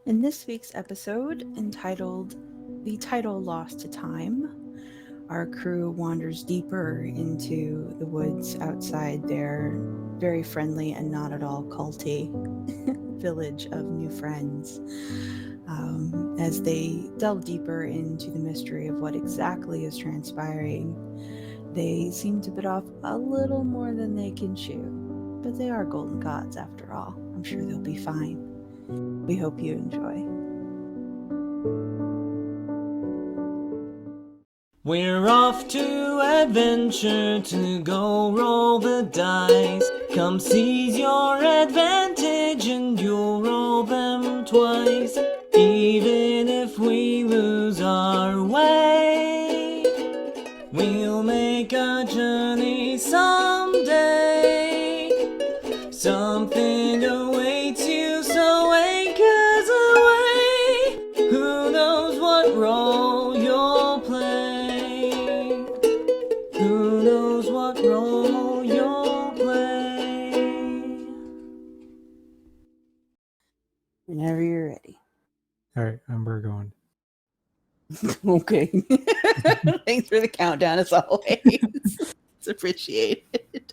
In this week's episode, entitled The Title Lost to Time, our crew wanders deeper into the woods outside their very friendly and not at all culty village of New Friends. As they delve deeper into the mystery of what exactly is transpiring, they seem to bit off a little more than they can chew. But they are golden gods after all. I'm sure they'll be fine. We hope you enjoy. We're off to adventure to go roll the dice. Come seize your advantage and you'll roll them twice. Even if we lose our way, we'll make a journey someday. Something awaits you, so wake us away. Who knows what role you'll play? Who knows what role you'll play? Whenever you're ready. All right, we're going. Okay. Thanks for the countdown as always. It's appreciated.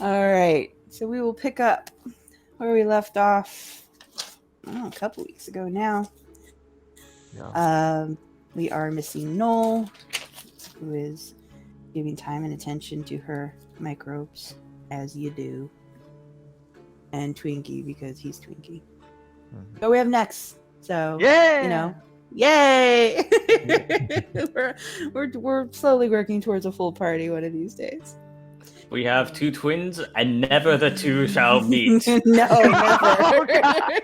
All right. So we will pick up where we left off a couple weeks ago now. Yeah. We are missing Noel, who is giving time and attention to her microbes, as you do. And Twinkie, because he's Twinkie. Mhm. But we have Nex. So, Yeah! you know, yay! we're slowly working towards a full party one of these days. We have two twins, and never the two shall meet. No, Oh, never. God.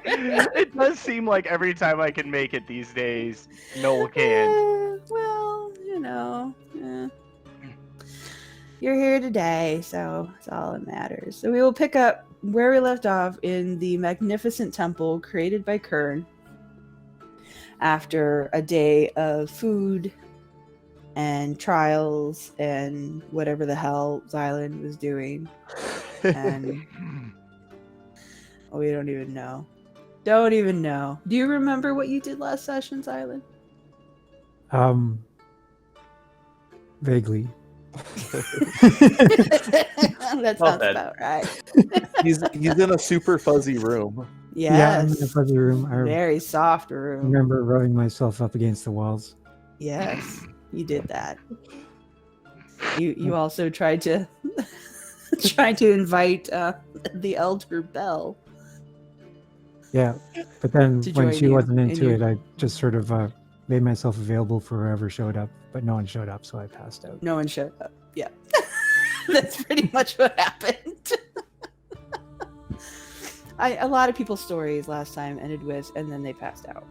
It does seem like every time I can make it these days, Noel can. Well, you know, you're here today, so it's all that matters. So we will pick up where we left off in the magnificent temple created by Kern after a day of food and trials and whatever the hell Xylund was doing. And we don't even know. Don't even know. Do you remember what you did last session, Xylund? Vaguely. That sounds about right. He's in a super fuzzy room. Yeah, I'm in a Yes. fuzzy room. I Very soft room. remember rubbing myself up against the walls. Yes, you did that. You also tried to invite the elder Belle. Yeah, but then To when join she you wasn't in into your- it, I just sort of made myself available for whoever showed up, but no one showed up, so I passed out. No one showed up. Yeah. That's pretty much what happened. A lot of people's stories last time ended with, and then they passed out.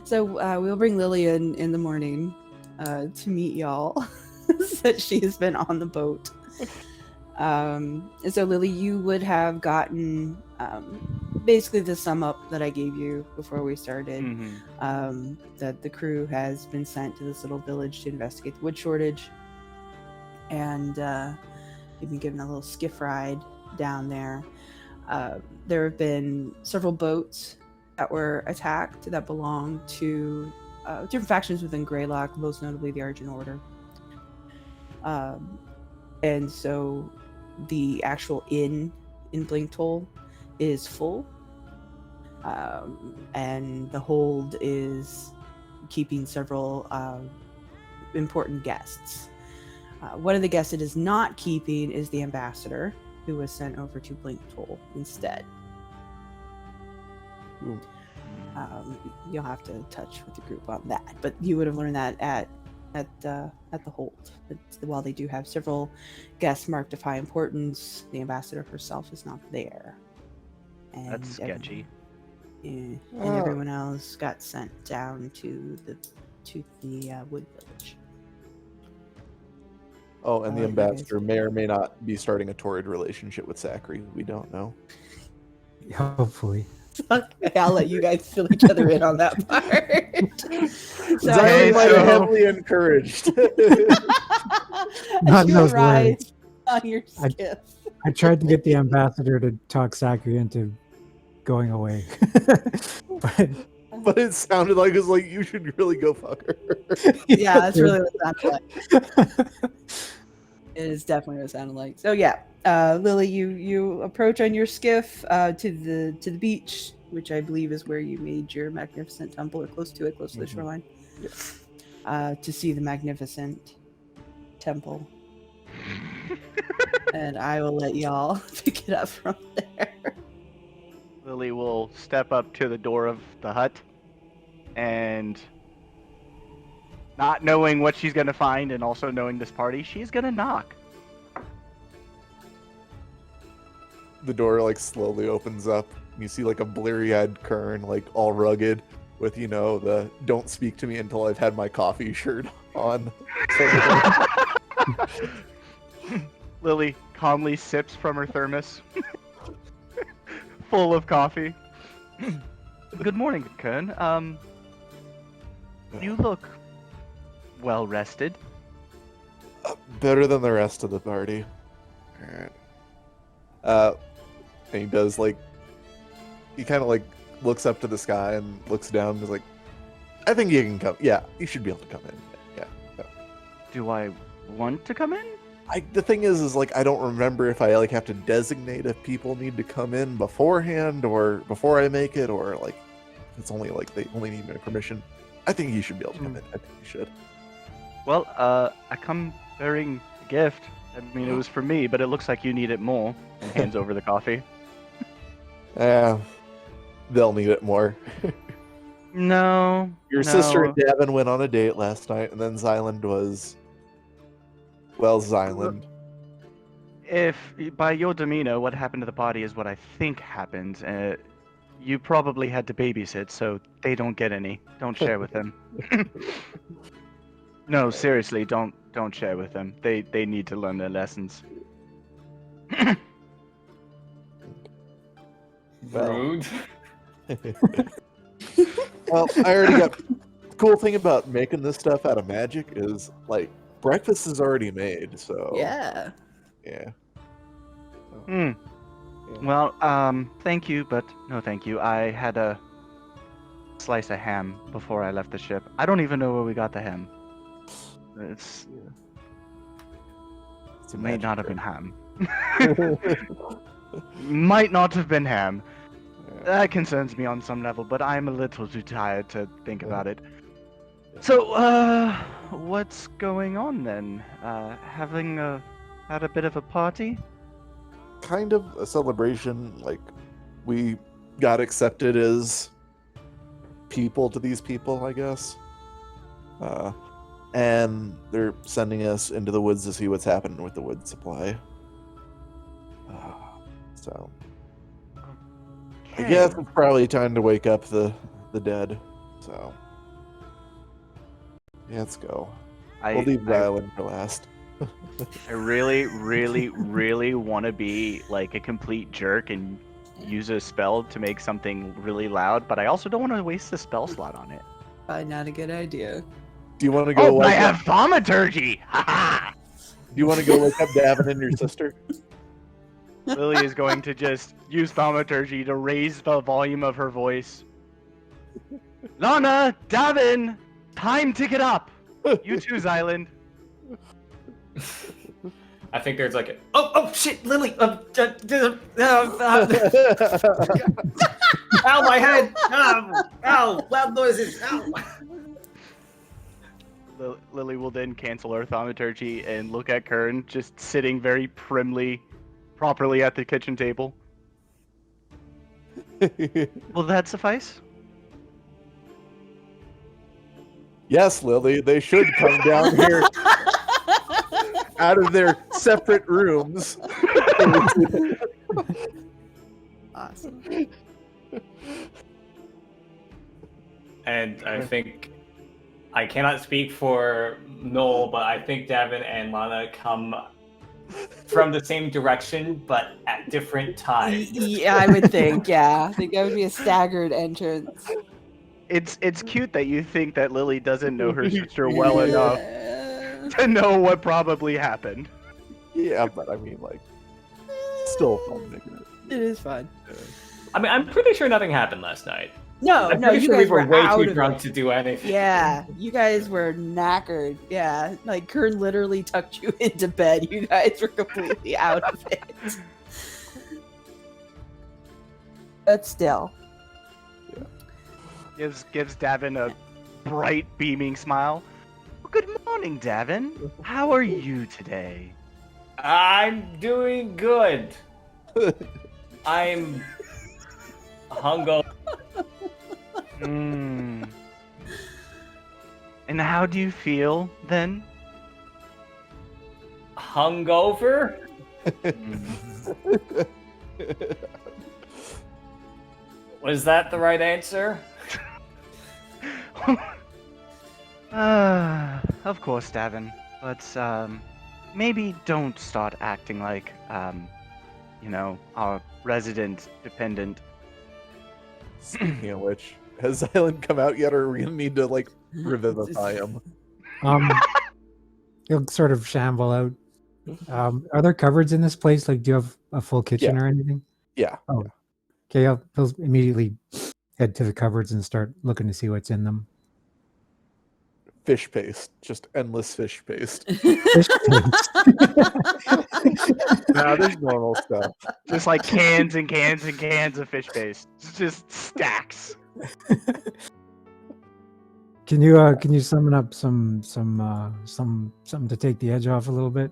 So we'll bring Lillian in the morning to meet y'all, since she has been on the boat. And so Lily, you would have gotten basically the sum up that I gave you before we started. Mhm. That the crew has been sent to this little village to investigate the wood shortage, and you've been given a little skiff ride down there. There have been several boats that were attacked that belong to different factions within Greylock, most notably the Argent Order. And so the actual inn in Blinktoll is full. And the hold is keeping several important guests. One of the guests it is not keeping is the ambassador, who was sent over to Blinktoll instead. Ooh. You'll have to touch with the group on that, but you would have learned that at the hold. But while they do have several guests marked of high importance, the ambassador herself is not there. And That's sketchy. And Oh. everyone else got sent down to the wood village. Oh, and the You ambassador guys- may or may not be starting a torrid relationship with Zachary. We don't know. Hopefully. I'll let you guys fill each other in on that part. So, Zachary might so- have heavily encouraged. Not as you those arrive on your I- skiff. I tried to get the ambassador to talk Zachary into going away. But it sounded like it was like, you should really go fuck her. Yeah, that's really what it sounded like. It is definitely what it sounded like. So yeah, Lily, you approach on your skiff to the beach, which I believe is where you made your magnificent temple, or close to it, close to the shoreline, to see the magnificent temple. And I will let y'all pick it up from there. Lily will step up to the door of the hut, and not knowing what she's gonna find, and also knowing this party, she's gonna knock. The door like slowly opens up. And you see like a bleary-eyed Kern, like all rugged, with the "Don't speak to me until I've had my coffee" shirt on. Lily calmly sips from her thermos, full of coffee. Good morning, Kern. You look well rested. Better than the rest of the party. Alright. And he does he kind of looks up to the sky and looks down and is like, I think you can come. Yeah, you should be able to come in. Yeah. Do I want to come in? The thing is I don't remember if I have to designate if people need to come in beforehand or before I make it, or it's only they only need my permission. I think you should be able to come in. I think you should. Well, I come bearing a gift. I mean, it was for me, but it looks like you need it more. And hands over the coffee. Yeah, they'll need it more. No. Your sister and Davynn went on a date last night, and then Xylund was... Well, Xylund. If, by your demeanor, what happened to the body is what I think happened, you probably had to babysit, so they don't get any. Don't share with them. No, seriously, don't share with them. They need to learn their lessons. Rude. Well, I already got... The cool thing about making this stuff out of magic is, breakfast is already made, so... Yeah. Yeah. Hmm. Well, thank you, but no thank you. I had a slice of ham before I left the ship. I don't even know where we got the ham. It may not have been ham. Might not have been ham. That concerns me on some level, but I'm a little too tired to think about it. So, what's going on then? Had a bit of a party? Kind of a celebration. We got accepted as people to these people, I guess. And they're sending us into the woods to see what's happening with the wood supply. So... I guess it's probably time to wake up the dead. So... Yeah, let's go. We'll leave the island for last. I really, really, really want to be a complete jerk and use a spell to make something really loud, but I also don't want to waste the spell slot on it. Probably not a good idea. Do you want to go? I have thaumaturgy! Ha Do you want to go wake up Davynn and your sister? Lily is going to just use thaumaturgy to raise the volume of her voice. Lana, Davynn, time to get up. You too, Xylund. I think there's oh shit, Lily! Ow, my head! Ow, loud noises! Ow! Lily will then cancel her thaumaturgy and look at Kern, just sitting very properly at the kitchen table. Will that suffice? Yes, Lily, they should come down here out of their separate rooms. Awesome. And I think I cannot speak for Noel, but I think Davynn and Lana come from the same direction, but at different times. Yeah, I would think. Yeah, I think that would be a staggered entrance. It's cute that you think that Lily doesn't know her sister well enough to know what probably happened. Yeah, but I mean, still fun making it. It is fun. I mean, I'm pretty sure nothing happened last night. No, I'm no, pretty you sure guys we were were way out too of drunk it. to do anything. Yeah, you guys were knackered. Yeah, like Kern literally tucked you into bed. You guys were completely out of it. But still, Gives Davynn a bright, beaming smile. Well, good morning, Davynn. How are you today? I'm doing good. I'm hungover. And how do you feel then? Hungover? Was that the right answer? Of course, Davynn. But maybe don't start acting like our resident dependent. Speaking of which, has Xylund come out yet, or are we gonna need to like revivify him? He'll sort of shamble out. Are there cupboards in this place? Like, do you have a full kitchen or anything? Yeah. Oh, okay. He'll immediately head to the cupboards and start looking to see what's in them. Fish paste, just endless fish paste. Fish paste. No, there's normal stuff. Just like cans and cans and cans of fish paste. Just stacks. Can you summon up some something to take the edge off a little bit?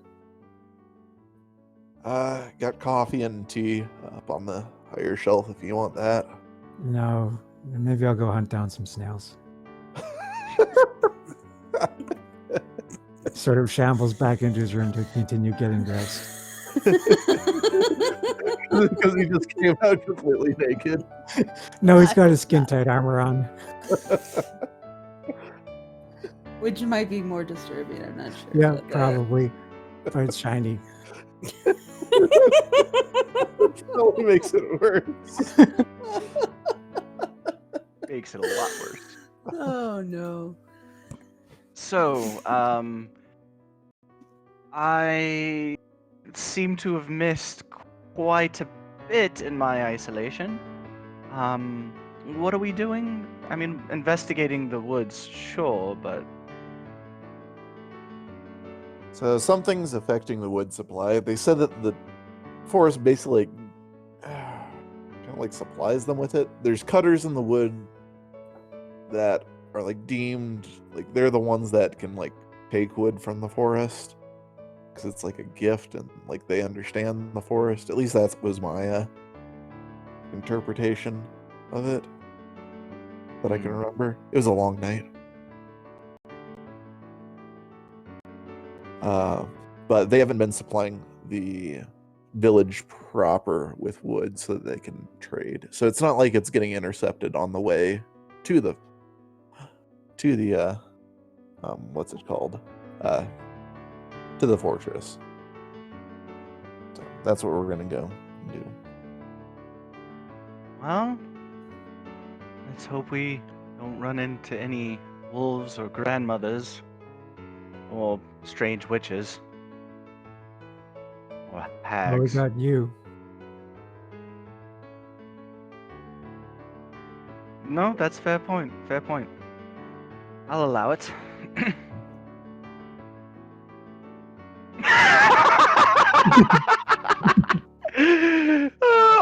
Got coffee and tea up on the higher shelf if you want that. No, maybe I'll go hunt down some snails. Sort of shambles back into his room to continue getting dressed. Because he just came out completely naked. No, he's got his skin tight armor on. which might be more disturbing. I'm not sure. Yeah, but, probably. But it's shiny. It only makes it worse. Makes it a lot worse. Oh no. So, I seem to have missed quite a bit in my isolation. What are we doing? I mean, investigating the woods, sure, but... So something's affecting the wood supply. They said that the forest basically kind of like supplies them with it. There's cutters in the wood that are like deemed, like they're the ones that can like take wood from the forest because it's like a gift and like they understand the forest. At least that was my interpretation of it that I can remember. It was a long night. But they haven't been supplying the village proper with wood so that they can trade. So it's not like it's getting intercepted on the way to the what's it called? To the fortress. So that's what we're gonna go do. Well, let's hope we don't run into any wolves or grandmothers or strange witches or hags. Oh, we got you. No, that's fair point. Fair point. I'll allow it.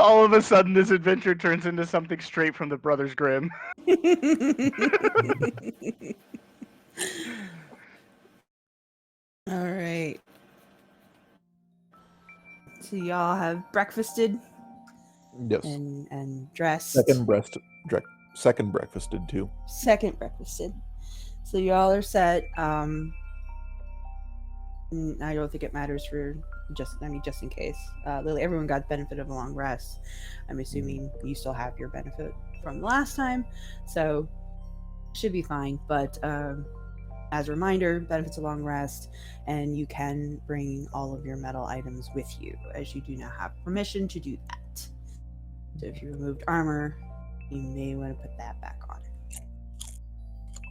All of a sudden, this adventure turns into something straight from the Brothers Grimm. All right. So y'all have breakfasted Yes. and dressed. Second breakfasted too. Second breakfasted. So y'all are set. I don't think it matters for just in case. Lily, everyone got the benefit of a long rest. I'm assuming you still have your benefit from the last time, so should be fine. But as a reminder, benefits a long rest, and you can bring all of your metal items with you, as you do now have permission to do that. So if you removed armor, you may want to put that back on.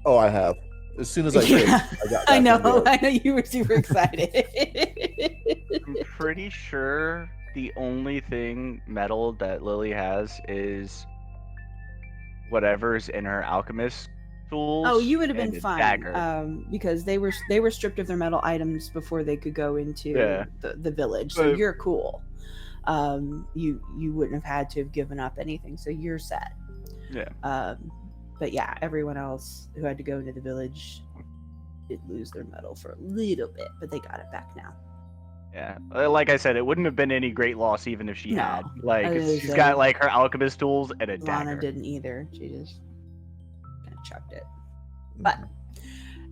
Oh, I have. As soon as I could, Yeah. I got. I back know. into it. I know you were super excited. I'm pretty sure the only thing metal that Lily has is whatever's in her alchemist tools. Oh, you would have been and a fine, dagger. because they were stripped of their metal items before they could go into Yeah. the village. So But- you're cool. You wouldn't have had to have given up anything, so you're set. Yeah. But yeah, everyone else who had to go into the village did lose their metal for a little bit, but they got it back now. Yeah, like I said, it wouldn't have been any great loss even if she No. had. Like, I was she's saying- got like her alchemist tools and a Lana dagger. didn't either. She just kind of chucked it. But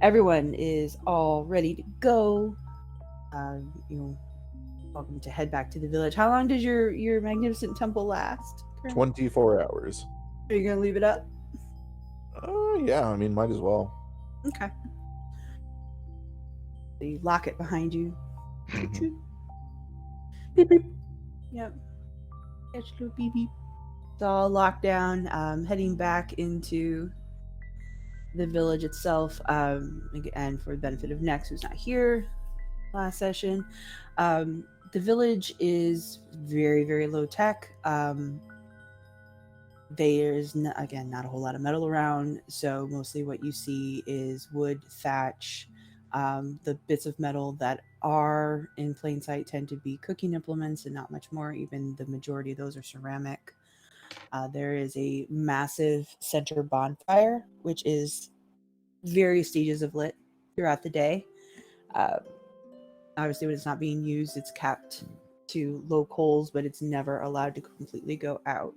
everyone is all ready to go. Welcome to head back to the village. How long does your magnificent temple last? Kern? 24 hours. Are you gonna leave it up? Yeah, I mean, might as well. Okay. So you lock it behind you. Mhm. Beep, beep. Yep. Catch a little beep beep. It's all locked down. Heading back into the village itself. And for the benefit of Nex, who's not here last session, the village is very, very low tech. There's again not a whole lot of metal around, so mostly what you see is wood, thatch. The bits of metal that are in plain sight tend to be cooking implements and not much more. Even the majority of those are ceramic. There is a massive center bonfire, which is various stages of lit throughout the day. Obviously, when it's not being used, it's kept to low coals, but it's never allowed to completely go out.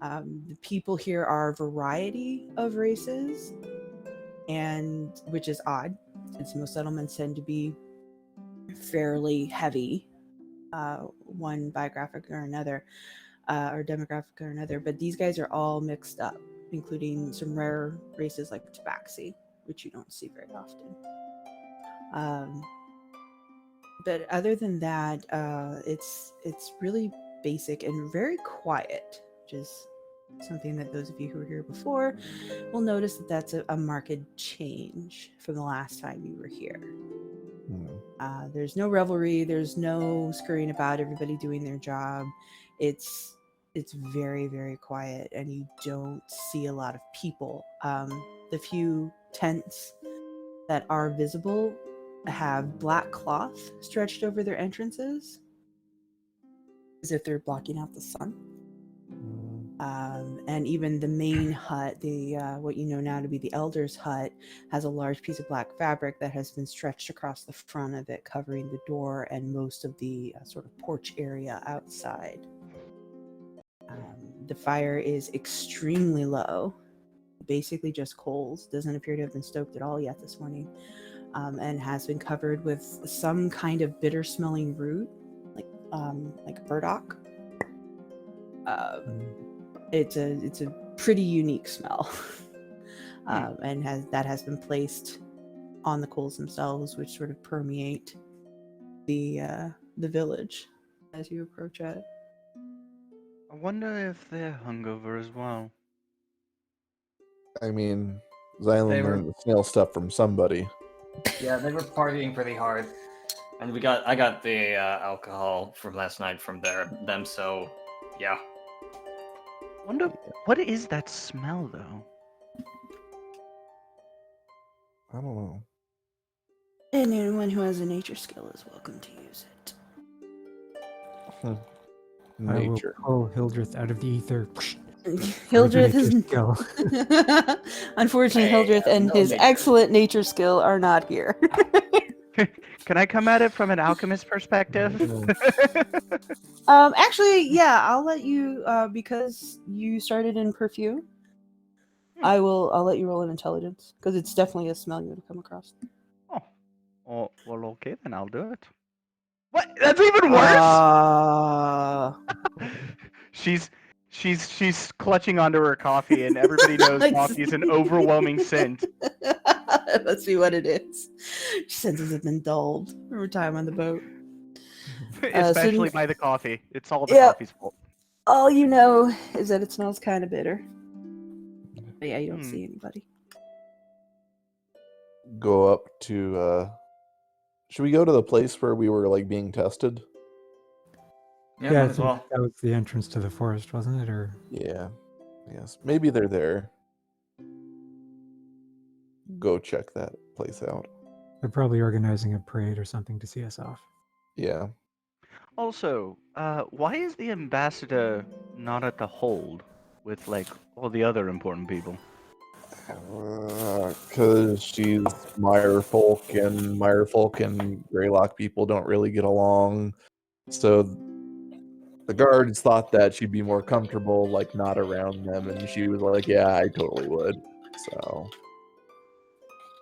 The people here are a variety of races, and which is odd, since most settlements tend to be fairly heavy, one biographic or another, or demographic or another. But these guys are all mixed up, including some rare races like Tabaxi, which you don't see very often. But other than that, it's really basic and very quiet, which is something that those of you who were here before will notice that that's a marked change from the last time you were here. There's no revelry, there's no scurrying about, everybody doing their job. It's very, very quiet, and you don't see a lot of people. The few tents that are visible have black cloth stretched over their entrances as if they're blocking out the sun. And even the main hut, the what you know now to be the Elder's hut, has a large piece of black fabric that has been stretched across the front of it, covering the door and most of the sort of porch area outside. The fire is extremely low, basically just coals. Doesn't appear to have been stoked at all yet this morning, and has been covered with some kind of bitter-smelling root, like burdock. It's a pretty unique smell, and has been placed on the coals themselves, which sort of permeate the village as you approach it. I wonder if they're hungover as well. I mean, Xylund They were- learned the snail stuff from somebody. Yeah, they were partying pretty hard, and I got the alcohol from last night from them. So, yeah. Wonder what is that smell though? I don't know. And anyone who has a nature skill is welcome to use it. Nature. I will pull Hildreth out of the ether. Hildreth Nature is skill. unfortunately Hey, Hildreth and no his nature. excellent nature skill are not here. Can I come at it from an alchemist perspective? Actually, yeah, I'll let you because you started in perfume. I'll let you roll an intelligence because it's definitely a smell you would have come across. Oh, well, okay, then I'll do it. What? That's even worse. She's clutching onto her coffee, and everybody knows coffee is an overwhelming scent. Let's see what it is. She senses have been dulled over time on the boat. Especially by the coffee. It's all the Yep. coffee's fault. All you know is that it smells kind of bitter. But yeah, you don't see anybody. Go up to. Should we go to the place where we were like being tested? Yeah, Yeah, I might as think well. that was the entrance to the forest, wasn't it? Or Yeah. Yes. Maybe they're there. Go check that place out. they're probably organizing a parade or something to see us off. Yeah. Also, why is the ambassador not at the hold with like all the other important people? Because she's Mirefolk, and Mirefolk and Greylock people don't really get along. So the guards thought that she'd be more comfortable, like, not around them, and she was like, yeah, I totally would. So,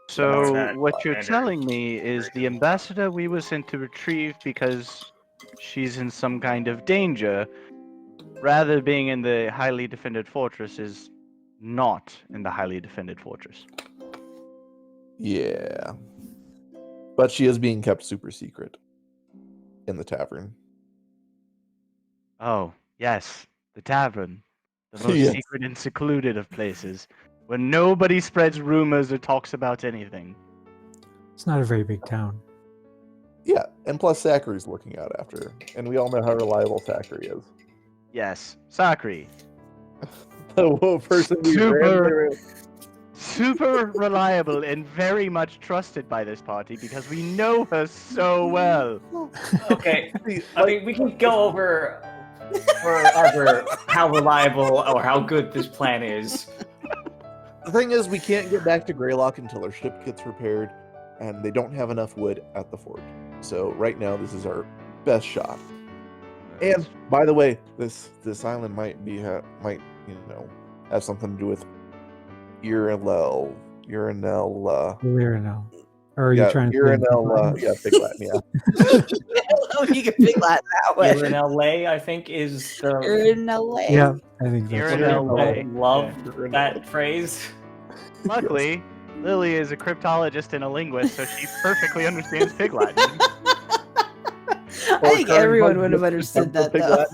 So That what you're Commander. telling me is the ambassador we were sent to retrieve because she's in some kind of danger, rather being in the highly defended fortress, is not in the highly defended fortress. yeah. But she is being kept super secret in the tavern. Oh, yes, the tavern. The most Yes. secret and secluded of places, where nobody spreads rumors or talks about anything. It's not a very big town. Yeah, and plus Zachary's looking out after her, and we all know how reliable Zachary is. Yes, Sakri. The person we ran Super- through. Super reliable and very much trusted by this party because we know her so well. Okay, See, I mean, we can go over how reliable or how good this plan is. the thing is, we can't get back to Greylock until our ship gets repaired, and they don't have enough wood at the fort. So right now, this is our best shot. And by the way, this island might have something to do with Urinel. Lyrinel. Or are you Yeah, trying to Urinel. Yeah, Big Latin. Yeah. You can big Latin that way. You're in LA, I think, is the. You're in LA. Yeah, I think You're that's in right. LA. Love You're in that LA. phrase. Luckily, Lily is a cryptologist and a linguist, so she perfectly understands Pig Latin. I think Kern everyone Bug would have Mistress understood of that Pig though.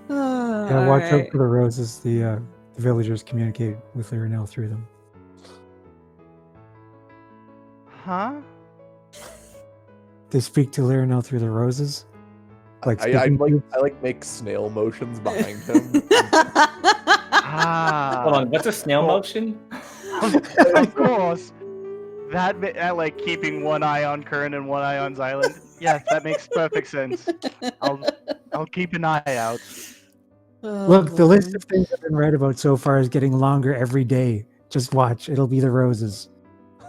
Yeah, watch out for the roses. The villagers communicate with Lyrinel through them. Huh? They speak to Lyrinel through the roses. Like I speaking tubes. make snail motions behind him. Ah. Hold on, what's a snail Well- motion? Of course. That like keeping one eye on Kern and one eye on Xylund. Yes, that makes perfect sense. I'll keep an eye out. Look, the list of things I've been read about so far is getting longer every day. Just watch, it'll be the roses.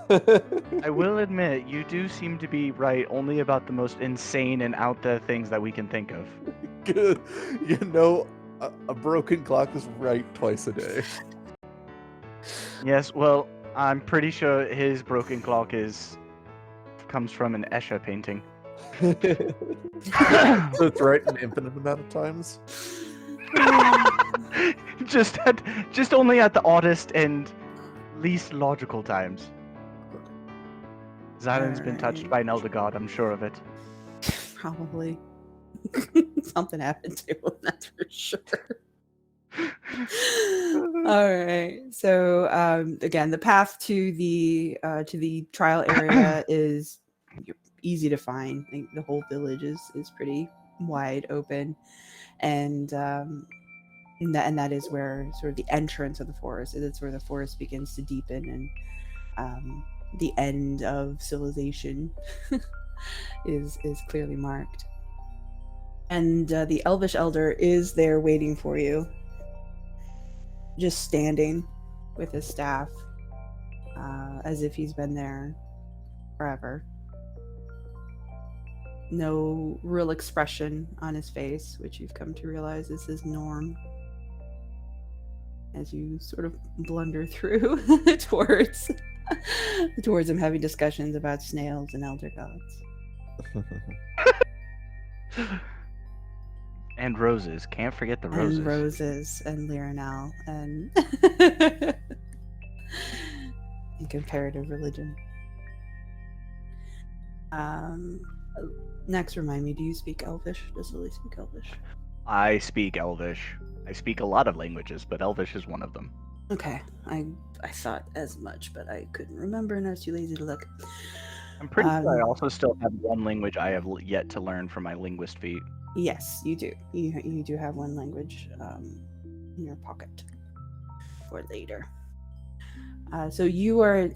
I will admit, you do seem to be right only about the most insane and out there things that we can think of. Good. You know, a broken clock is right twice a day. Yes, well, I'm pretty sure his broken clock comes from an Escher painting. So it's right an infinite amount of times. just only at the oddest and least logical times. Xylund's been touched by an elder god, I'm sure of it. Probably. Something happened to him, that's for sure. All right. So again, the path to the trial area is easy to find. I think the whole village is pretty wide open, and that is where sort of the entrance of the forest is. It's where the forest begins to deepen, and the end of civilization is clearly marked. And the Elvish Elder is there waiting for you, just standing with his staff, as if he's been there forever. No real expression on his face, which you've come to realize is his norm, as you sort of blunder through towards him, having discussions about snails and elder gods. And roses. Can't forget the roses. And roses and Lyrinel and and comparative religion. Next, remind me, do you speak Elvish? Does Lily speak Elvish? I speak Elvish. I speak a lot of languages, but Elvish is one of them. Okay, I thought as much, but I couldn't remember, and I was too lazy to look. I'm pretty sure I Um, also still have one language I have yet to learn from my linguist feat. Yes, you do. You do have one language in your pocket for later. So you are,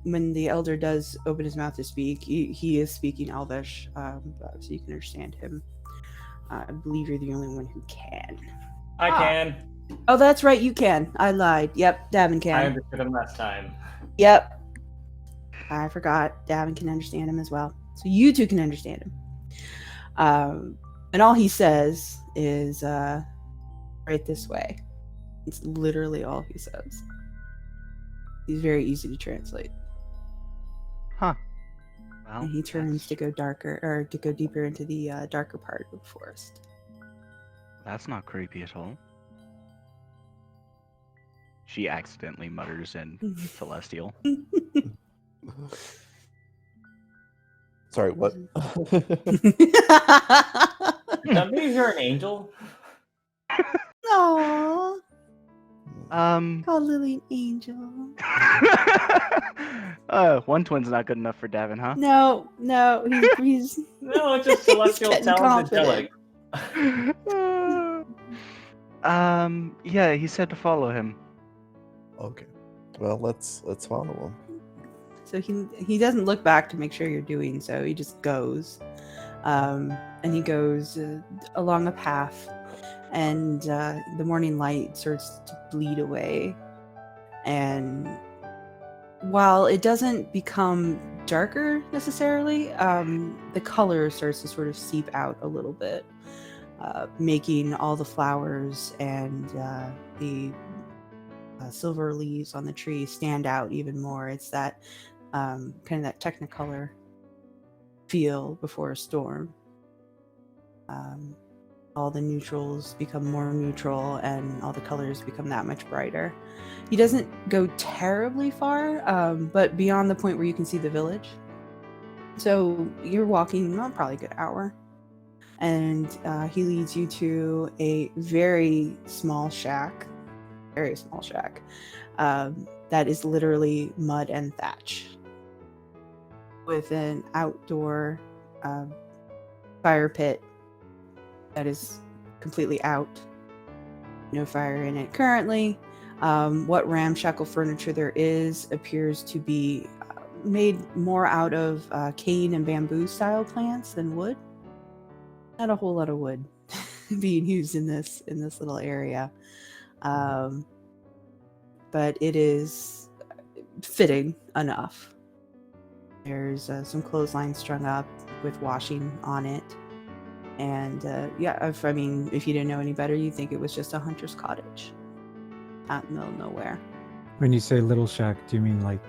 when the elder does open his mouth to speak, he is speaking Elvish, so you can understand him. I believe you're the only one who can. I can. Oh, that's right, you can. I lied. Yep, Davynn I can. understood him last time. Yep. I forgot. Davynn can understand him as well. So you two can understand him. And all he says is right this way. It's literally all he says. He's very easy to translate. Huh. Well, And he turns to go darker, or to go deeper into the darker part of the forest. That's not creepy at all. She accidentally mutters in Celestial. Sorry, what? That means you're an angel. Aww. Um. Call Lily an angel. One twin's not good enough for Davynn, huh? No, he's No, it's just He's celestial getting sounds confident. angelic. Yeah, he said to follow him. Okay. Well, let's follow him. So he doesn't look back to make sure you're doing so. He just goes, and he goes along a path, and the morning light starts to bleed away. And while it doesn't become darker necessarily, the color starts to sort of seep out a little bit, making all the flowers and the silver leaves on the tree stand out even more. It's that kind of that Technicolor feel before a storm. All the neutrals become more neutral and all the colors become that much brighter. He doesn't go terribly far, but beyond the point where you can see the village. So you're walking probably a good hour, and he leads you to a very small shack that is literally mud and thatch with an outdoor fire pit that is completely out. No fire in it currently. What ramshackle furniture there is appears to be made more out of cane and bamboo style plants than wood. Not a whole lot of wood being used in this little area. But it is fitting enough. There's some clotheslines strung up with washing on it. And if you didn't know any better, you'd think it was just a hunter's cottage out in the middle of nowhere. When you say little shack, do you mean like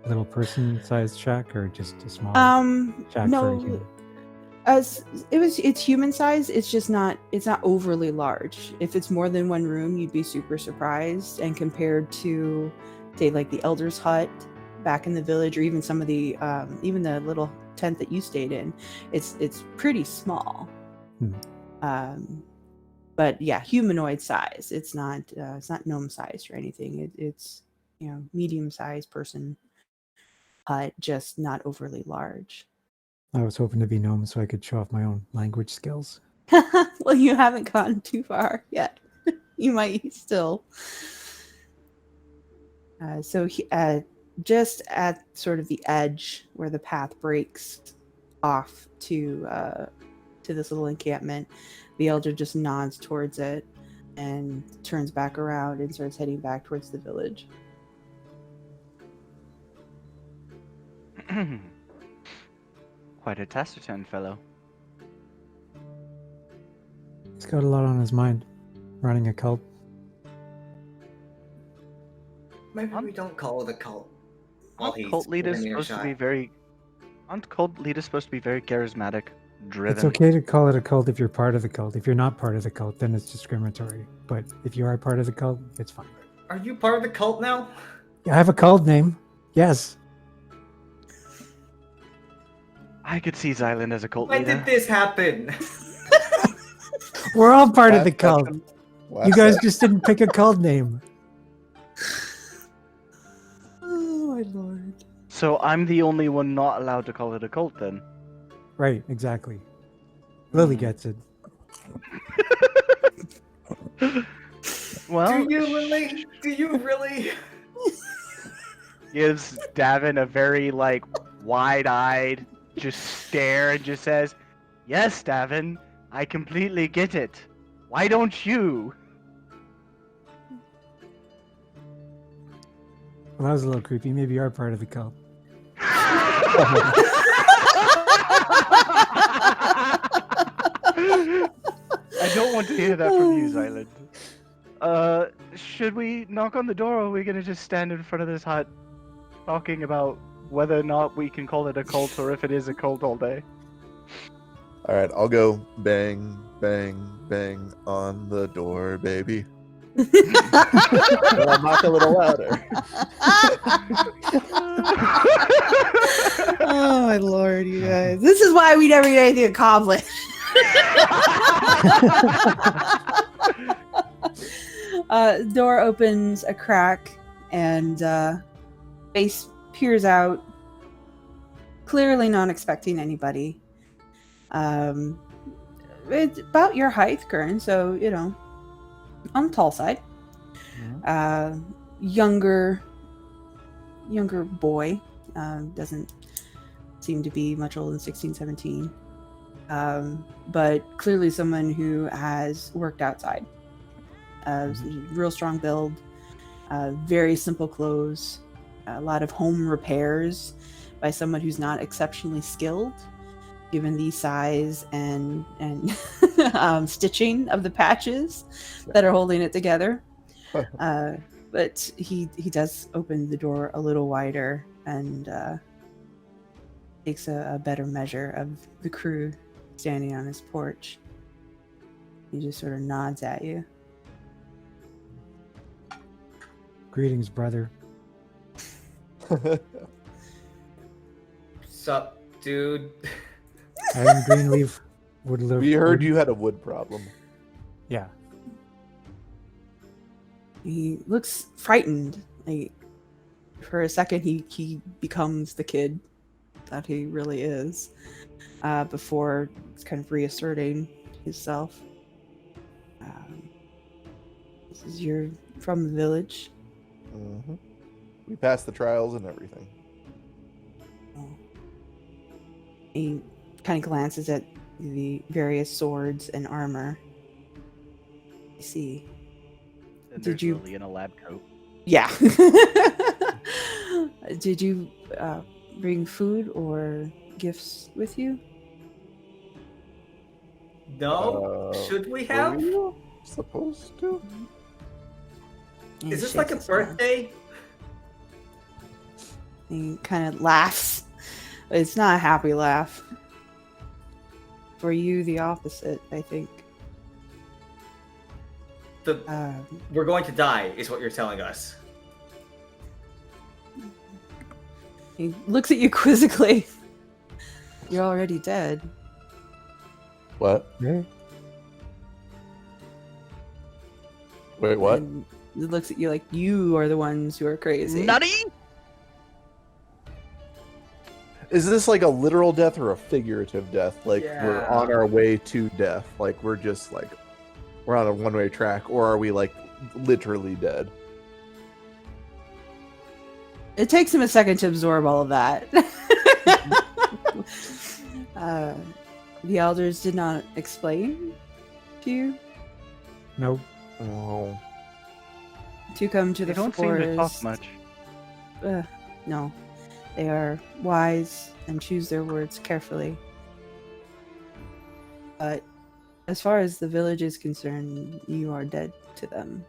little person-sized shack or just a small shack for a human? It's human size. It's just not overly large. If it's more than one room, you'd be super surprised. And compared to, say, like the elder's hut back in the village, or even some of the even the little tent that you stayed in, it's pretty small. But yeah, humanoid size. It's not gnome sized or anything. It's medium sized person hut, just not overly large. I was hoping to be gnome so I could show off my own language skills. Well, you haven't gone too far yet. You might still. Just at sort of the edge where the path breaks off to this little encampment, the elder just nods towards it and turns back around and starts heading back towards the village. Quite a taciturn fellow. He's got a lot on his mind. Running a cult. Maybe we don't call it a cult. Aren't cult leaders supposed to be very charismatic, driven? It's okay to call it a cult if you're part of the cult. If you're not part of the cult, then it's discriminatory. But if you are part of the cult, it's fine. Are you part of the cult now? Yeah, I have a cult name. Yes. I could see Xylund as a cult Why leader. did this happen? We're all part of the cult. Last You guys sec- just didn't pick a cult name. Oh my lord. So I'm the only one not allowed to call it a cult then. Right, exactly. Lily gets it. Well, Do you really? Do you really? gives Davin a very like wide-eyed just stare and just says, "Yes, Davin, I completely get it. Why don't you?" Well, that was a little creepy. Maybe you are part of the cult. I don't want to hear that from you, Xylund. Should we knock on the door, or are we gonna just stand in front of this hut talking about whether or not we can call it a cult, or if it is a cult all day? All right, I'll go bang, bang, bang on the door, baby. And I'll knock a little louder. Oh my lord, you guys. This is why we never get anything accomplished. Door opens a crack and face peers out, clearly not expecting anybody. It's about your height, Kern, so you know, on the tall side. Younger boy, doesn't seem to be much older than 16, 17. But clearly someone who has worked outside. Real strong build, very simple clothes, a lot of home repairs by someone who's not exceptionally skilled, given the size and stitching of the patches that are holding it together. But he does open the door a little wider and takes a better measure of the crew standing on his porch. He just sort of nods at you. Greetings, brother. Sup, dude? I am Greenleaf Woodleaf. We heard you had a wood problem. Yeah. He looks frightened. Like, for a second, he becomes the kid that he really is, before kind of reasserting himself. You're from the village. Mm-hmm. We passed the trials and everything. He kind of glances at the various swords and armor. I see. And Did there's you- Lily in a lab coat. Yeah. Did you bring food or gifts with you? No? Should we have? Were you supposed to? And Is this shakes like a his head. birthday? He kind of laughs. But it's not a happy laugh. For you, the opposite, I think. We're going to die, is what you're telling us. He looks at you quizzically. You're already dead. What? Yeah. Wait, what? And he looks at you like you are the ones who are crazy. Nutty! Is this like a literal death or a figurative death? Like we're Yeah. on our way to death? Like we're just like we're on a one-way track, or are we like literally dead? It takes him a second to absorb all of that. The elders did not explain to you Nope. Oh, to come to They the don't seem forest. to talk much. No, they are wise and choose their words carefully. But as far as the village is concerned, you are dead to them.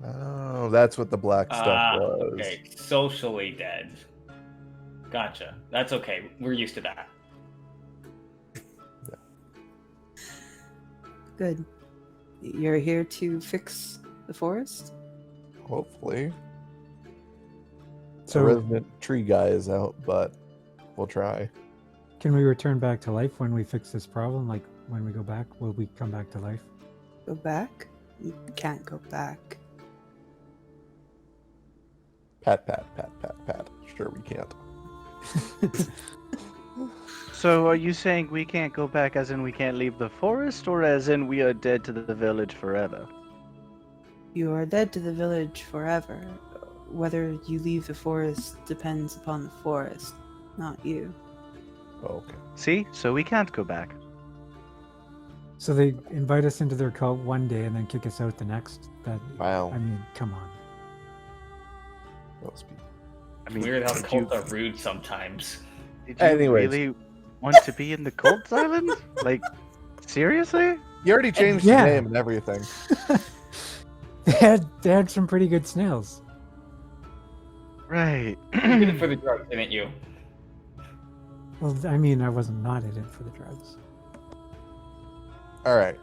oh, that's what the black stuff was. Okay, socially dead. Gotcha. That's okay. We're used to that. Good. You're here to fix the forest? Hopefully, the So, resident tree guy is out, but we'll try. can we return back to life when we fix this problem? Like, when we go back, will we come back to life? Go back? You can't go back. Pat, pat, pat, pat, pat. Sure, we can't. So are you saying we can't go back as in we can't leave the forest, or as in we are dead to the village forever? You are dead to the village forever. Whether you leave the forest depends upon the forest, not you. Okay. See? So we can't go back. So they invite us into their cult one day and then kick us out the next. Wow. I mean, come on. Must be. I mean, Weird how did cults you, are rude sometimes. did you Anyways. really want to be in the cult island? Like, seriously? You already changed Yeah. the name and everything. They had some pretty good snails. Right. You did it for the drugs, didn't you? Well, I mean, I wasn't not in it for the drugs. All right.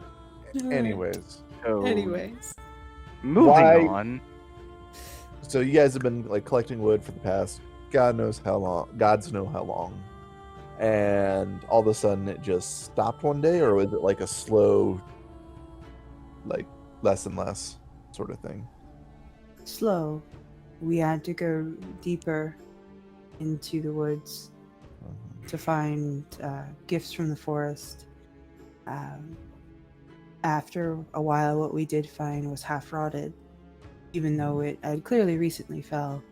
Anyways, So, Anyways. moving Why- on. so you guys have been like collecting wood for the past God knows how long. Gods know how long. And all of a sudden it just stopped one day, or was it like a slow, like less and less sort of thing? Slow. We had to go deeper into the woods to find gifts from the forest. After a while, what we did find was half rotted, even though it had clearly recently fell.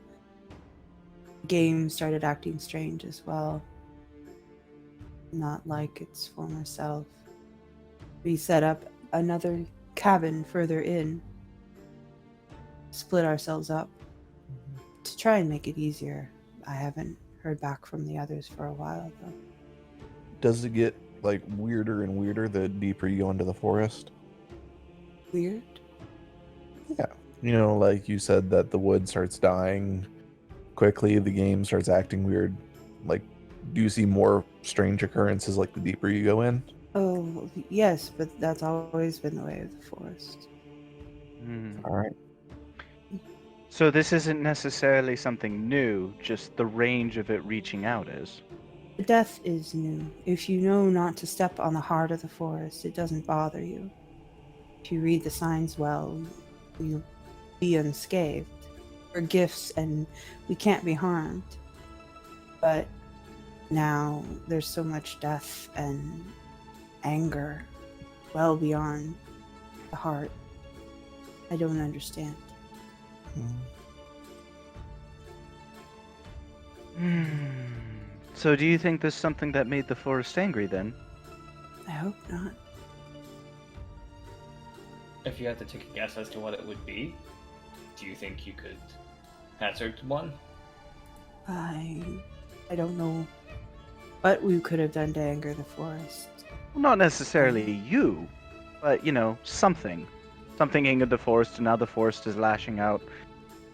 The game started acting strange as well, not like its former self. We set up another cabin further in, split ourselves up to try and make it easier. I haven't heard back from the others for a while, though. Does it get like weirder and weirder the deeper you go into the forest? Weird? You know, like you said that the wood starts dying quickly, the game starts acting weird. Like, do you see more strange occurrences like the deeper you go in? Oh, yes, but that's always been the way of the forest. Hmm. All right. So this isn't necessarily something new, just the range of it reaching out is. The death is new. If you know not to step on the heart of the forest, it doesn't bother you. If you read the signs well, you'll be unscathed. We're gifts and we can't be harmed. But now there's so much death and anger well beyond the heart. I don't understand. So do you think there's something that made the forest angry then? I hope not. If you had to take a guess as to what it would be, do you think you could hazard one? I don't know what we could have done to anger the forest. Well, not necessarily you, but, you know, something. Something angered the forest, and now the forest is lashing out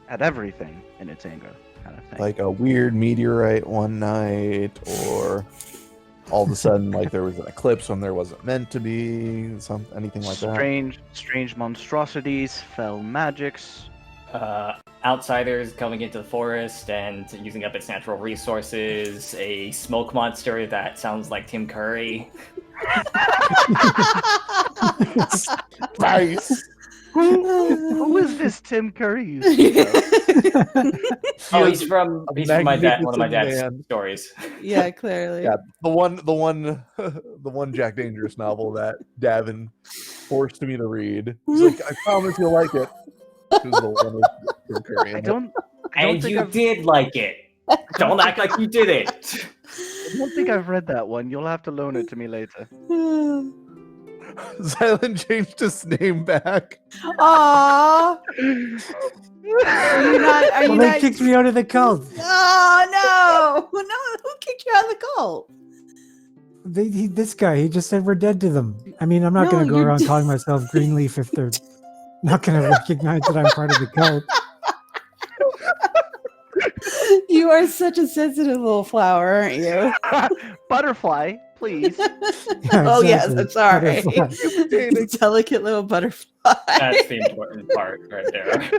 at everything in its anger, kind of thing. Like a weird meteorite one night, or all of a sudden like there was an eclipse when there wasn't meant to be, anything like that. Strange monstrosities, fell magics. Outsiders coming into the forest and using up its natural resources, a smoke monster that sounds like Tim Curry. Nice. Who is this Tim Curry you speak of? Oh, he's from my dad, one of my dad's magnificent man. stories. Yeah, clearly. Yeah, the one Jack Dangerous novel that Davynn forced me to read. He's like, I promise you'll like it. It was the one with Tim Curry in I it. don't And think you I've- did like it. Don't act like you didn't. I don't think I've read that one. You'll have to loan it to me later. Xylund changed his name back. Aww. Are you not? Are you Well, they not? kicked me out of the cult. Oh no! No, who kicked you out of the cult? This guy, he just said we're dead to them. I mean, I'm not No, going to go you're around dead. calling myself Greenleaf if they're not going to recognize that I'm part of the cult. You are such a sensitive little flower, aren't you? Butterfly, please. Yeah, Oh yes, exactly. I'm sorry. Butterfly. Delicate little butterfly. That's the important part right there.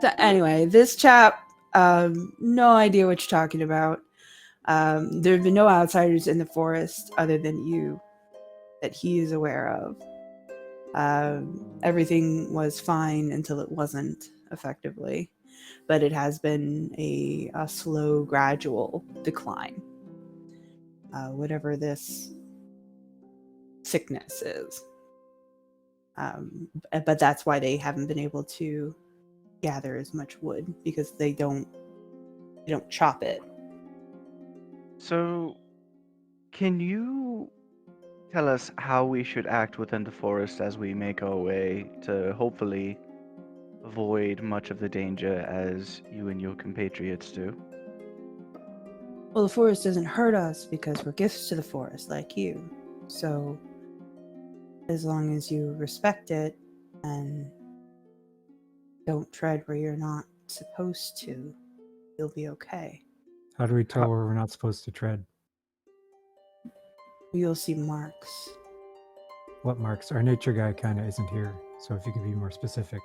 So anyway, this chap, no idea what you're talking about. There have been no outsiders in the forest other than you that he is aware of. Everything was fine until it wasn't. effectively, but it has been a slow, gradual decline. Whatever this sickness is. But that's why they haven't been able to gather as much wood, because they don't chop it. So, can you tell us how we should act within the forest as we make our way to hopefully avoid much of the danger as you and your compatriots do? Well, the forest doesn't hurt us because we're gifts to the forest, like you. So, as long as you respect it and don't tread where you're not supposed to, you'll be okay. How do we tell where we're not supposed to tread? You'll see marks. What marks? Our nature guy kind of isn't here, so if you could be more specific.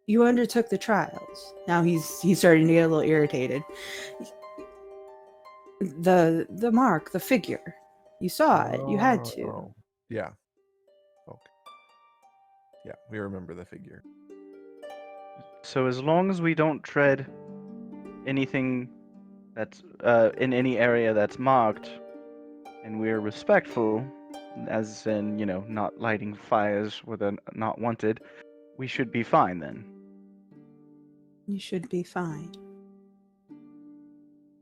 You undertook the trials. Now he's starting to get a little irritated. The mark, the figure. You saw it. You had to. Oh, yeah. Okay. Yeah, we remember the figure. So as long as we don't tread anything that's in any area that's marked, and we're respectful, as in, not lighting fires where they're not wanted, we should be fine then. You should be fine.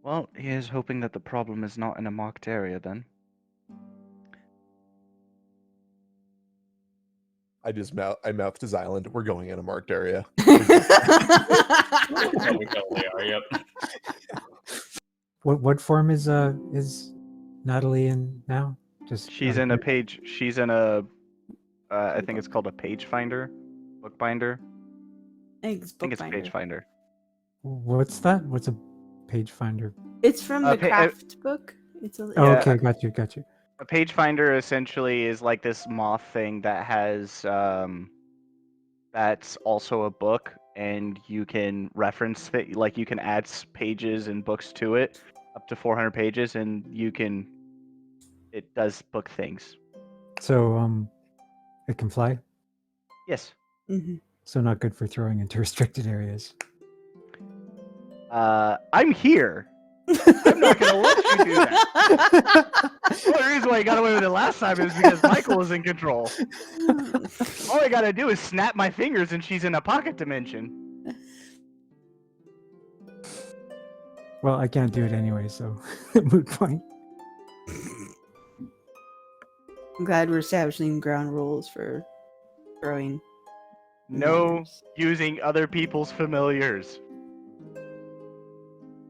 Well, here's hoping that the problem is not in a marked area then. I mouthed to Xylund, we're going in a marked area. Yeah, we totally are. Yep. What form is Natalie in now? Just She's in a page. She's in a. I think it's called a page finder, bookbinder. I think It's a page finder. What's that? What's a page finder? It's from the craft book. It's a. Oh, Yeah. okay, got you. A page finder essentially is like this moth thing that has. That's also a book, and you can reference it. Like you can add pages and books to it, up to 400 pages, and you can. It does book things. So it can fly. Yes. Mm-hmm. So not good for throwing into restricted areas. I'm here. I'm not gonna let you do that. The only reason why I got away with it last time is because Michael was in control. All I gotta do is snap my fingers and she's in a pocket dimension. Well, I can't do it anyway, so moot point. I'm glad we're establishing ground rules for throwing. No familiars. using other people's familiars.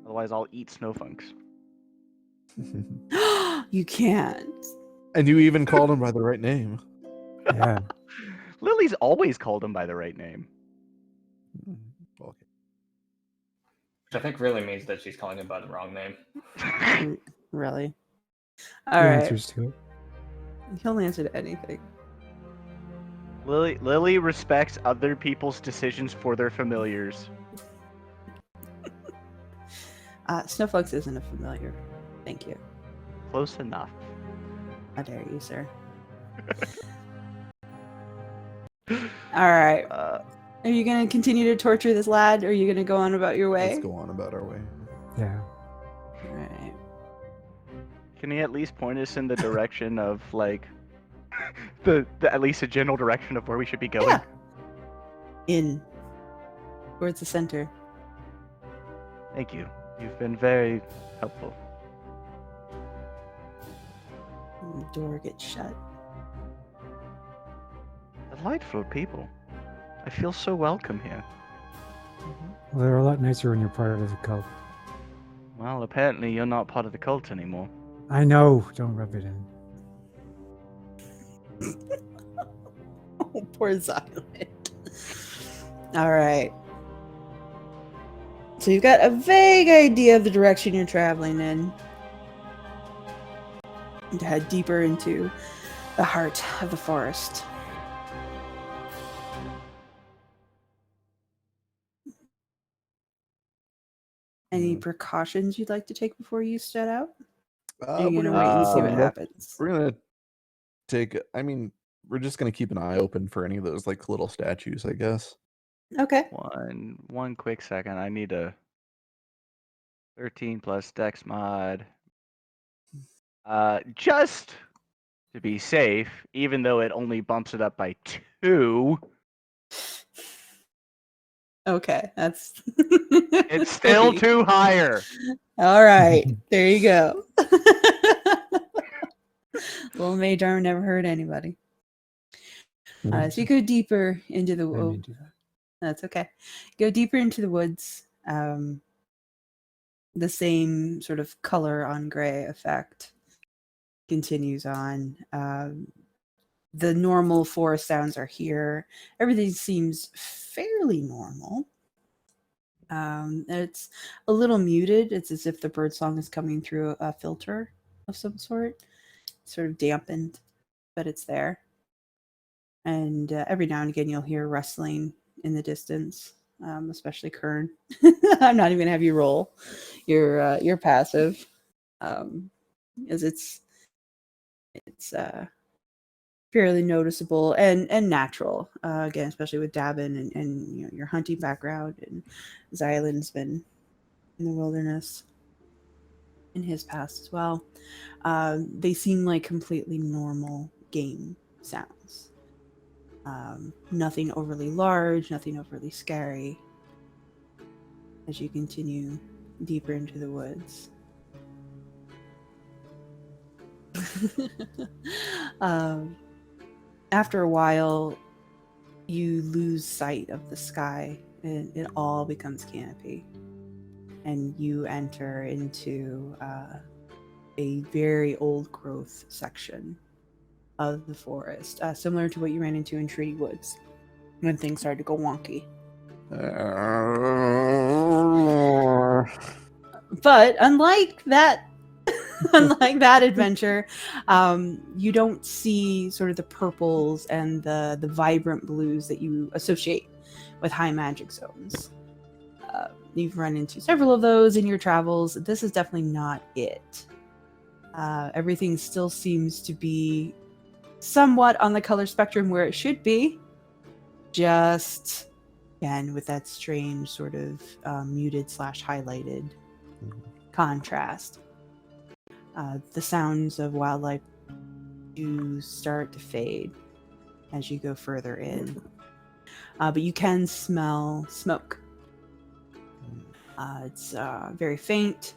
Otherwise, I'll eat snowfunks. You can't. And you even called him by the right name. Yeah. Lily's always called him by the right name. Okay. Which I think really means that she's calling him by the wrong name. Really? He All right. answers to it. He'll answer to anything. Lily respects other people's decisions for their familiars. Snowflakes isn't a familiar. Thank you. Close enough. How dare you, sir? All right. Are you going to continue to torture this lad, or are you going to go on about your way? Let's go on about our way. Yeah. All right. Can he at least point us in the direction of like the at least a general direction of where we should be going? Yeah. In. Towards the center. Thank you. You've been very helpful. And the door gets shut. Delightful people. I feel so welcome here. Well, they're a lot nicer when you're part of the cult. Well, apparently you're not part of the cult anymore. I know. Don't rub it in. Oh, poor Xylund. All right. So you've got a vague idea of the direction you're traveling in. And to head deeper into the heart of the forest. Any precautions you'd like to take before you set out? You're We're gonna wait and see what let's- happens. We're gonna take. I mean, we're just gonna keep an eye open for any of those like little statues, I guess. Okay. One quick second. I need a 13 plus Dex mod. Just to be safe, even though it only bumps it up by 2, Okay, that's it's still 2 higher. All right, there you go. Little mage armor never hurt anybody. So you go deeper into the. I Oh, may do that. that's okay. Go deeper into the woods. The same sort of color on gray effect continues on. The normal forest sounds are here. Everything seems fairly normal. It's a little muted. It's as if the birdsong is coming through a filter of some sort, sort of dampened, but it's there. And every now and again, you'll hear rustling in the distance, especially Kern. I'm not even gonna have you roll your passive, as it's fairly noticeable and natural. Again, especially with Davynn and your hunting background, and Xylund's been in the wilderness in his past as well. They seem like completely normal game sounds. Nothing overly large, nothing overly scary. As you continue deeper into the woods. After a while, you lose sight of the sky, and it all becomes canopy. And you enter into a very old growth section of the forest, similar to what you ran into in Treaty Woods when things started to go wonky. But unlike that adventure, you don't see sort of the purples and the vibrant blues that you associate with high magic zones. You've run into several of those in your travels. This is definitely not it. Everything still seems to be somewhat on the color spectrum where it should be. Just, again, with that strange sort of muted / highlighted contrast. The sounds of wildlife do start to fade as you go further in. But you can smell smoke. It's very faint,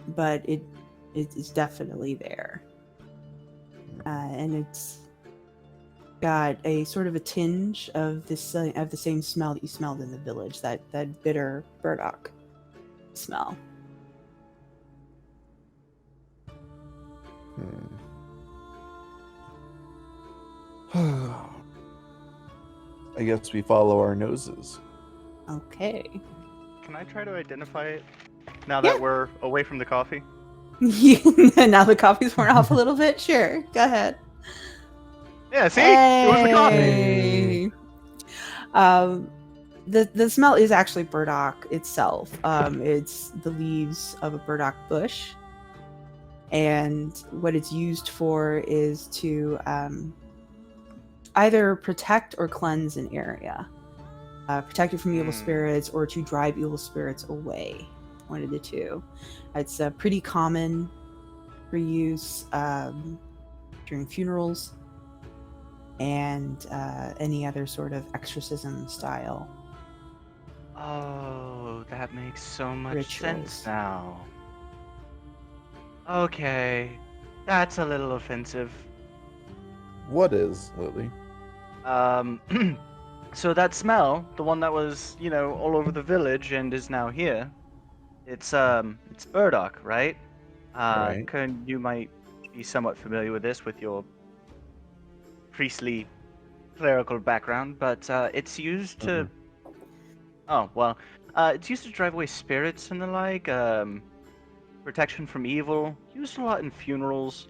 but it is definitely there. And it's got a sort of a tinge of the same smell that you smelled in the village, that bitter burdock smell. I guess we follow our noses. Okay. Can I try to identify it now that we're away from the coffee? Now the coffee's worn off a little bit. Sure, go ahead. Yeah, see? It was the coffee. Hey. The smell is actually burdock itself. It's the leaves of a burdock bush, and what it's used for is to either protect or cleanse an area, protect it from evil spirits, or to drive evil spirits away. One of the two. It's pretty common for use during funerals and any other sort of exorcism style. Oh, that makes so much Rituals. sense now. Okay, that's a little offensive. What is, Lily? So that smell, the one that was, all over the village and is now here, it's burdock, right? Right. Kern, you might be somewhat familiar with this with your priestly clerical background, but it's used to it's used to drive away spirits and the like, protection from evil, used a lot in funerals.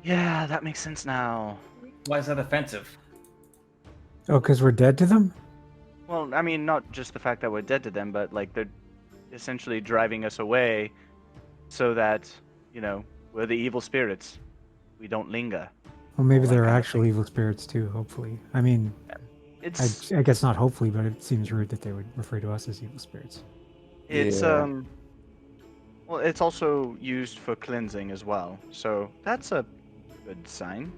Yeah, that makes sense now. Why is that offensive? Oh, because we're dead to them? Well, I mean, not just the fact that we're dead to them, but like they're essentially driving us away so that, we're the evil spirits. We don't linger. Well, maybe All that they're kind of actual thing. evil spirits too, hopefully. I mean, It's I guess not hopefully, but it seems rude that they would refer to us as evil spirits. it's Yeah. well, it's also used for cleansing as well. So that's a good sign,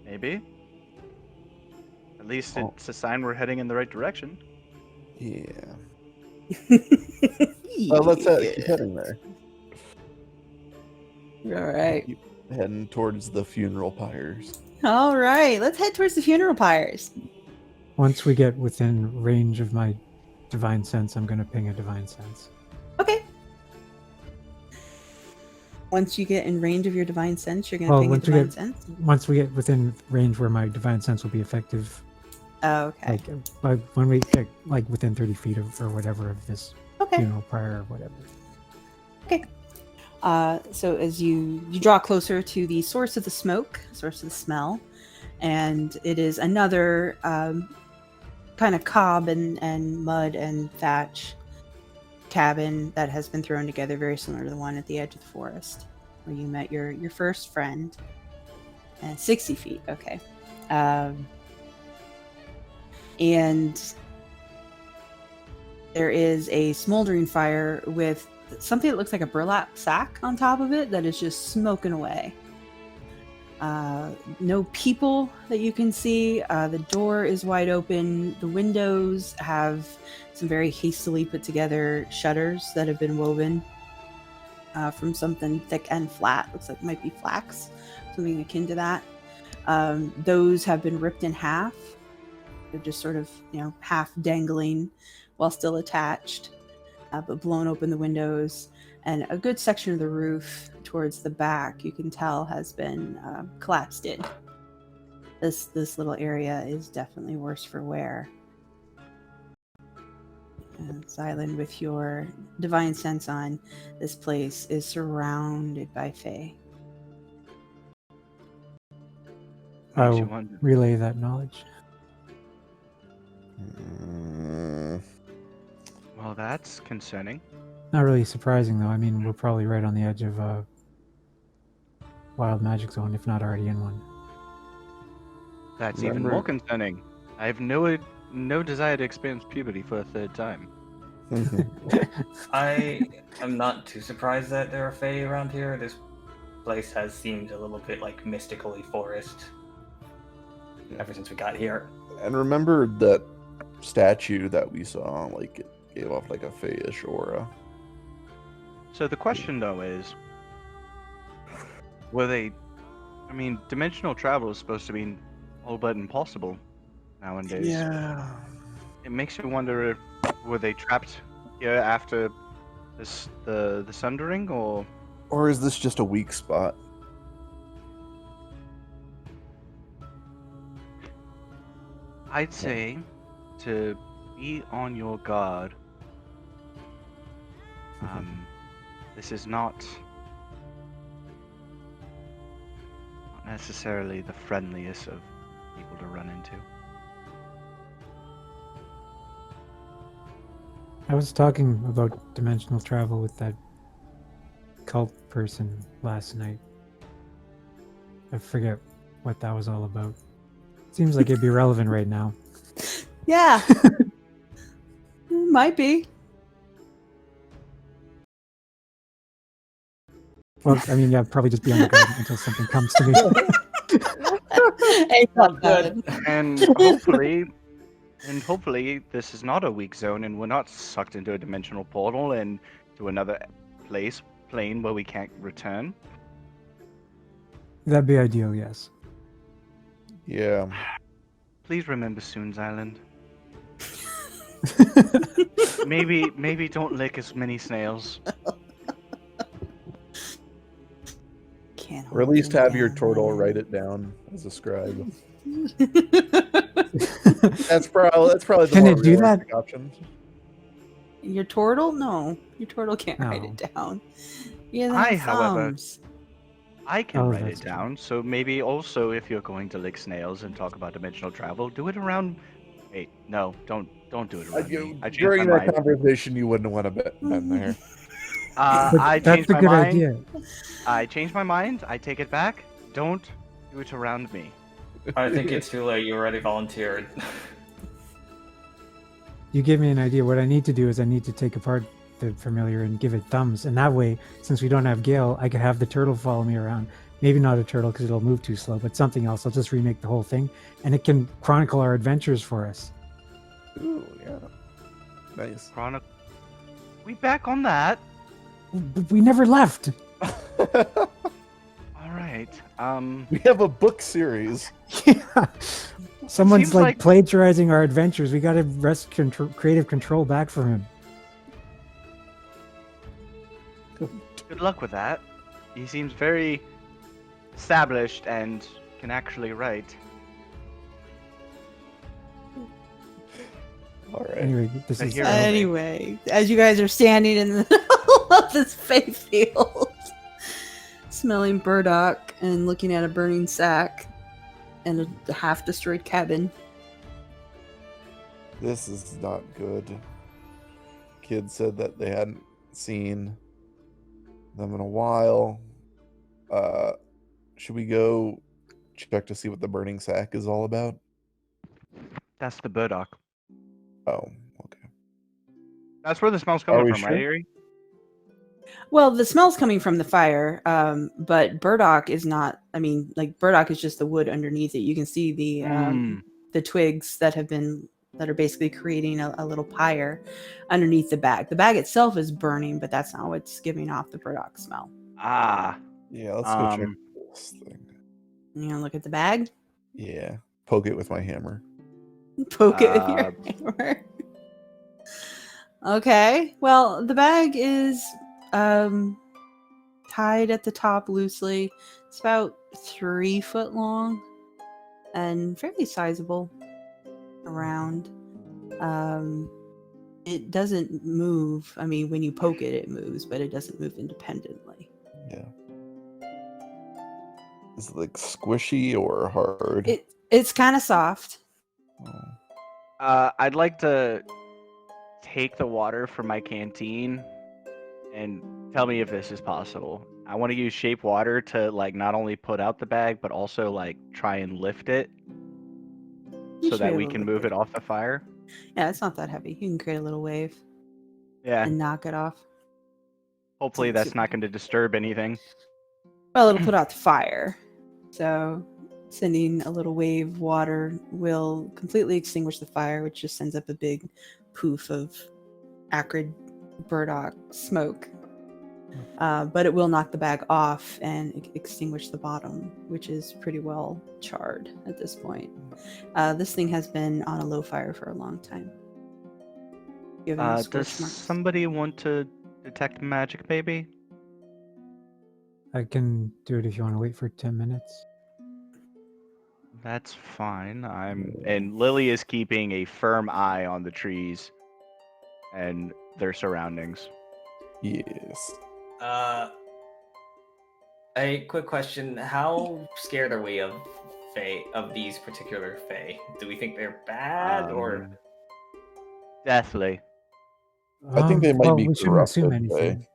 maybe. At least Oh. it's a sign we're heading in the right direction. Yeah. Yeah. Let's keep heading there. All right. Keep heading towards the funeral pyres. All right. Let's head towards the funeral pyres. Once we get within range of my divine sense, I'm going to ping a divine sense. Okay. Once you get in range of your divine sense, you're going to Well, ping a once we divine get- sense. Once we get within range where my divine sense will be effective, Oh, okay. like when we get like within 30 feet of or whatever of this Okay. funeral pyre or whatever. So as you draw closer to the source of the smoke, source of the smell, and it is another kind of cob and mud and thatch cabin that has been thrown together, very similar to the one at the edge of the forest where you met your first friend. And 60 feet, okay. And there is a smoldering fire with something that looks like a burlap sack on top of it that is just smoking away. No people that you can see. The door is wide open. The windows have some very hastily put together shutters that have been woven from something thick and flat. Looks like it might be flax, something akin to that. Those have been ripped in half. They're just sort of, half dangling while still attached, but blown open the windows. And a good section of the roof towards the back, you can tell, has been collapsed in. This little area is definitely worse for wear. And Xylund, with your divine sense on, this place is surrounded by Fae. I Makes you will wonder. relay that knowledge. Well, that's concerning. Not really surprising though. I mean, we're probably right on the edge of a wild magic zone, if not already in one. That's even Remember- more concerning. I have no desire to experience puberty for a third time. I am not too surprised that there are Fae around here. This place has seemed a little bit like mystically forest ever since we got here. And remember that statue that we saw, like, it gave off like a Fey-ish aura. So the question though is, were they? I mean, dimensional travel is supposed to be all but impossible nowadays. Yeah. It makes you wonder if were they trapped here after the sundering, or Or is this just a weak spot? I'd say to be on your guard. This is not necessarily the friendliest of people to run into. I was talking about dimensional travel with that cult person last night. I forget what that was all about. Seems like it'd be relevant right now. Yeah. Might be. Well, I mean, yeah, probably just be on the guard until something comes to me. Hey, Sounds good. And hopefully this is not a weak zone and we're not sucked into a dimensional portal and to another plane where we can't return. That'd be ideal, yes. Yeah. Please remember Soon's Island. Maybe don't lick as many snails. Can't Or at hold least them have your down. turtle write it down as a scribe. That's probably the Can more it do that? realistic option. Your turtle? No, your turtle can't write No. it down. Yeah, I, however, thumbs. I can Oh, write that's it true. down, so maybe also if you're going to lick snails and talk about dimensional travel, do it around. Wait, no, don't do it around me. I changed During my that mind. conversation, you wouldn't want to been there. But I that's changed a my good mind. idea. I changed my mind. I take it back. Don't do it around me. I think it's too late. You already volunteered. You gave me an idea. What I need to do is I need to take apart the familiar and give it thumbs. And that way, since we don't have Gale, I could have the turtle follow me around. Maybe not a turtle because it'll move too slow, but something else. I'll just remake the whole thing. And it can chronicle our adventures for us. Ooh, yeah. Nice. Chronic. We back on that. We never left. All right. We have a book series. Yeah. Someone's Seems like like- plagiarizing our adventures. We got to wrest creative control back from him. Good luck with that. He seems very established and can actually write. All right. Anyway, this I is hear Anyway, as you guys are standing in the middle of this fey field, smelling burdock and looking at a burning sack and a half-destroyed cabin. This is not good. Kids said that they hadn't seen them in a while. Should we go check to see what the burning sack is all about? That's the burdock. Oh, okay. That's where the smell's Are coming we from, sure? right, Erie? Well, the smell's coming from the fire, but burdock is not. I mean, like burdock is just the wood underneath it. You can see the twigs that are basically creating a little pyre underneath the bag. The bag itself is burning, but that's not what's giving off the burdock smell. Ah. Yeah, let's go check Um, this thing. You know, look at the bag, Yeah, poke it with my hammer. poke it with your hammer. Okay, well, the bag is tied at the top loosely. It's about 3 foot long and fairly sizable around. It doesn't move. I mean, when you poke it, it moves, but it doesn't move independently. Yeah. Is it like squishy or hard? It's kind of soft. Oh. I'd like to take the water from my canteen and tell me if this is possible. I want to use shape water to like not only put out the bag, but also like try and lift it You so should that be we able can to move lift it off the fire. Yeah, it's not that heavy. You can create a little wave Yeah. and knock it off. Hopefully that's not going to disturb anything. Well, it'll put out the fire. So sending a little wave of water will completely extinguish the fire, which just sends up a big poof of acrid burdock smoke. But it will knock the bag off and extinguish the bottom, which is pretty well charred at this point. This thing has been on a low fire for a long time. You have any Does scorch marks? somebody want to detect magic, maybe? I can do it if you want to wait for 10 minutes. That's fine. And Lily is keeping a firm eye on the trees and their surroundings. Yes. A quick question: how scared are we of fae, of these particular fae? Do we think they're bad, or Deathly. I think they might well, be we shouldn't assume corrupted. anything.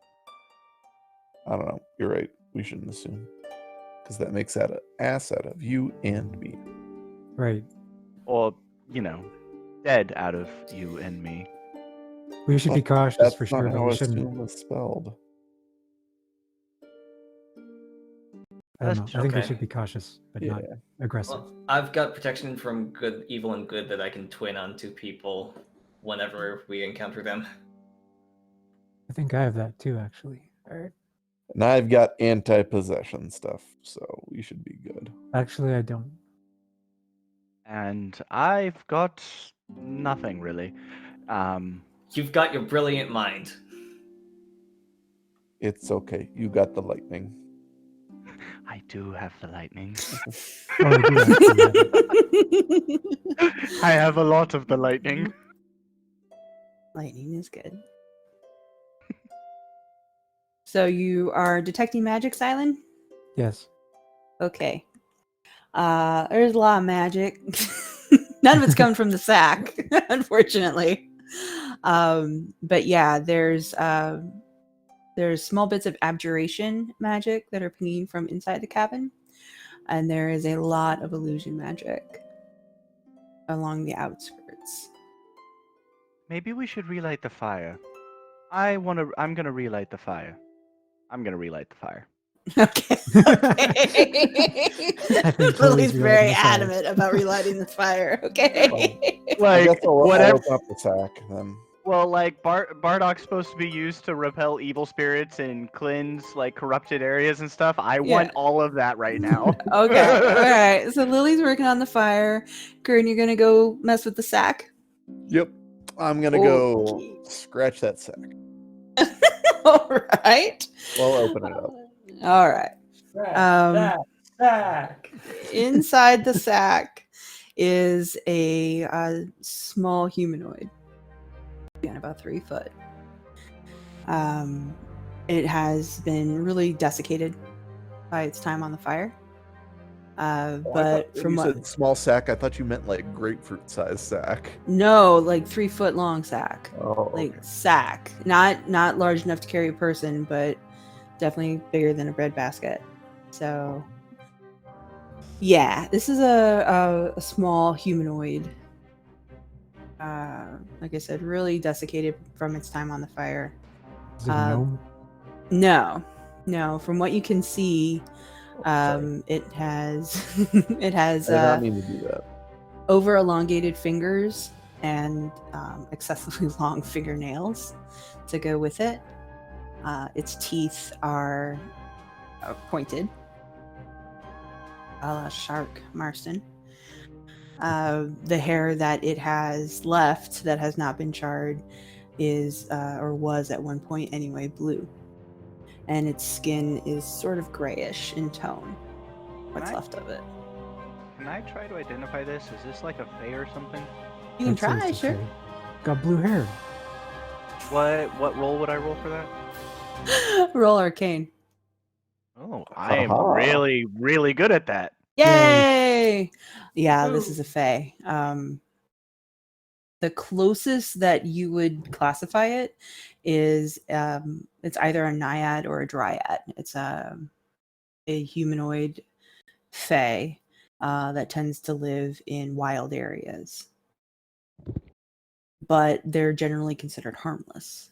I don't know. You're right. We shouldn't assume. Because that makes that an ass out of you and me. Right. Or, dead out of you and me. We should be cautious That's for not sure, but how we assume shouldn't. is spelled. I don't know. That's I think we okay. should be cautious, but Yeah. not aggressive. well, I've got protection from good, evil, and good that I can twin onto people whenever we encounter them. I think I have that too, actually. All right. And I've got anti-possession stuff, so we should be good. Actually, I don't. And I've got nothing really. You've got your brilliant mind. It's okay. You got the lightning. I do have the lightning. Oh, I do actually have it. I have a lot of the lightning. Lightning is good. So you are detecting magic, Xylund? Yes. Okay. There's a lot of magic. None of it's coming from the sack, unfortunately. But yeah, there's small bits of abjuration magic that are pinging from inside the cabin, and there is a lot of illusion magic along the outskirts. maybe we should relight the fire. I'm gonna relight the fire. I'm gonna relight the fire. Okay. I think Lily's Chloe's relighting very the fire. adamant about relighting the fire. Okay. I Like guess I'll whatever. open up the sack then. Well, like Bardoc's supposed to be used to repel evil spirits and cleanse like corrupted areas and stuff. I want all of that right now. Okay. All right. So Lily's working on the fire. Kern, you're gonna go mess with the sack. Yep. I'm gonna go scratch that sack. All right. We'll open it up. All right. Sack. Inside the sack is a small humanoid, again about 3 foot. It has been really desiccated by its time on the fire. But from you what? said small sack, I thought you meant like grapefruit sized sack. No, like 3 foot long sack, Oh, like sack, not large enough to carry a person, but definitely bigger than a breadbasket. So, yeah, this is a small humanoid. Like I said, really desiccated from its time on the fire. Is it a gnome? No. From what you can see, it has it has I did not mean to do that. over elongated fingers and excessively long fingernails to go with it. Its teeth are pointed, a la Shark Marston. The hair that it has left that has not been charred is, or was at one point anyway, blue. And its skin is sort of grayish in tone, what's left of it. Can I try to identify this? Is this like a fae or something? You can I'd say try, it's a sure. fae. Got blue hair. What roll would I roll for that? Roll Arcane. Oh, I am Aha. really, really good at that. Yay! Yeah, this Ooh. is a fae. The closest that you would classify it is it's either a naiad or a dryad. It's a humanoid fae that tends to live in wild areas, but they're generally considered harmless.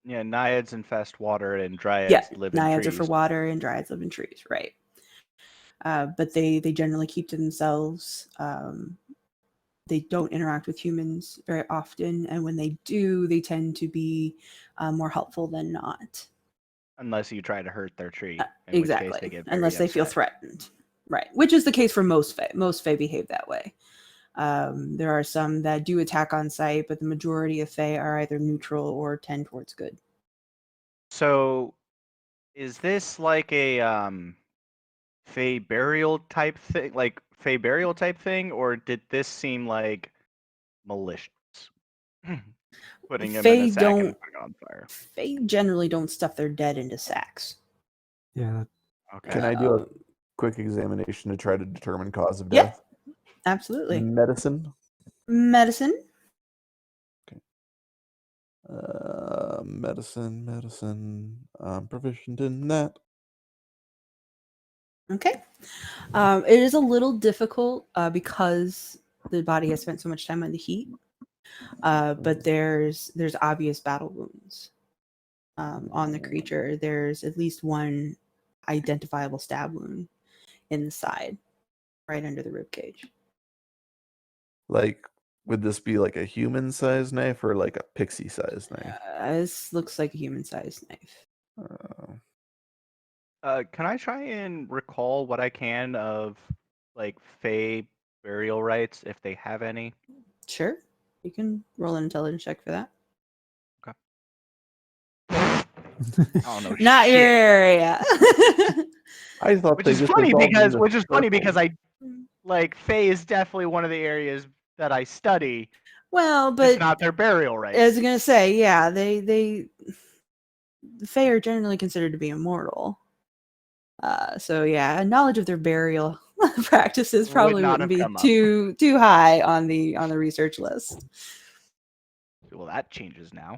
Yeah, naiads infest water and dryads live in naiads trees. are for water and dryads live in trees, right? But they generally keep to themselves. They don't interact with humans very often, and when they do, they tend to be more helpful than not. Unless you try to hurt their tree. In Exactly, Which case they get very unless they feel upset. threatened, right? Which is the case for most fae. Most fae behave that way. There are some that do attack on sight, but the majority of fae are either neutral or tend towards good. So, is this like a fae burial type thing? Like fae burial type thing, or did this seem like malicious? Putting him in Fae a sack and putting it on fire. Fae generally don't stuff their dead into sacks. Yeah, Okay. Can I do a quick examination to try to determine cause of Yeah. death? Absolutely. Medicine. Medicine. Medicine. I'm proficient in that. Okay. It is a little difficult because the body has spent so much time on the heat. But there's obvious battle wounds on the creature. There's at least one identifiable stab wound in the side, right under the rib cage. Like, would this be like a human-sized knife or like a pixie-sized knife? This looks like a human-sized knife. Can I try and recall what I can of like fae burial rites if they have any? Sure. You can roll an intelligence check for that. Oh no, Not shit. your area. I thought Which they is just funny resolved because into I like fae is definitely one of the areas that I study. Well, It's but not their burial rites. I was gonna say, yeah, the fae are generally considered to be immortal. So yeah, a knowledge of their burial practices Would probably not wouldn't have be come up. too high on the research list. Well, that changes now.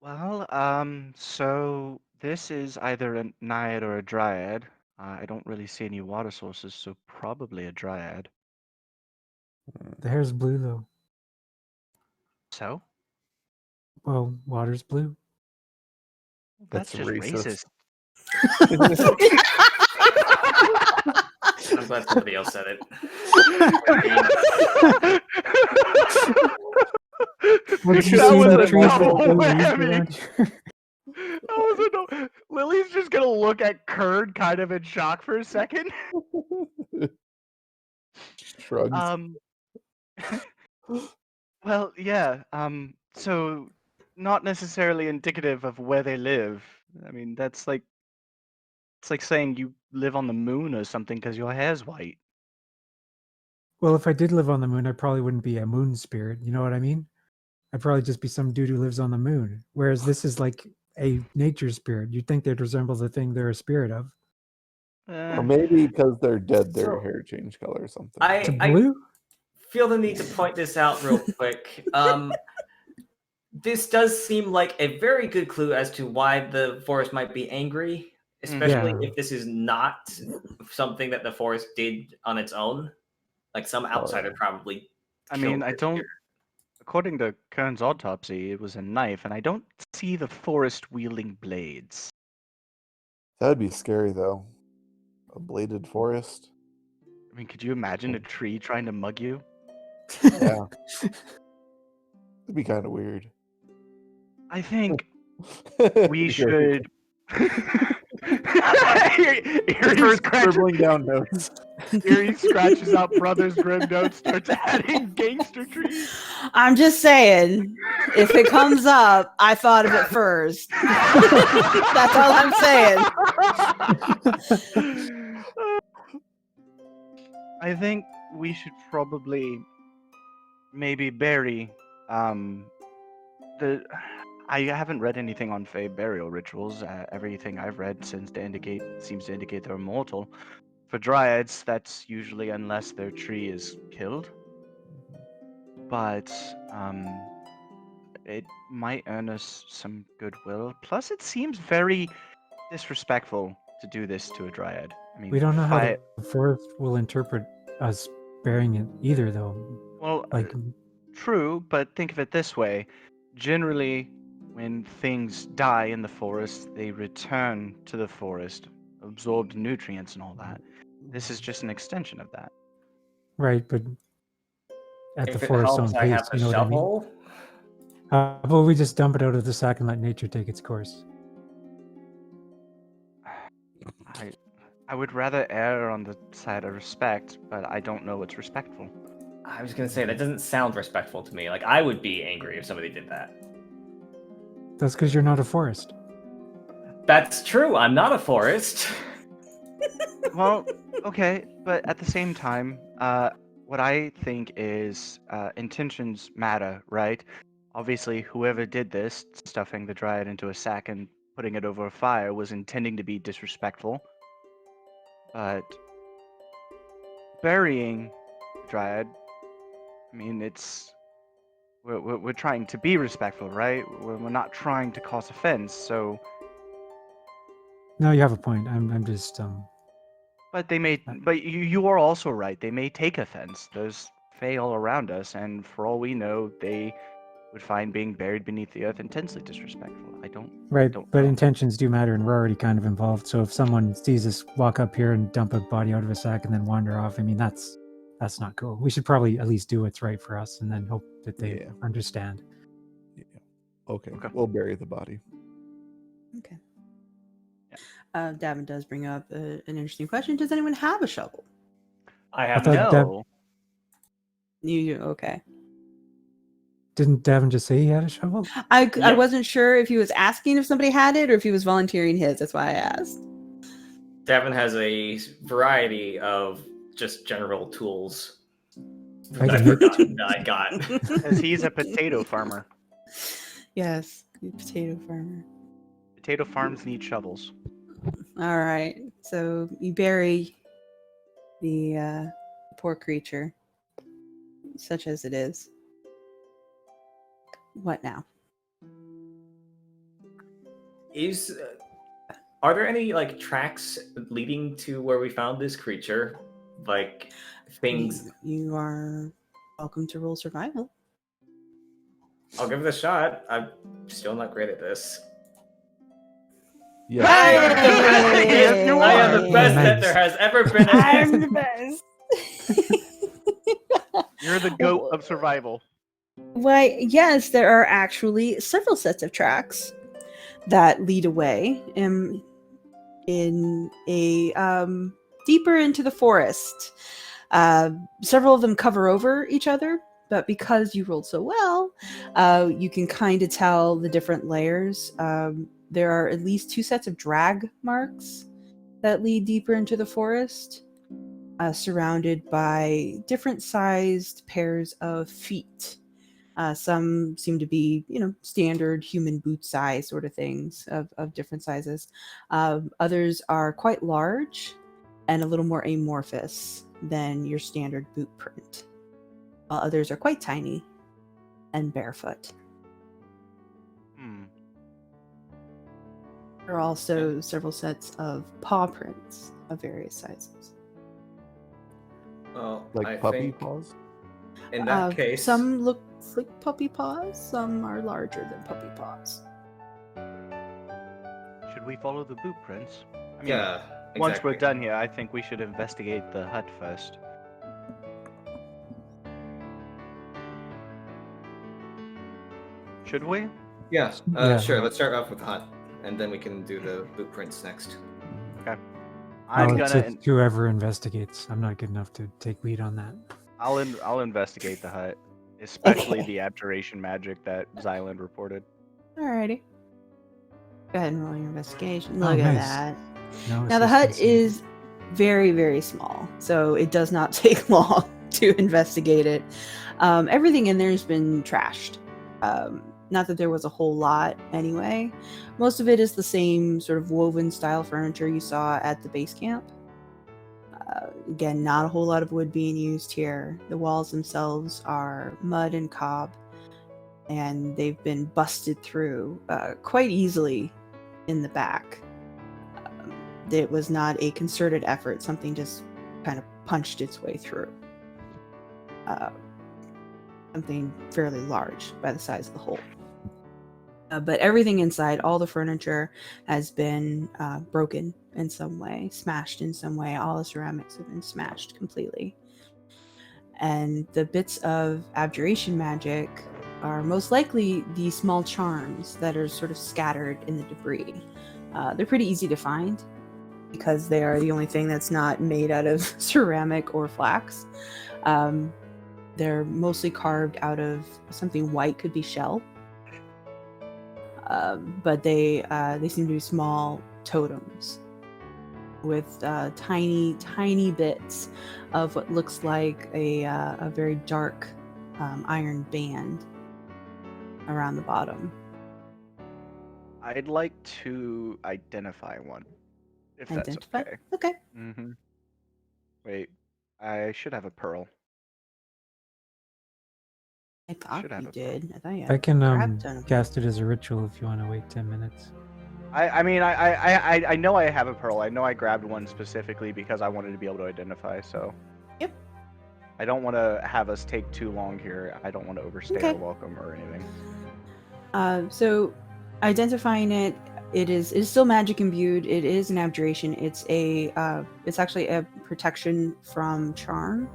Well, so this is either a naiad or a dryad. I don't really see any water sources, so probably a dryad. The hair's blue, though. So? Well, water's blue. That's just racist. racist. I'm glad somebody else said it. What did you That see was in the a trees with double the blue leaves whammy. around here? That was a no. Lily's just gonna look at Kern kind of in shock for a second. Shrugs. Well, yeah. So not necessarily indicative of where they live. I mean, it's like saying you live on the moon or something because your hair's white. Well, if I did live on the moon, I probably wouldn't be a moon spirit. You know what I mean? I'd probably just be some dude who lives on the moon. Whereas this is like a nature spirit. You'd think they'd resemble the thing they're a spirit of. Or maybe because they're dead, their So- hair changed color or something. To I blue? feel the need to point this out real quick. This does seem like a very good clue as to why the forest might be angry, especially Yeah. if this is not something that the forest did on its own. Like some outsider probably. I mean, killed I this don't. deer. According to Kern's autopsy, it was a knife, and I don't see the forest wielding blades. That'd be scary, though. A bladed forest. I mean, could you imagine a tree trying to mug you? Yeah. It'd be kind of weird. I think we Here- should. Eerie First scratches, scribbling down notes. Eerie scratches out Brothers Grimm notes, starts adding gangster trees. I'm just saying, if it comes up, I thought of it first. That's all I'm saying. I think we should probably maybe bury the. I haven't read anything on Fae burial rituals. Everything I've read seems to indicate they're immortal. For dryads, that's usually unless their tree is killed. But it might earn us some goodwill. Plus, it seems very disrespectful to do this to a dryad. I mean, We don't know how the forest will interpret us burying it either, though. Well, Like, true, but think of it this way. Generally, when things die in the forest, they return to the forest, absorbed nutrients and all that. This is just an extension of that. right, but at If the it forest's own helps, I pace, have a you know what I mean? shovel. How about we just dump it out of the sack and let nature take its course? I would rather err on the side of respect, but I don't know what's respectful. I was gonna say that doesn't sound respectful to me. Like I would be angry if somebody did that. That's because you're not a forest. That's true. I'm not a forest. Well, okay, but at the same time, what I think is intentions matter, right? Obviously, whoever did this, stuffing the dryad into a sack and putting it over a fire, was intending to be disrespectful. But burying the dryad, I mean, we're trying to be respectful, right? We're not trying to cause offense, so. No, you have a point. I'm just But you are also right. They may take offense. There's Fae all around us, and for all we know, they would find being buried beneath the earth intensely disrespectful. I don't but know. intentions do matter, and we're already kind of involved. So if someone sees us walk up here and dump a body out of a sack and then wander off, I mean that's not cool. We should probably at least do what's right for us, and then hope that they Yeah. understand. Yeah. Okay. Okay. We'll bury the body. Okay. Davin does bring up an interesting question. Does anyone have a shovel? I have thought no. You okay? Didn't Davin just say he had a shovel? I Yeah. wasn't sure if he was asking if somebody had it or if he was volunteering his. That's why I asked. Davin has a variety of just general tools I that can make I got. Because he's a potato farmer. Yes, potato farmer. Potato farms need shovels. All right, so you bury the poor creature, such as it is. What now? Are there any like tracks leading to where we found this creature? Like things. You are Welcome to Roll Survival. I'll give it a shot. I'm still not great at this. Yeah. I am the best. Yes, you I am the are. best that Nice. there has ever been. I'm the best. You're the goat of survival. Why, yes, there are actually several sets of tracks that lead away in a deeper into the forest. Several of them cover over each other, but because you rolled so well, you can kind of tell the different layers. There are at least 2 sets of drag marks that lead deeper into the forest, surrounded by different sized pairs of feet. Some seem to be, standard human boot size sort of things of different sizes. Others are quite large and a little more amorphous than your standard boot print, while others are quite tiny and barefoot. There are also several sets of paw prints of various sizes. Well, Like I puppy think paws? in that case, Some look like puppy paws, some are larger than puppy paws. Should we follow the boot prints? I mean, yeah. once we're exactly. done here, I think we should investigate the hut first. Should we? Yeah. Yeah. Sure. Let's start off with hut, and then we can do the blueprints next. I'm It's gonna. whoever investigates. I'm not good enough to take lead on that. I'll investigate the hut, especially Okay. the abjuration magic that Xylund reported. Alrighty. Go ahead and roll your investigation. Oh, Look at nice. that. No Now the hut assistance needed. is very, very small, so it does not take long to investigate it. Everything in there has been trashed. Not that there was a whole lot anyway. Most of it is the same sort of woven style furniture you saw at the base camp. Again, not a whole lot of wood being used here. The walls themselves are mud and cob, and they've been busted through quite easily in the back. It was not a concerted effort. Something just kind of punched its way through. Something fairly large by the size of the hole. But everything inside, all the furniture has been broken in some way, smashed in some way. All the ceramics have been smashed completely. And the bits of abjuration magic are most likely these small charms that are sort of scattered in the debris. They're pretty easy to find because they are the only thing that's not made out of ceramic or flax. They're mostly carved out of something white, could be shell. But they seem to be small totems with tiny bits of what looks like a very dark iron band around the bottom. I'd like to identify one, if that's Identify? okay. Okay. Mm-hmm. Wait, I should have a pearl. I thought Should have you a pearl. did. I thought you had I can a crap ton of cast it as a ritual if you want to wait 10 minutes. I mean, I know I have a pearl. I know I grabbed one specifically because I wanted to be able to identify. So. Yep. I don't want to have us take too long here. I don't want to overstay Okay. our welcome or anything. So identifying it is still magic imbued. It is an abjuration. It's actually a protection from charm.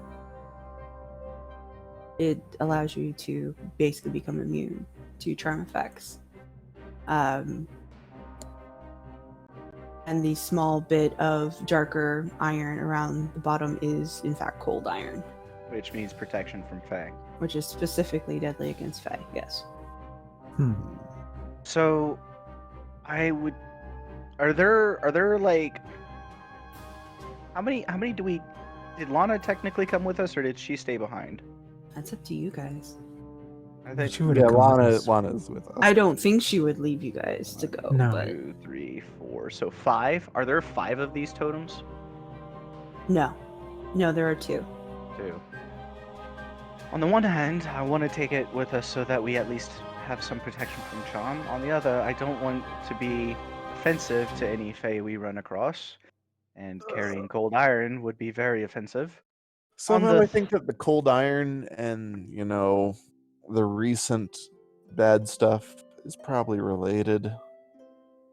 It allows you to basically become immune to charm effects. And the small bit of darker iron around the bottom is in fact cold iron, Which means protection from Fae. which is specifically deadly against Fae. Yes. So, I would. Are there like? How many do we? Did Lana technically come with us, or did she stay behind? That's up to you guys. I think She would Yeah, have come with us. Lana's with us. I don't think she would leave you guys to go. No. But 2, 3, 4. So 5. Are there 5 of these totems? no, there are 2. 2. On the one hand, I want to take it with us so that we at least have some protection from charm. On the other, I don't want to be offensive to any Fae we run across, and carrying cold iron would be very offensive. Somehow the I think that the cold iron and, the recent bad stuff is probably related.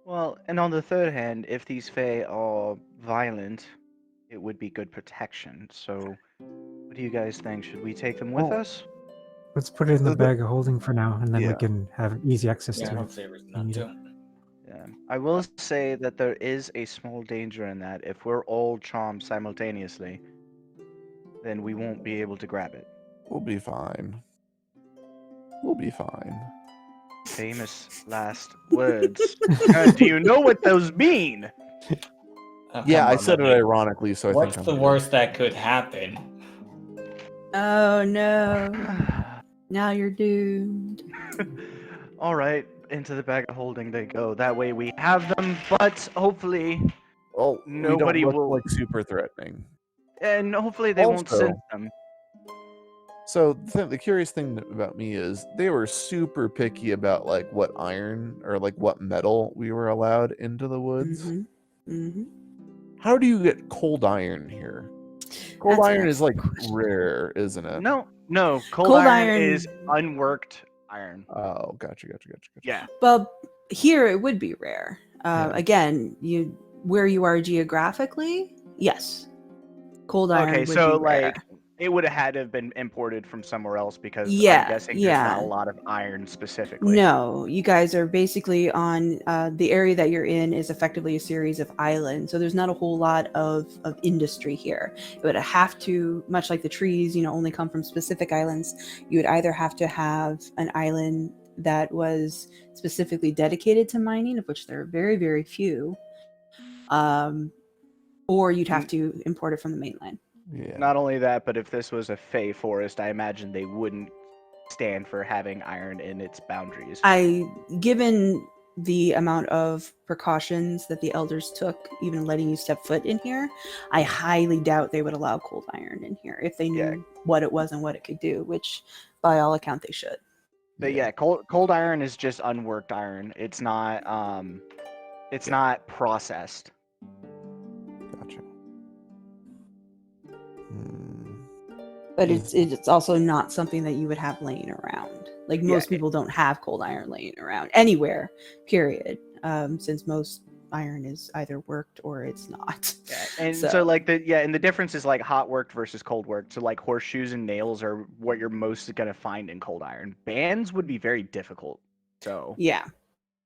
Well, and on the third hand, if these Fae are violent, it would be good protection. So, what do you guys think? Should we take them with Well, us? Let's put it in the The- bag of holding for now, and then we Yeah. can have easy access Yeah, I to don't it. see a reason You not need to. Yeah. I will say that there is a small danger in that if we're all charmed simultaneously, then we won't be able to grab it. We'll be fine. We'll be fine. Famous last words. Do you know what those mean? Oh, Yeah, come I on, said it Libby. ironically, so I What's think the I'm worst that could happen? Oh no. Now you're doomed. All right, into the bag of holding they go. That way we have them, but hopefully, Well, nobody we don't look will- like super threatening. and hopefully they won't Also- sense them. So the curious thing about me is they were super picky about like what iron or like what metal we were allowed into the woods. Mm-hmm. Mm-hmm. How do you get cold iron here? Cold That's an iron is like excellent question. rare, isn't it? No, cold Cold iron, iron- is unworked iron. Oh, gotcha. Yeah. Well, here it would be rare. Yeah. Again, where you are geographically, yes, cold iron Okay, would so be rare. like it would have had to have been imported from somewhere else because Yeah, I'm guessing there's not yeah. a lot of iron specifically. No, you guys are basically on the area that you're in is effectively a series of islands. So there's not a whole lot of industry here. It would have to, much like the trees, only come from specific islands. You would either have to have an island that was specifically dedicated to mining, of which there are very, very few, or you'd have to import it from the mainland. Yeah. Not only that, but if this was a Fey forest, I imagine they wouldn't stand for having iron in its boundaries. Given the amount of precautions that the elders took, even letting you step foot in here, I highly doubt they would allow cold iron in here if they knew Yeah. what it was and what it could do, which by all account they should. But yeah, cold iron is just unworked iron. It's not not processed. Gotcha. But it's also not something that you would have laying around. Like most people don't have cold iron laying around anywhere, period. Since most iron is either worked or it's not. Yeah, and so like the difference is like hot worked versus cold worked. So like horseshoes and nails are what you're most gonna find in cold iron. Bands would be very difficult. So yeah.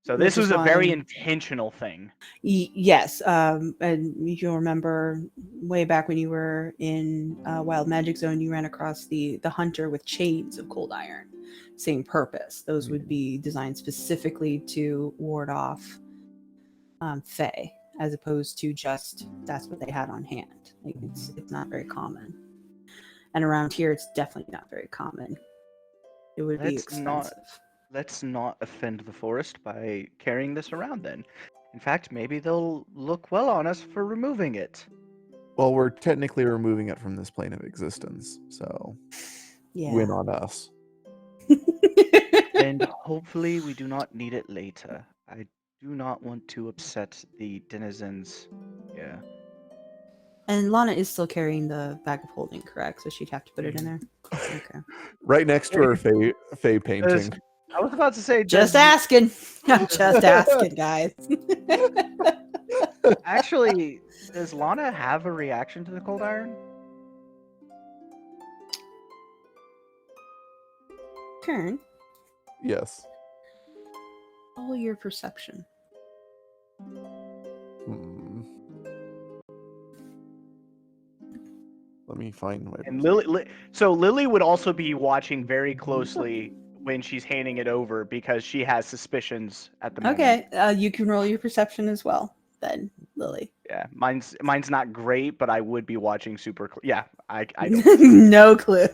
So this Which is was a very why- intentional thing. Yes, and you'll remember way back when you were in Wild Magic Zone, you ran across the hunter with chains of cold iron. Same purpose. Those would be designed specifically to ward off Fae, as opposed to just that's what they had on hand. Like it's not very common, and around here, it's definitely not very common. It would be expensive. Let's not offend the forest by carrying this around then. In fact, maybe they'll look well on us for removing it. Well, we're technically removing it from this plane of existence, so Yeah. win on us. And hopefully we do not need it later. I do not want to upset the denizens. Yeah. And Lana is still carrying the bag of holding, correct? So she'd have to put it in there. Okay. Right next to her Fae painting. I was about to say Just asking. I'm just asking, guys. Actually, does Lana have a reaction to the cold iron? Kern, Yes. roll your perception. Let me find my. And Lily would also be watching very closely when she's handing it over because she has suspicions at the moment. Okay, you can roll your perception as well, then, Lily. Yeah, mine's not great, but I would be watching super. Yeah, I don't. No clue.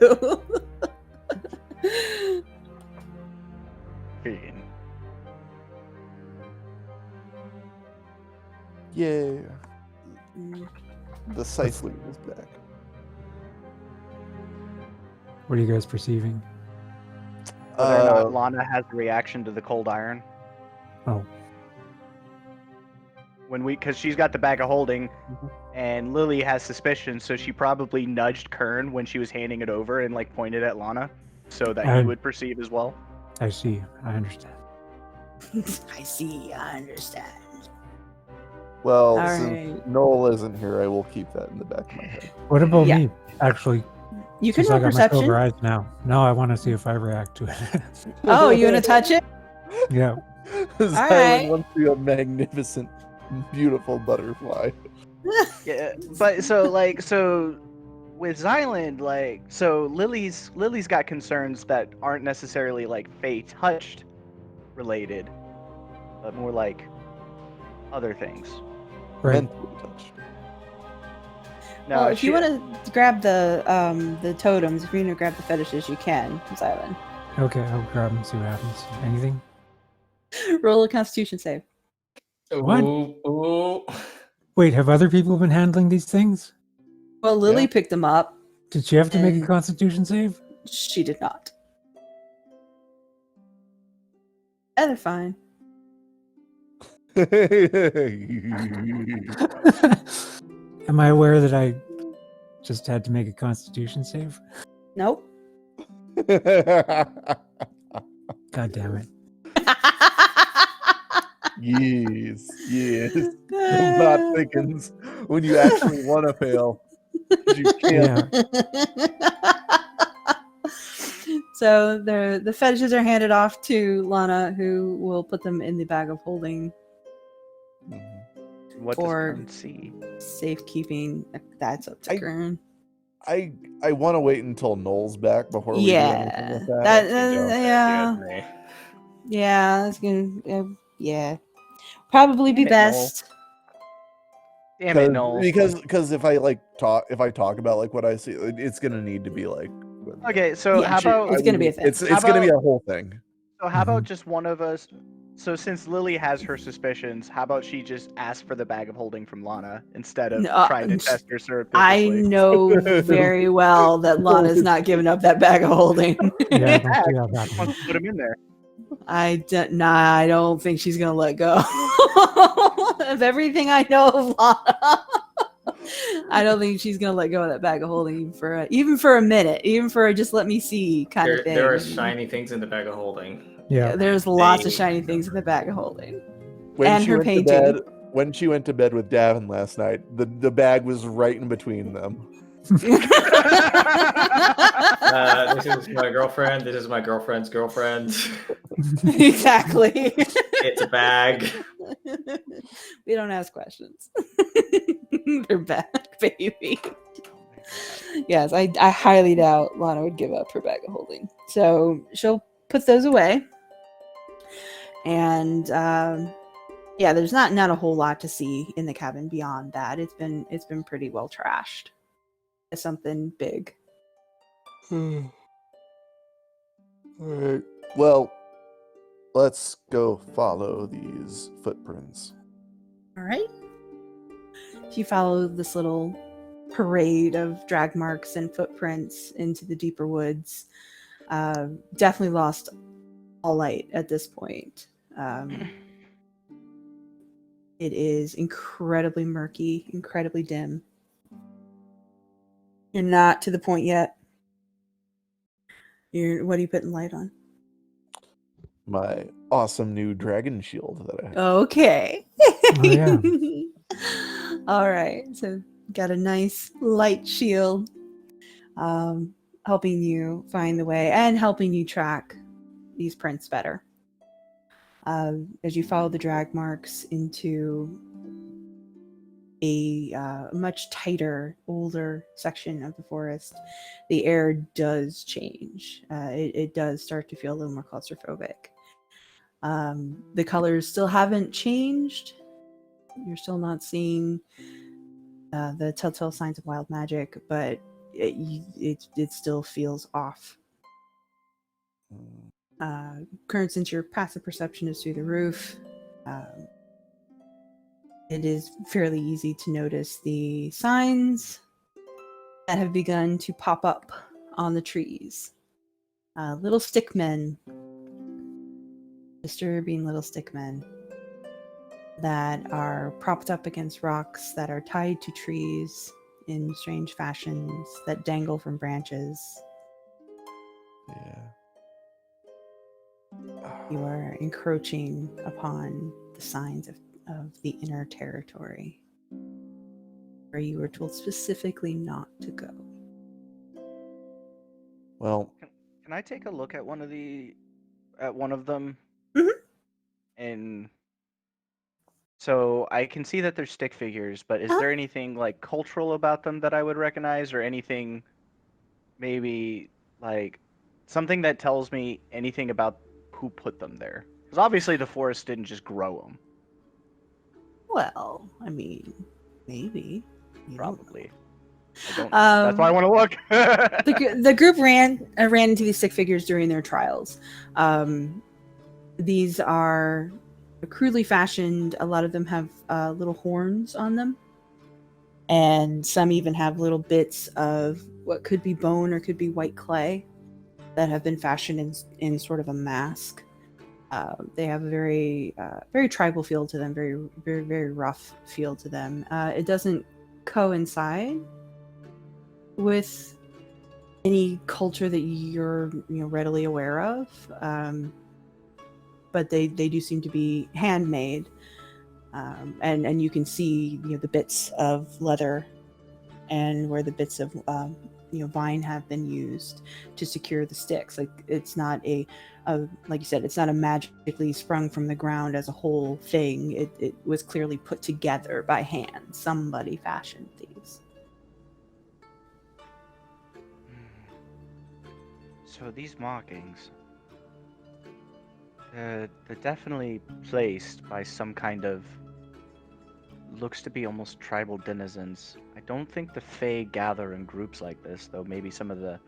Yeah. The Scytheling is back. What are you guys perceiving? Whether or not Lana has a reaction to the cold iron. Oh. because she's got the bag of holding, and Lily has suspicion, so she probably nudged Kern when she was handing it over and like pointed at Lana, so that he would perceive as well. I see. I understand. I see. I understand. Well, All since right. Noel isn't here, I will keep that in the back of my head. What about Yeah. me? Actually, You can since I roll got my silver perception. eyes now. No, I want to see if I react to it. Oh, you want to touch it? Yeah. Xylund right. wants to be a magnificent, beautiful butterfly. Yeah, but so with Xylund, like, so Lily's got concerns that aren't necessarily like Fey touched related, but more like other things. Right. Mentally touched. No, Well, if you want to grab the totems, if you're going to grab the fetishes, you can, Xylund. Okay, I'll grab and see what happens. Anything? Roll a Constitution save. What? Ooh. Wait, have other people been handling these things? Well, Lily Yeah. picked them up. Did she have to make a And- Constitution save? She did not. They're fine. Am I aware that I just had to make a Constitution save? Nope. God damn it. Yes. The plot thickens when you actually want to fail. You can't. Yeah. So the fetishes are handed off to Lana, who will put them in the bag of holding, what or- does Kern see? safekeeping. That's up to I- Kern. I want to wait until Noel's back before we do anything Yeah, with that. yeah, it's gonna, yeah, probably be Damn it, Noel. best. Damn it, Noel. Because if I talk about like what I see, it's gonna need to be like. Okay, so Yeah, how about it's gonna be a thing. It's How gonna be about- a whole thing. so how about just one of us? So since Lily has her suspicions, how about she just ask for the bag of holding from Lana instead of No, trying to test her I surreptitiously? know very well that Lana's not giving up that bag of holding. Yeah, I don't see how that Wants works. to put him in there. I don't think she's gonna let go of everything I know of Lana. I don't think she's gonna let go of that bag of holding even for a minute, even for a just let me see kind of thing. There are shiny things in the bag of holding. Yeah. There's lots of shiny things in the bag of holding. When And she her went painting. to bed, when she went to bed with Davin last night, the bag was right in between them. This is my girlfriend. This is my girlfriend's girlfriend. Exactly. It's a bag. We don't ask questions. They're back, baby. Yes, I highly doubt Lana would give up her bag of holding. So she'll put those away. And yeah, there's not a whole lot to see in the cabin beyond that. It's been pretty well trashed. It's something big. All right. Well, let's go follow these footprints. All right. If you follow this little parade of drag marks and footprints into the deeper woods, definitely lost all light at this point. It is incredibly murky, incredibly dim. You're not to the point yet. What are you putting light on? My awesome new dragon shield that I have. Okay. Oh, yeah. All right. So got a nice light shield, helping you find the way and helping you track these prints better. As you follow the drag marks into a much tighter, older section of the forest, the air does change. It does start to feel a little more claustrophobic. The colors still haven't changed. You're still not seeing the telltale signs of wild magic, but it still feels off. Current, since your passive perception is through the roof, it is fairly easy to notice the signs that have begun to pop up on the trees. Little stick men. Disturbing little stick men. that are propped up against rocks, that are tied to trees in strange fashions, that dangle from branches. Yeah. You are encroaching upon the signs of the inner territory, where you were told specifically not to go. Well, Can I take a look at one of them? Mhm. And so I can see that they're stick figures, but is Uh-huh. there anything like cultural about them that I would recognize, or anything maybe like something that tells me anything about who put them there? Because obviously the forest didn't just grow them. Well, I mean, maybe. You don't know. Probably. I don't know. That's why I want to look. The group ran into these stick figures during their trials. These are crudely fashioned. A lot of them have little horns on them, and some even have little bits of what could be bone or could be white clay that have been fashioned in sort of a mask. They have a very very tribal feel to them, very very very rough feel to them. It doesn't coincide with any culture that you're readily aware of, but they do seem to be handmade, and you can see the bits of leather and where the bits of vine have been used to secure the sticks. Like, it's not a like you said, it's not a magically sprung from the ground as a whole thing. It was clearly put together by hand. Somebody fashioned these. So these markings, they're definitely placed by some kind of, looks to be almost tribal denizens. I don't think the Fae gather in groups like this, though. Maybe some of the...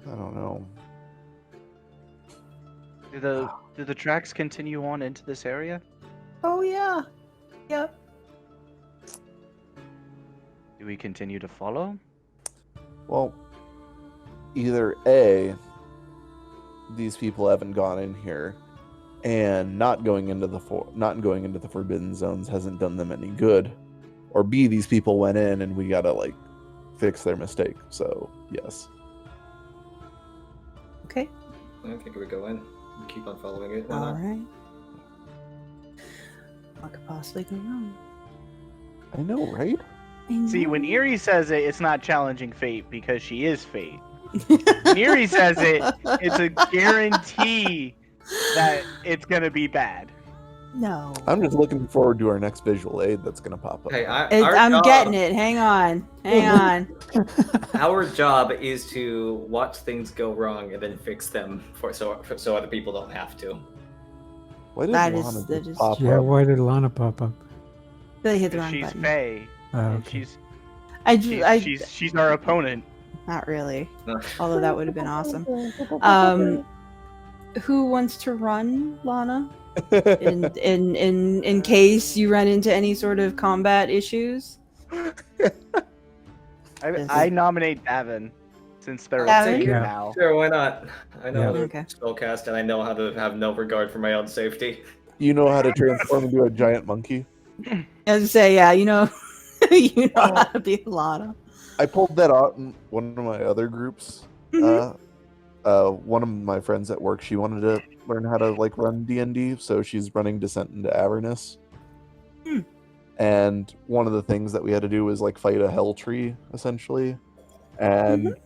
I don't know. Do the tracks continue on into this area? Oh yeah, yep. Do we continue to follow? Well, either A, these people haven't gone in here, and not going into the forbidden zones hasn't done them any good, or B, these people went in and we gotta fix their mistake. So yes. Okay. I think we go in. We keep on following it. Why All not? right. What could possibly go wrong? I know, right? See, when Eerie says it, it's not challenging fate because she is fate. When Eerie says it, it's a guarantee that it's gonna be bad. No. I'm just looking forward to our next visual aid that's gonna pop up. Hey, I'm getting it. Hang on. Our job is to watch things go wrong and then fix them so other people don't have to. Why did That Lana is- just that is- pop Yeah, up? why did Lana pop up? They hit the wrong She's button. Fae. Oh, And okay. she's our opponent. Not really. No. Although that would have been awesome. Who wants to run, Lana? In case you run into any sort of combat issues. I nominate Davynn, since they're Davynn? here Yeah. now. Sure, why not? I know Yeah. how to Okay. spellcast, and I know how to have no regard for my own safety. You know how to transform into a giant monkey? As I say, yeah, you know how to be Lana. I pulled that out in one of my other groups. Mhm. One of my friends at work, she wanted to learn how to run D&D, so she's running Descent into Avernus. Hmm. And one of the things that we had to do was fight a hell tree, essentially. And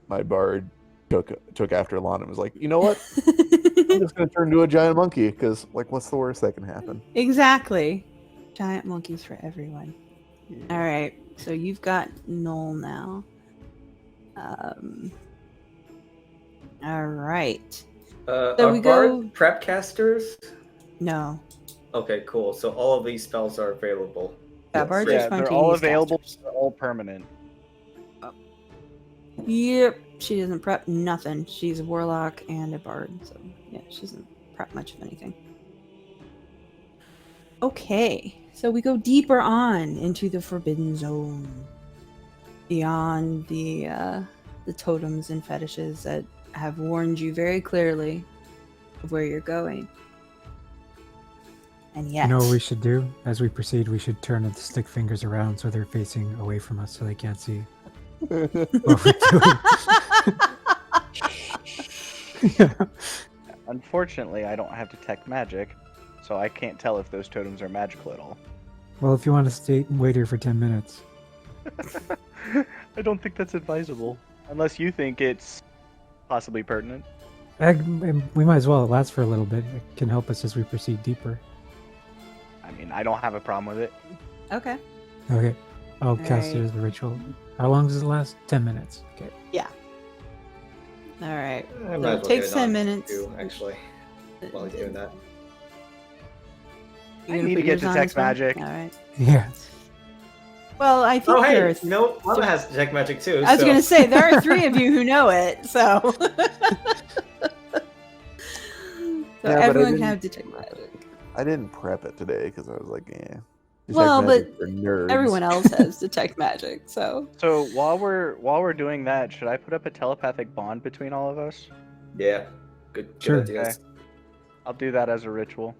my bard took after Lana and was like, you know what? I'm just gonna turn into a giant monkey, because what's the worst that can happen? Exactly. Giant monkeys for everyone. All right, so you've got Noel now. All right. So Are we bard go- prep casters? No. Okay, cool. So all of these spells are available. Yeah, Yes. bards are Yeah, they're all spontaneous available. casters. They're all permanent. Yep, she doesn't prep nothing. She's a warlock and a bard, so yeah, she doesn't prep much of anything. Okay, so we go deeper on into the Forbidden Zone, beyond the totems and fetishes that have warned you very clearly of where you're going. And yet, You know what we should do? As we proceed, we should turn the stick fingers around so they're facing away from us so they can't see what we're doing. Yeah. Unfortunately, I don't have detect magic, so I can't tell if those totems are magical at all. Well, if you want to stay wait here for 10 minutes. I don't think that's advisable. Unless you think it's possibly pertinent. We might as well. It lasts for a little bit. It can help us as we proceed deeper. I mean, I don't have a problem with it. okay. Okay. I'll cast it Alright. as the ritual. How long does it last? 10 minutes. Okay. All right. I So might it as well takes get it 10 on, minutes. too, actually, while he's doing that. You I gonna need put to get yours on detect as well? magic. All right. Yeah. Well, I think Oh, hey, there are. you know, Lana has detect magic too. I was so- gonna say there are 3 of you who know it, so. So Yeah, but I everyone didn't- can have detect magic. I didn't prep it today because I was like, eh. Detect Well, magic for nerds. Everyone else has detect magic, so. So while we're doing that, should I put up a telepathic bond between all of us? Yeah, good Sure. ideas. I'll do that as a ritual.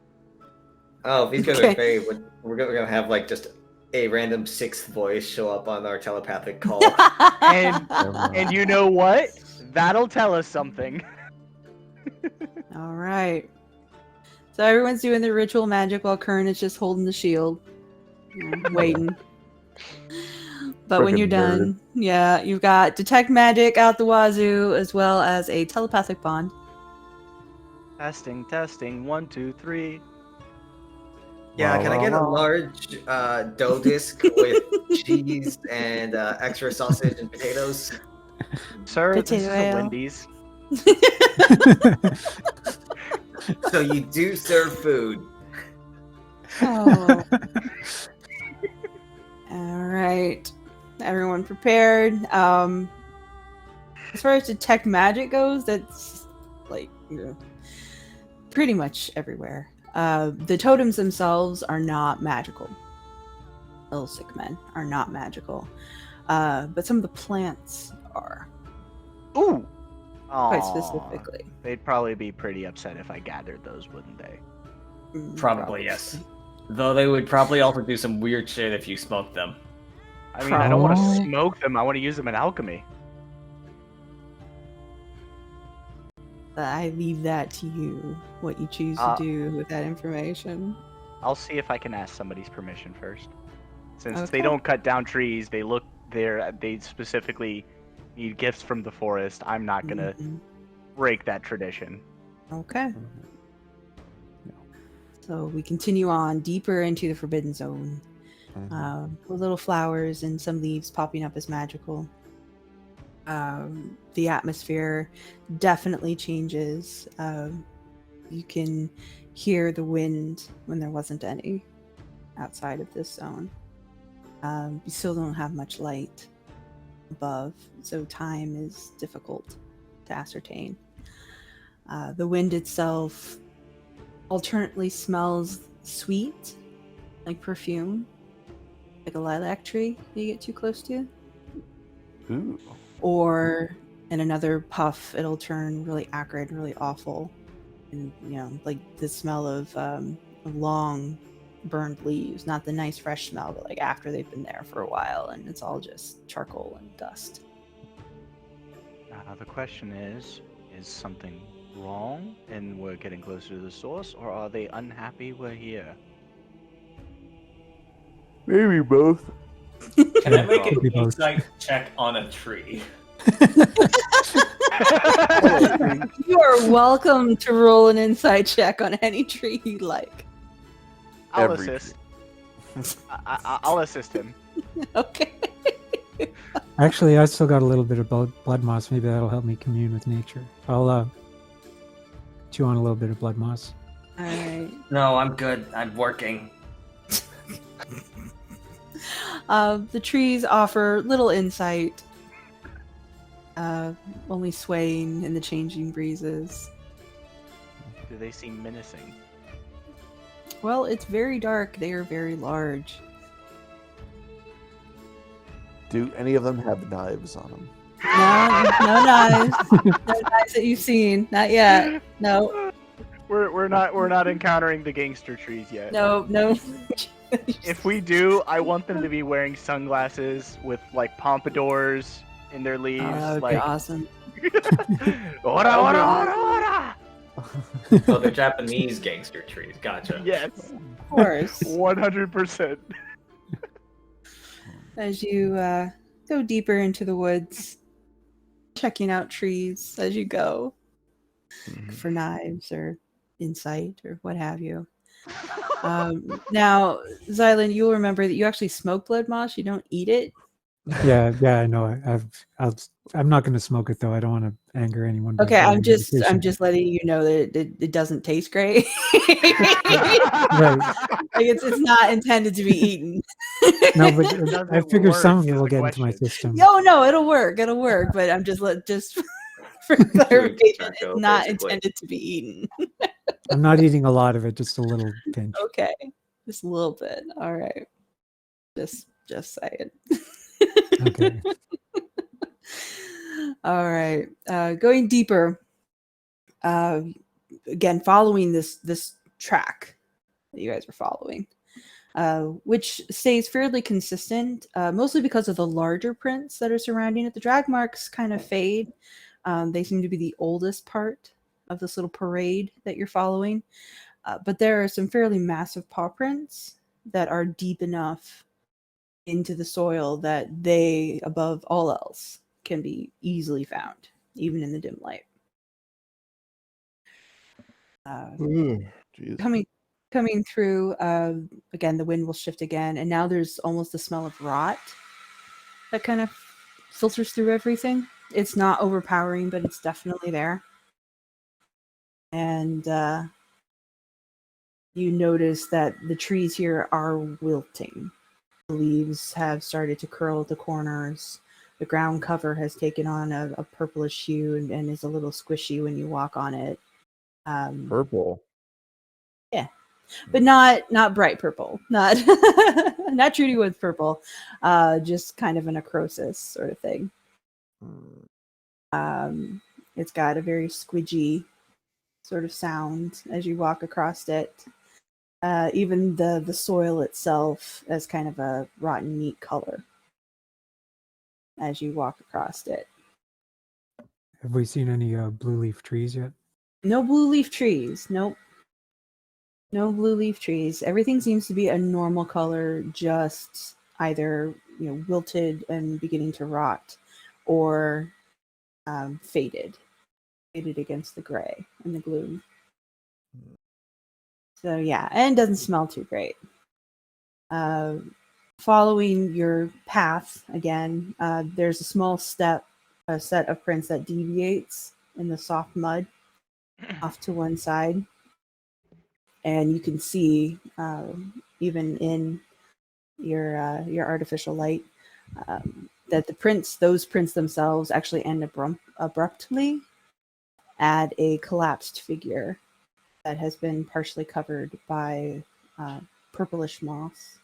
Oh, if these guys Okay. are fey, we're gonna have like just a random 6th voice show up on our telepathic call. And Never and you know what? That'll tell us something. All right. So everyone's doing the ritual magic while Kern is just holding the shield, waiting. But when Frickin' you're done, yeah, you've got detect magic out the wazoo as well as a telepathic bond. Testing. 1, 2, 3. Yeah, La, can I la, get a la. large dough disc with cheese and extra sausage and potatoes? Sir, this is Potato a ale. Wendy's. So you do serve food. Oh. All right. Everyone prepared. As far as detect magic goes, that's like pretty much everywhere. The totems themselves are not magical. Little sick men are not magical. But some of the plants are, Ooh. quite Aw. specifically. They'd probably be pretty upset if I gathered those, wouldn't they? Probably, yes. Though they would probably also do some weird shit if you smoked them. I mean, I don't want to Probably. smoke them. I want to use them in alchemy. But I leave that to you, what you choose to do with that information. I'll see if I can ask somebody's permission first. Since they Okay. don't cut down trees, they specifically need gifts from the forest. I'm not gonna Mhm. break that tradition. Okay. So we continue on deeper into the Forbidden Zone, Mhm. with little flowers and some leaves popping up as magical. The atmosphere definitely changes. You can hear the wind when there wasn't any outside of this zone. You still don't have much light above, so time is difficult to ascertain. The wind itself alternately smells sweet, like perfume, like a lilac tree you get too close to, Ooh. or in another puff it'll turn really acrid, really awful, and like the smell of long burned leaves, not the nice fresh smell, but like after they've been there for a while and it's all just charcoal and dust. Now the question is something wrong and we're getting closer to the source, or are they unhappy we're here? Maybe both. Can I make Could an be both. insight check on a tree? You are welcome to roll an insight check on any tree you like. I'll Every assist. I'll assist him. Okay. Actually, I still got a little bit of blood moss. Maybe that'll help me commune with nature. I'll chew on a little bit of blood moss. All right. No, I'm good. I'm working. The trees offer little insight, only swaying in the changing breezes. Do they seem menacing? Well, it's very dark. They are very large. Do any of them have knives on them? No knives. No knives that you've seen. Not yet. No. We're not encountering the gangster trees yet. No. If we do, I want them to be wearing sunglasses with like pompadours in their leaves. Oh, that would be awesome. Ora, ora, ora, ora! Oh, they're Japanese gangster trees. Gotcha. Yes, Of course. 100%. As you go deeper into the woods, checking out trees as you go for knives or insight or what have you. Now, Xylund, you'll remember that you actually smoke blood moss. You don't eat it. Yeah, I know. I'm not going to smoke it though. I don't want to anger anyone. by Okay, I'm burning just medication. letting you know that it doesn't taste great. Right. Like it's not intended to be eaten. No, but Doesn't I figure some of work it is will the get into my question. system. No, it'll work. But I'm just for clarification, turn it's go, not basically. intended to be eaten. I'm not eating a lot of it, just a little pinch. Okay, just a little bit. All right, just saying. Okay. All right, going deeper. Again, following this track that you guys are following, which stays fairly consistent, mostly because of the larger prints that are surrounding it. The drag marks kind of fade. They seem to be the oldest part of this little parade that you're following. But there are some fairly massive paw prints that are deep enough into the soil that they, above all else, can be easily found, even in the dim light. Jeez. Coming through, again, the wind will shift again, and now there's almost a smell of rot that kind of filters through everything. It's not overpowering, but it's definitely there. And you notice that the trees here are wilting. The leaves have started to curl at the corners. The ground cover has taken on a purplish hue and is a little squishy when you walk on it. Purple. But not bright purple, not not Trudy Woods purple, just kind of a necrosis sort of thing. It's got a very squidgy sort of sound as you walk across it. Even the soil itself as kind of a rotten meat color as you walk across it. Have we seen any blue leaf trees yet? No blue leaf trees. Nope. No blue leaf trees. Everything seems to be a normal color, just either wilted and beginning to rot, or faded against the gray and the gloom. So yeah, and it doesn't smell too great. Following your path again, there's a small set of prints that deviates in the soft mud off to one side. And you can see, even in your artificial light, that those prints themselves actually end abruptly at a collapsed figure that has been partially covered by purplish moss.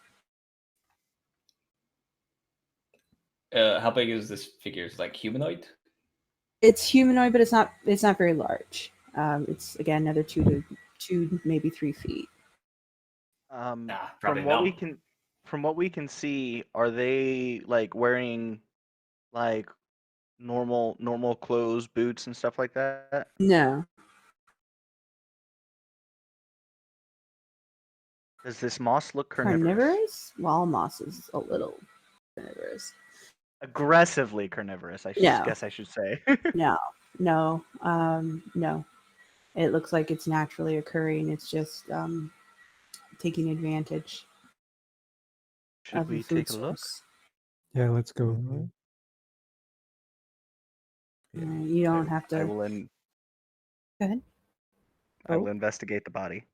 How big is this figure? Is it like humanoid? It's humanoid, but it's not very large. It's again another 2 maybe 3 feet. Probably From what we can see, are they like wearing like normal clothes, boots, and stuff like that? No. Does this moss look carnivorous? Carnivorous? Well, moss is a little carnivorous. Aggressively carnivorous, I guess I should say. No. No. It looks like it's naturally occurring. It's just taking advantage. Should we take a look? Yeah, let's go. You don't have to. Go ahead. I will investigate the body.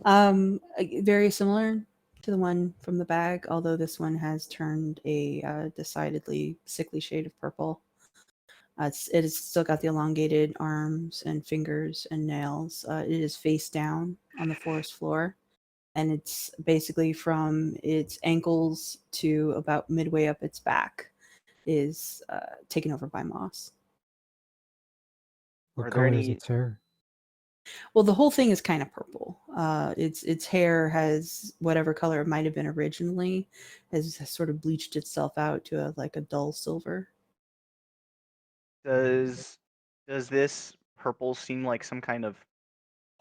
Very similar to the one from the bag, although this one has turned a decidedly sickly shade of purple. It has still got the elongated arms and fingers and nails. It is face down on the forest floor, and it's basically from its ankles to about midway up its back is taken over by moss. What Are there color is any- its hair? Well, the whole thing is kind of purple. Its hair has whatever color it might have been originally, has sort of bleached itself out to like a dull silver. Does this purple seem like some kind of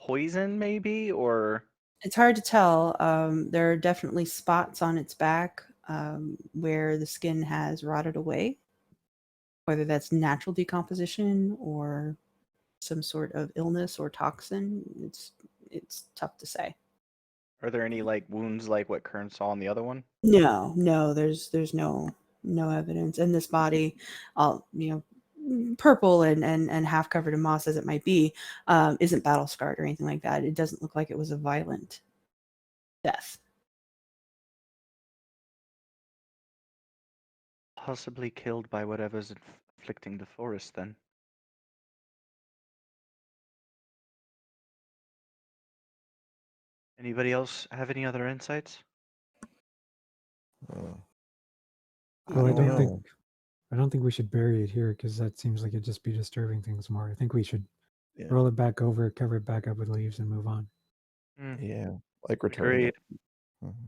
poison, maybe, or It's hard to tell. There are definitely spots on its back where the skin has rotted away, whether that's natural decomposition or some sort of illness or toxin. It's tough to say. are there any like wounds like what Kern saw on the other one? No, there's no evidence. And this body, purple and half covered in moss as it might be, isn't battle scarred or anything like that. It doesn't look like it was a violent death. Possibly killed by whatever's afflicting the forest, then. Anybody else have any other insights? Uh, Well, I don't don't think know. I don't think we should bury it here because that seems like it'd just be disturbing things more. I think we should Yeah. roll it back over, cover it back up with leaves, and move on. Yeah, like returning Agreed. it. Mhm.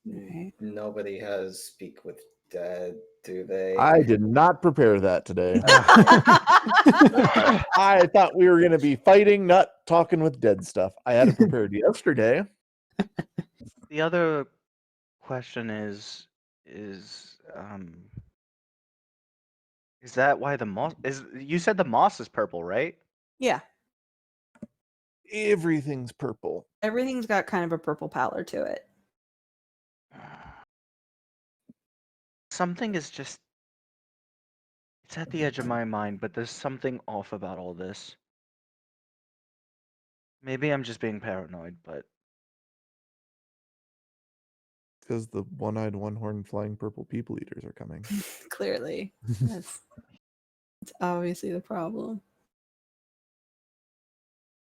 Right. Nobody has speak with dead, do they? I did not prepare that today. I thought we were going to be fighting, not talking with dead stuff. I had it prepared yesterday. The other question is that why the moss is? You said the moss is purple, right? Yeah, Everything's purple. everything's got kind of a purple pallor to it. Something is just. It's at the edge of my mind, but there's something off about all this. Maybe I'm just being paranoid, but Because the one-eyed, one-horned, flying purple people eaters are coming. Clearly, that's obviously the problem.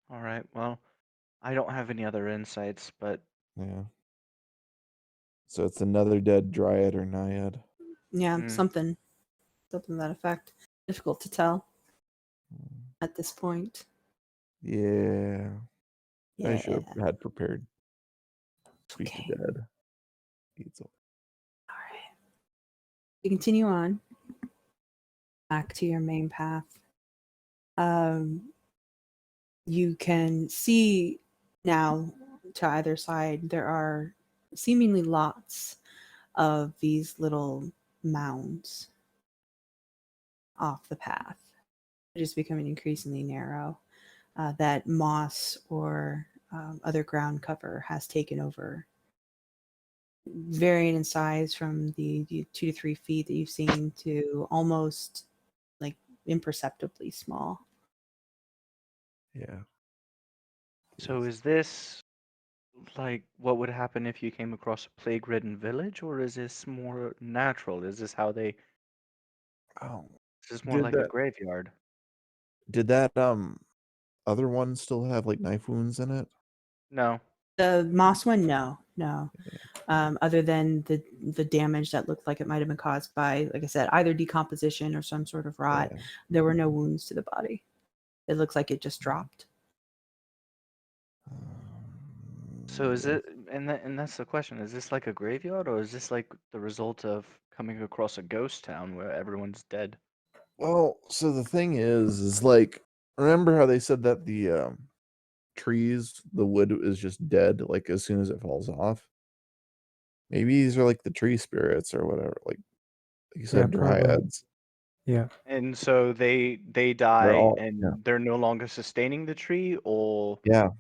all right. Well, I don't have any other insights, but Yeah. So it's another dead dryad or naiad. Yeah, Mm. something to that effect. Difficult to tell at this point. Yeah. I Yeah. should have had prepared. Speak Okay. to dead. Eats all- All right. You continue on back to your main path. You can see now to either side there are seemingly lots of these little mounds off the path. It is becoming increasingly narrow. That moss or other ground cover has taken over, varying in size from the 2 to 3 feet that you've seen to almost like imperceptibly small. Yeah. so is this like what would happen if you came across a plague-ridden village, or is this more natural? Is this how they? Oh. Is this more Did like a that graveyard? did that other one still have like knife wounds in it? No. The moss one, no. Other than the damage that looked like it might have been caused by, like I said, either decomposition or some sort of rot. Yeah. There were no wounds to the body. It looks like it just dropped. So is Yeah. it, and that's the question, is this like a graveyard, or is this like the result of coming across a ghost town where everyone's dead? Well, so the thing is like, remember how they said that the trees, the wood is just dead like as soon as it falls off? Maybe these are like the tree spirits or whatever, like you said, probably. dryads. Yeah, And so they They're die all and they're no longer sustaining the tree, or yeah.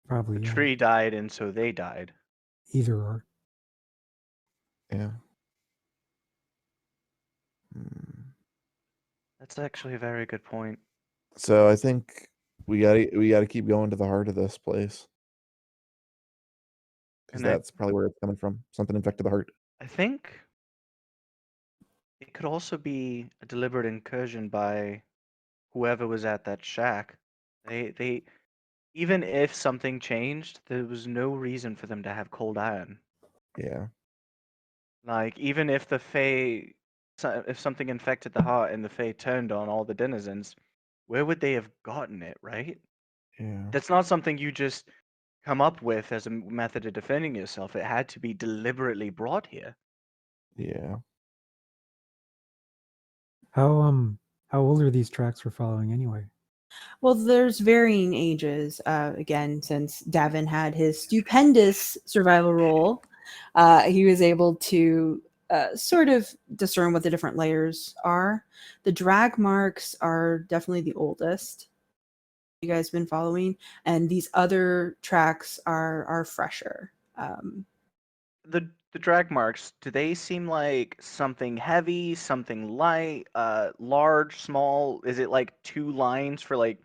probably. the Yeah. tree died and so they died. Either or. Yeah. Hmm. That's actually a very good point. So I think we gotta keep going to the heart of this place. Because And I that's probably where it's coming from. Something infected the heart. I think it could also be a deliberate incursion by whoever was at that shack. They even if something changed, there was no reason for them to have cold iron. Yeah. Like even if the Fae if something infected the heart and the Fae turned on all the denizens, where would they have gotten it, right? Yeah. That's not something you just come up with as a method of defending yourself. It had to be deliberately brought here. Yeah. How old are these tracks we're following anyway? Well, there's varying ages. Again, since Davynn had his stupendous survival roll, he was able to sort of discern what the different layers are. The drag marks are definitely the oldest you guys been following, and these other tracks are fresher. The drag marks, do they seem like something heavy, something light, large, small? Is it like 2 lines for like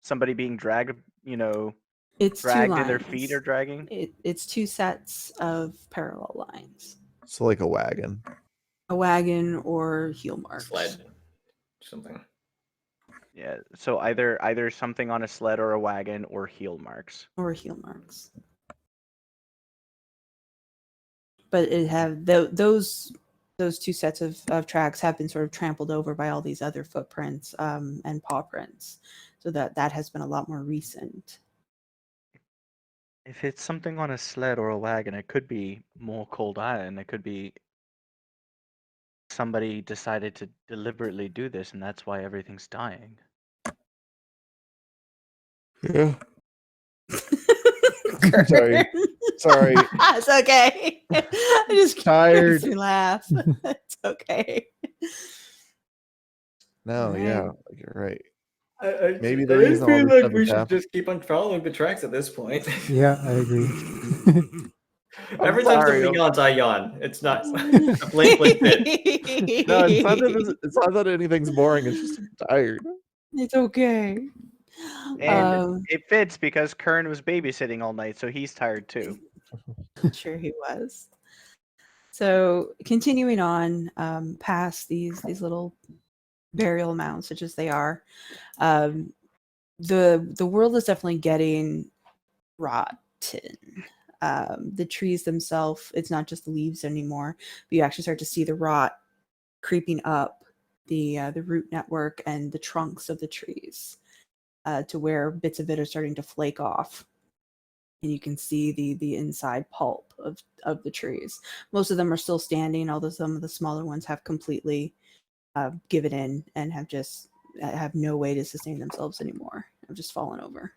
somebody being dragged, It's 2 dragged lines. and their feet are dragging? It's 2 sets of parallel lines. So like a wagon. A wagon or heel marks. Sled. Something. Yeah, so either something on a sled or a wagon or heel marks. Or heel marks. But it have those 2 sets of tracks have been sort of trampled over by all these other footprints and paw prints, so that has been a lot more recent. If it's something on a sled or a wagon, it could be more cold iron. It could be somebody decided to deliberately do this, and that's why everything's dying. Yeah. Sorry. Sorry. It's okay. I just Tired. makes me laugh. It's okay. No, Right. yeah, you're right. Maybe I they're using all feel this like we should stuff. just keep on following the tracks at this point. Yeah, I agree. Every time sorry. something yawns, I yawn. It's not a blink bit. No, it's not that anything's boring. It's just I'm tired. It's okay. And it fits because Kern was babysitting all night, so he's tired too. Sure he was. So continuing on past these little burial mounds, such as they are, the world is definitely getting rotten. The trees themselves, it's not just the leaves anymore, but you actually start to see the rot creeping up the root network and the trunks of the trees, to where bits of it are starting to flake off. And you can see the inside pulp of the trees. Most of them are still standing, although some of the smaller ones have completely given in and have no way to sustain themselves anymore. Have just fallen over.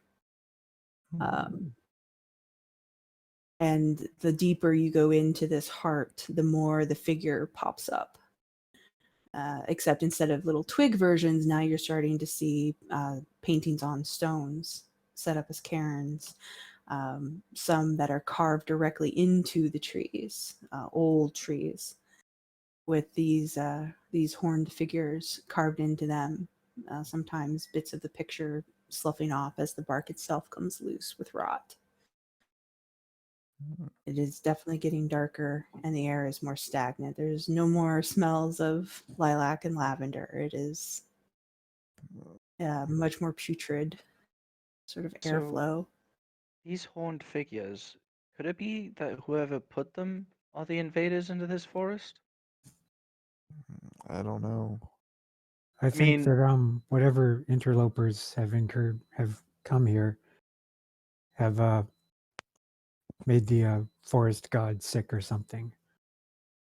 And the deeper you go into this heart, the more the figure pops up. Except instead of little twig versions, now you're starting to see paintings on stones set up as cairns. Some that are carved directly into the trees, old trees, with these horned figures carved into them. Sometimes bits of the picture sloughing off as the bark itself comes loose with rot. It is definitely getting darker, and the air is more stagnant. There's no more smells of lilac and lavender. It is much more putrid sort of airflow. These horned figures, could it be that whoever put them are the invaders into this forest? I don't know. I think that whatever interlopers have come here have made the forest god sick or something.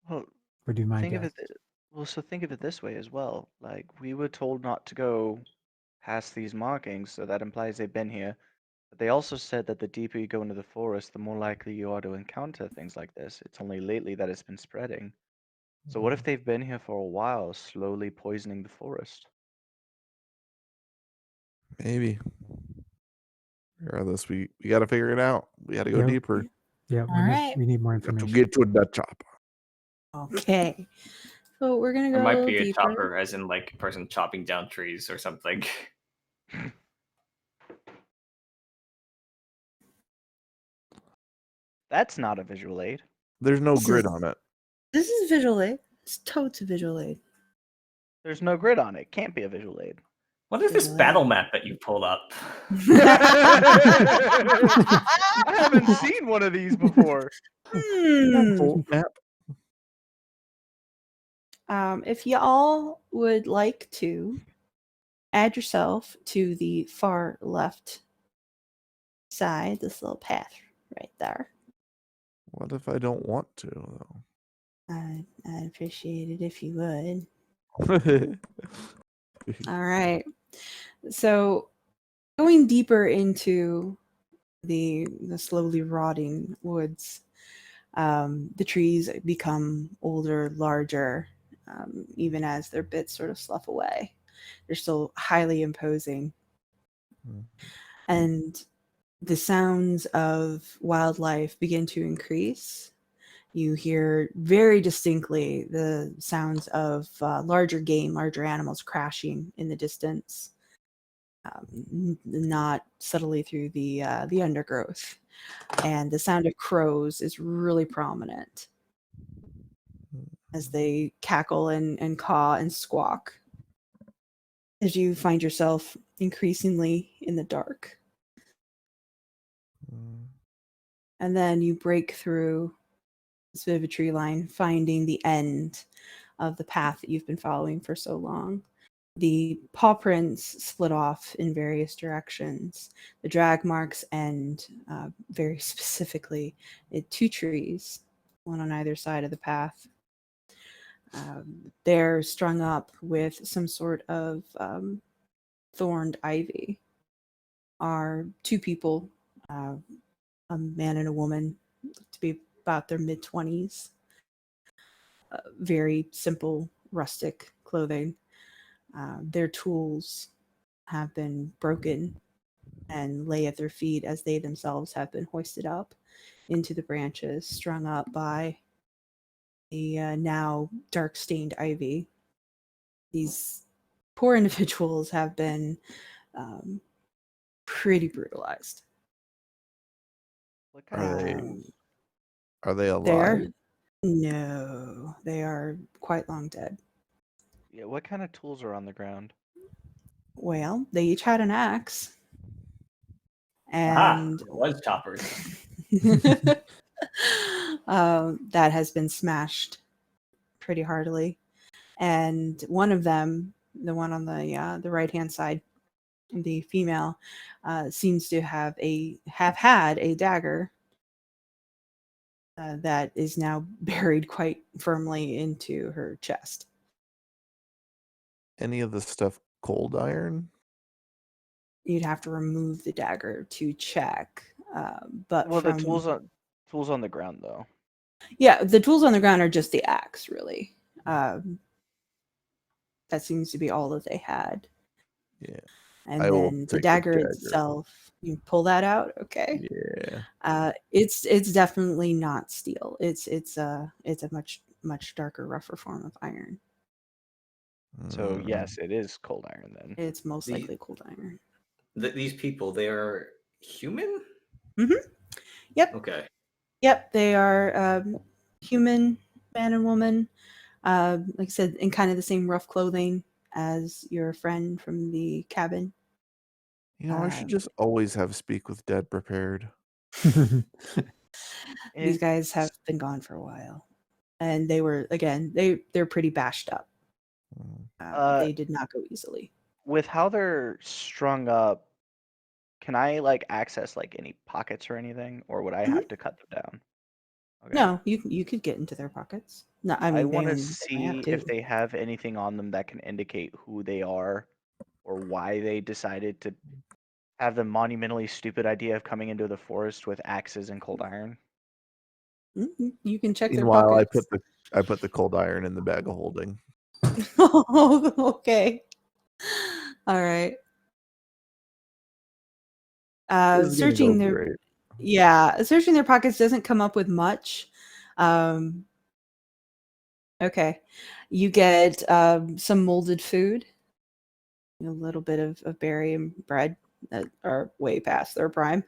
Well, Would be my think guess. of it. Well, so think of it this way as well. Like we were told not to go past these markings, so that implies they've been here. But they also said that the deeper you go into the forest, the more likely you are to encounter things like this. It's only lately that it's been spreading. So what if they've been here for a while, slowly poisoning the forest? Maybe. Regardless, we got to figure it out. We got to go Yeah. deeper. Yeah, All right. we need more We have to information. get to that chopper. Okay. So we're gonna go There might be a deeper. chopper, as in like a person chopping down trees or something. That's not a visual aid. There's no This grid is- on it. This is visual aid. It's totes visual aid. There's no grid on it. Can't be a visual aid. What is this battle map that you pulled up? I haven't seen one of these before. Hmm. Full map. If y'all would like to add yourself to the far left side, this little path right there. What if I don't want to, though? I'd appreciate it if you would. Okay. All right. So going deeper into the slowly rotting woods, the trees become older, larger, even as their bits sort of slough away. They're still highly imposing. And the sounds of wildlife begin to increase. You hear very distinctly the sounds of larger game, larger animals crashing in the distance, not subtly through the undergrowth. And the sound of crows is really prominent as they cackle and caw and squawk as you find yourself increasingly in the dark. And then you break through this bit of a tree line, finding the end of the path that you've been following for so long. The paw prints split off in various directions. The drag marks end very specifically at 2 trees, one on either side of the path. They're strung up with some sort of thorned ivy. Are 2 people, a man and a woman, to be about their mid-20s. Very simple, rustic clothing. Their tools have been broken and lay at their feet as they themselves have been hoisted up into the branches, strung up by the now dark-stained ivy. These poor individuals have been pretty brutalized. What kind Um, Are they They're alive? no, they are quite long dead. Yeah, what kind of tools are on the ground? Well, they each had an axe. Aha! And Was choppers. that has been smashed pretty heartily. And one of them, the one on the right hand side, the female, seems to have had a dagger that is now buried quite firmly into her chest. Any of the stuff cold iron? You'd have to remove the dagger to check. But Well, from the tools on the ground though. yeah, the tools on the ground are just the axe, really. That seems to be all that they had. Yeah. And I will then the take the dagger dagger. itself, you pull that out, okay? Yeah. It's definitely not steel. It's a much darker, rougher form of iron. So Mm. yes, it is cold iron then. It's most likely cold iron. These people, they are human? Yep. Okay. Yep, they are human, man and woman. Like I said, in kind of the same rough clothing as your friend from the cabin. You know, I should just always have speak with dead prepared. These guys have been gone for a while, and they were they're pretty bashed up. They did not go easily. With how they're strung up, can I like access like any pockets or anything, or would I have to cut them down? Okay. No, you could get into their pockets. No, I I mean want to they might have see to. if they have anything on them that can indicate who they are or why they decided to have the monumentally stupid idea of coming into the forest with axes and cold iron. You can check their Meanwhile, pockets. I put the cold iron in the bag of holding. Oh, okay. All right. This is gonna Searching go their great. searching their pockets doesn't come up with much. Okay. You get some molded food, a little bit of berry and bread that are way past their prime.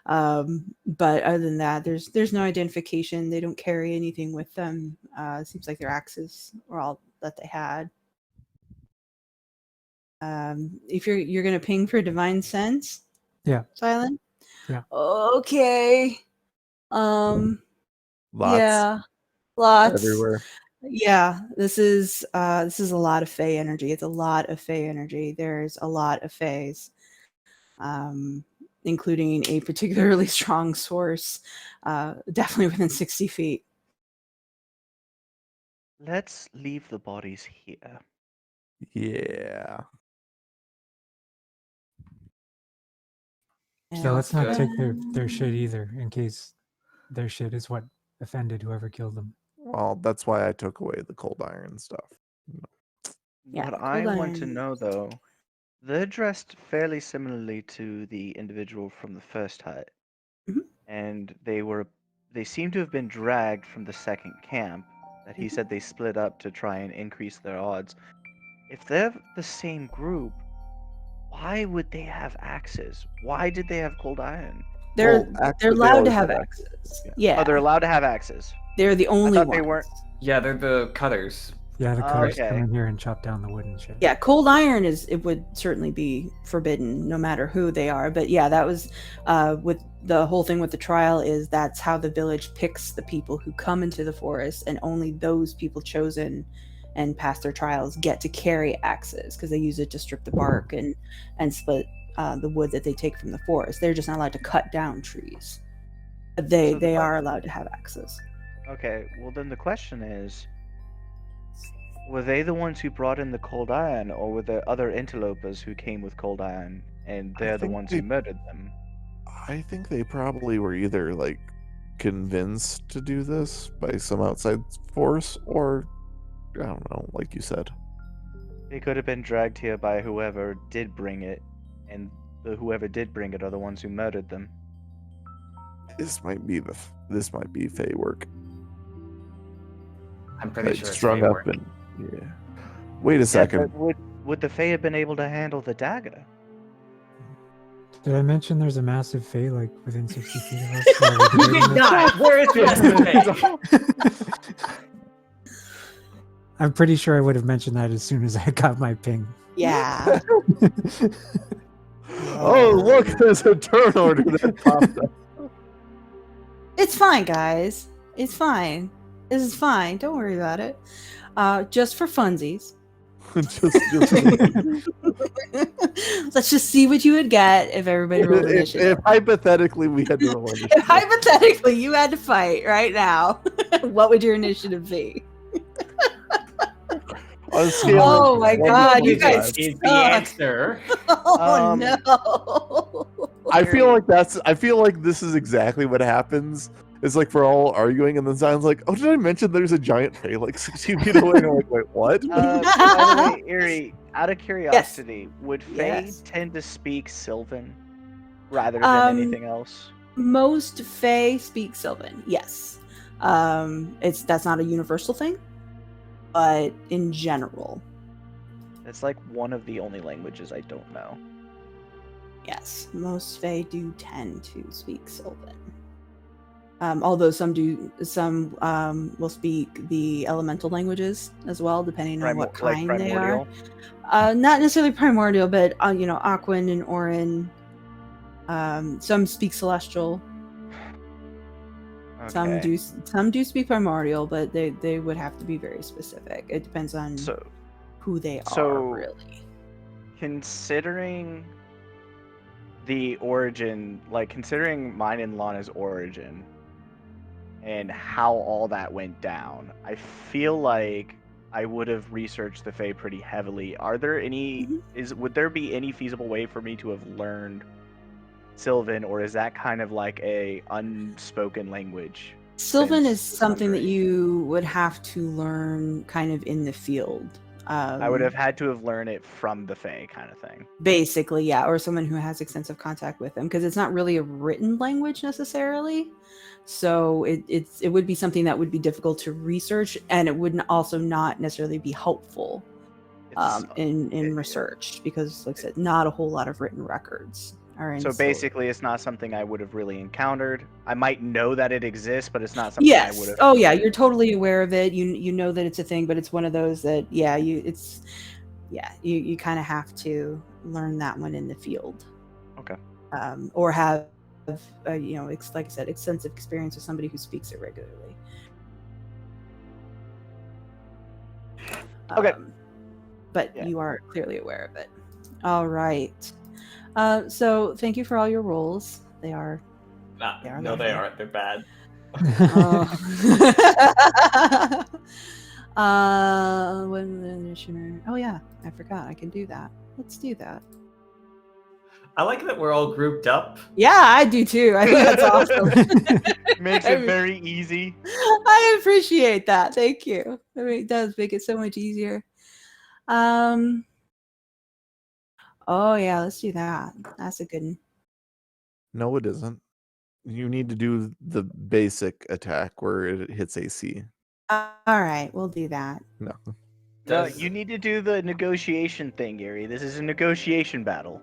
But other than that, there's no identification. They don't carry anything with them. It seems like their axes were all that they had. If you're gonna ping for divine sense, Yeah. Silent. Yeah. Okay. Lots Yeah. Lots. everywhere. Yeah, this is a lot of Fey energy. It's a lot of Fey energy. There's a lot of Feys, including a particularly strong source, definitely within 60 feet. Let's leave the bodies here. Yeah. So And let's not good. take their shit either, in case their shit is what offended whoever killed them. Well, that's why I took away the cold iron stuff. Yeah, What cold I want to iron. know, though, they're dressed fairly similarly to the individual from the first hut, Mhm. and they seem to have been dragged from the second camp. That he said they split up to try and increase their odds. If they're the same group, why would they have axes? Why did they have cold iron? They're Actually, they allowed to always have had axes. Yeah. Yeah, Oh, they're allowed to have axes. they're the I only thought ones. they weren't. Yeah, they're the cutters. Yeah, the cutters come Okay. in here and chop down the wood and shit. Yeah, cold iron it would certainly be forbidden no matter who they are. But yeah, that was with the whole thing with the trial is that's how the village picks the people who come into the forest, and only those people chosen and pass their trials get to carry axes because they use it to strip the bark and split the wood that they take from the forest. They're just not allowed to cut down trees. But So the they que- are allowed to have axes. Okay, well then the question is, were they the ones who brought in the cold iron, or were there other interlopers who came with cold iron, and they're the think ones they- who murdered them? I think they probably were either like convinced to do this by some outside force, or I don't know, like you said. They could have been dragged here by whoever did bring it, and whoever did bring it are the ones who murdered them. This might be Fey work. I'm pretty Like, sure it's strung Fey up work. and yeah. Wait a Yeah, second. but would the Fae have been able to handle the dagger? Did I mention there's a massive Fey like within 60 feet of us? while we're You debating did this? not. Where is the rest of Fey? I'm pretty sure I would have mentioned that as soon as I got my ping. Yeah. Oh, look, there's a turn order that popped up. It's fine, guys. It's fine. This is fine. Don't worry about it. Just for funsies. Let's just see what you would get if everybody rolled initiative. if hypothetically we had to roll If initiative. hypothetically you had to fight right now, what would your initiative be? On a scale Oh of my 1 to God, you 25. guys Is the suck. answer. Oh Um, no. I feel like this is exactly what happens. It's like we're all arguing, and then Zion's like, "Oh, did I mention there's a giant Fey like 60 feet away?" And I'm like, "Wait, what?" by the way, Erie, out of curiosity, would Fae Yes. tend to speak Sylvan rather than anything else? Most Fae speak Sylvan, yes. That's not a universal thing, but in general, It's like one of the only languages I don't know. yes, most Fae do tend to speak Sylvan. Although some will speak the elemental languages as well, depending on what kind they are. Not necessarily primordial, but Aquan and Orin. Some speak Celestial. Okay. Some do speak primordial, but they would have to be very specific. It depends on who they are, really. Considering the origin, like considering mine and Lana's origin, and how all that went down, I feel like I would have researched the Fae pretty heavily. Are there any? Would there be any feasible way for me to have learned Sylvan, or is that kind of like a unspoken language? Sylvan is since something that Sundering? you would have to learn kind of in the field. I would have had to have learned it from the Fae, kind of thing. Basically, yeah, or someone who has extensive contact with them, because it's not really a written language necessarily. So it would be something that would be difficult to research, and it would also not necessarily be helpful in research, because, like I said, not a whole lot of written records are in. So Sylvan. basically, it's not something I would have really encountered. I might know that it exists, but it's not something I would Yes. have. Oh yeah, you're totally aware of it. You know that it's a thing, but it's one of those that you kind of have to learn that one in the field. Okay. Or have like I said, extensive experience with somebody who speaks it regularly. Okay. But Yeah. you are clearly aware of it. All right. So thank you for all your rolls. They are They are No, they lovely. aren't. They're bad. Oh. Oh yeah, I forgot. I can do that. Let's do that. I like that we're all grouped up. Yeah, I do too. I think that's awesome. Makes it very easy. I appreciate that. Thank you. I mean, it does make it so much easier. Oh yeah, let's do that. That's a good one. No, it isn't. You need to do the basic attack where it hits AC. All right, we'll do that. No. No, Does- you need to do the negotiation thing, Gary. This is a negotiation battle.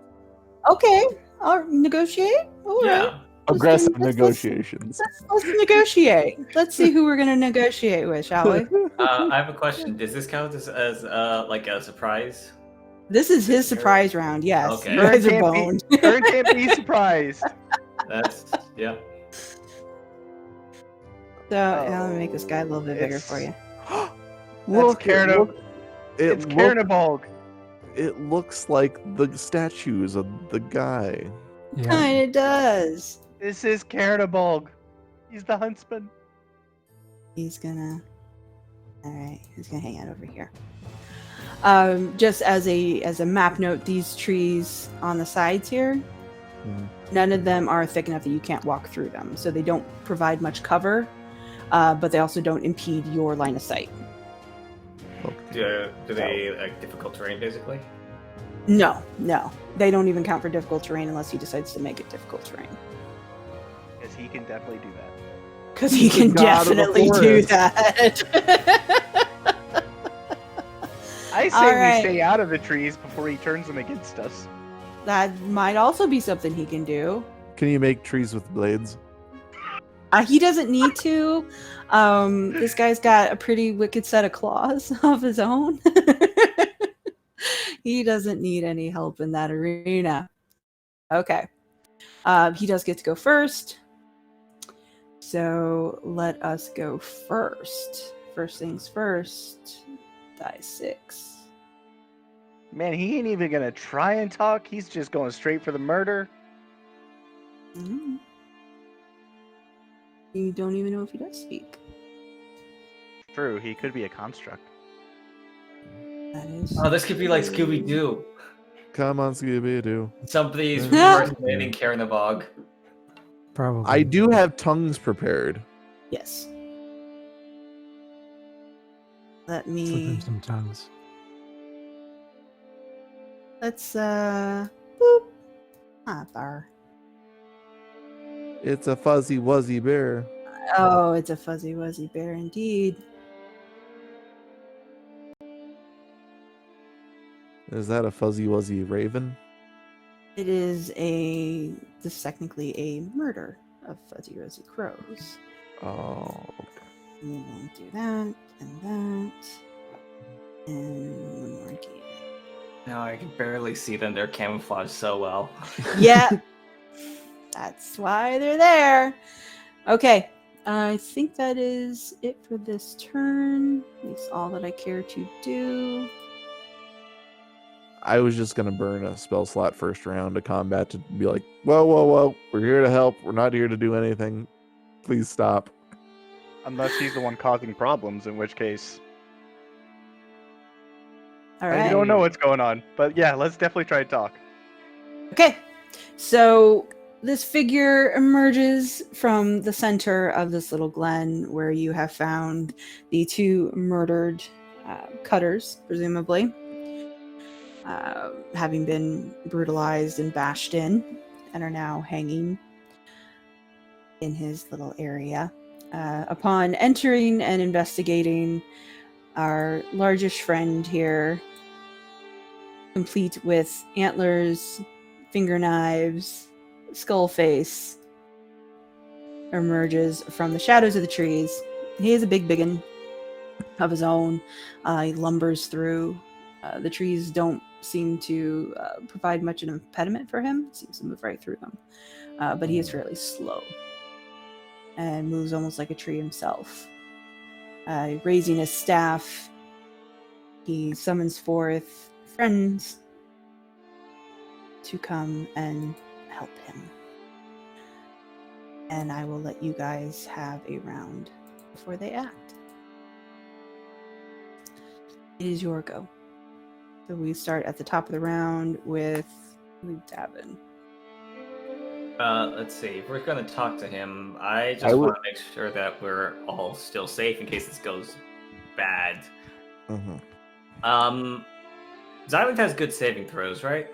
Okay. I'll negotiate. All right. Yeah. Aggressive let's- negotiations. Let's negotiate. Let's see who we're gonna negotiate with, shall we? I have a question. Does this count as like a surprise? This is his surprise round. Yes, Okay. you guys are boned. Kern can't be surprised. That's yeah. So yeah, let me make this guy a little bit bigger It's- for you. Look, Kern it, look, It's it, Kern look, Bolg. it looks like the statues of the guy. Yeah. Kind of does. This is Kern Bolg. He's the huntsman. He's gonna. All right, he's gonna hang out over here. Just as a map note, these trees on the sides here, none of them are thick enough that you can't walk through them, so they don't provide much cover, but they also don't impede your line of sight. Do they like difficult terrain basically? No, they don't even count for difficult terrain unless he decides to make it difficult terrain. Because he can definitely do that. Because he can God of the definitely do forest. that. I say All we right. stay out of the trees before he turns them against us. That might also be something he can do. Can you make trees with blades? He doesn't need to. This guy's got a pretty wicked set of claws of his own. He doesn't need any help in that arena. Okay. He does get to go first. So let us go first. First things first. Die 6. Man, he ain't even gonna try and talk. He's just going straight for the murder. Mm. You don't even know if he does speak. True, he could be a construct. That is. Oh, this could be like Scooby Doo. Come on, Scooby-Doo. Somebody's Yeah. impersonating Karen the Bog. Probably. I do have tongues prepared. Yes. Let Slip me. him some tongues. Let's boop. Bar. It's a fuzzy wuzzy bear. Oh, it's a fuzzy wuzzy bear indeed. Is that a fuzzy wuzzy raven? It is this is technically a murder of fuzzy wuzzy crows. Oh, okay. We won't do that and that. And one more game. No, I can barely see them. They're camouflaged so well. Yeah. That's why they're there. Okay. I think that is it for this turn. At least all that I care to do. I was just gonna burn a spell slot first round of combat to be like, whoa, we're here to help. We're not here to do anything. Please stop. Unless he's the one causing problems, in which case All I right. don't know what's going on. But yeah, let's definitely try to talk. Okay, so this figure emerges from the center of this little glen where you have found the 2 murdered cutters, presumably, having been brutalized and bashed in, and are now hanging in his little area. Upon entering and investigating, our largest friend here, complete with antlers, finger knives, skull face, emerges from the shadows of the trees. He is a big biggin of his own. He lumbers through. The trees don't seem to provide much of an impediment for him. He seems to move right through them. But he is fairly slow and moves almost like a tree himself. Raising his staff, he summons forth friends to come and help him. And I will let you guys have a round before they act. It is your go. So we start at the top of the round with Davynn. Let's see. If we're gonna talk to him, I just I would- want to make sure that we're all still safe in case this goes bad. Mhm. Xylund has good saving throws, right?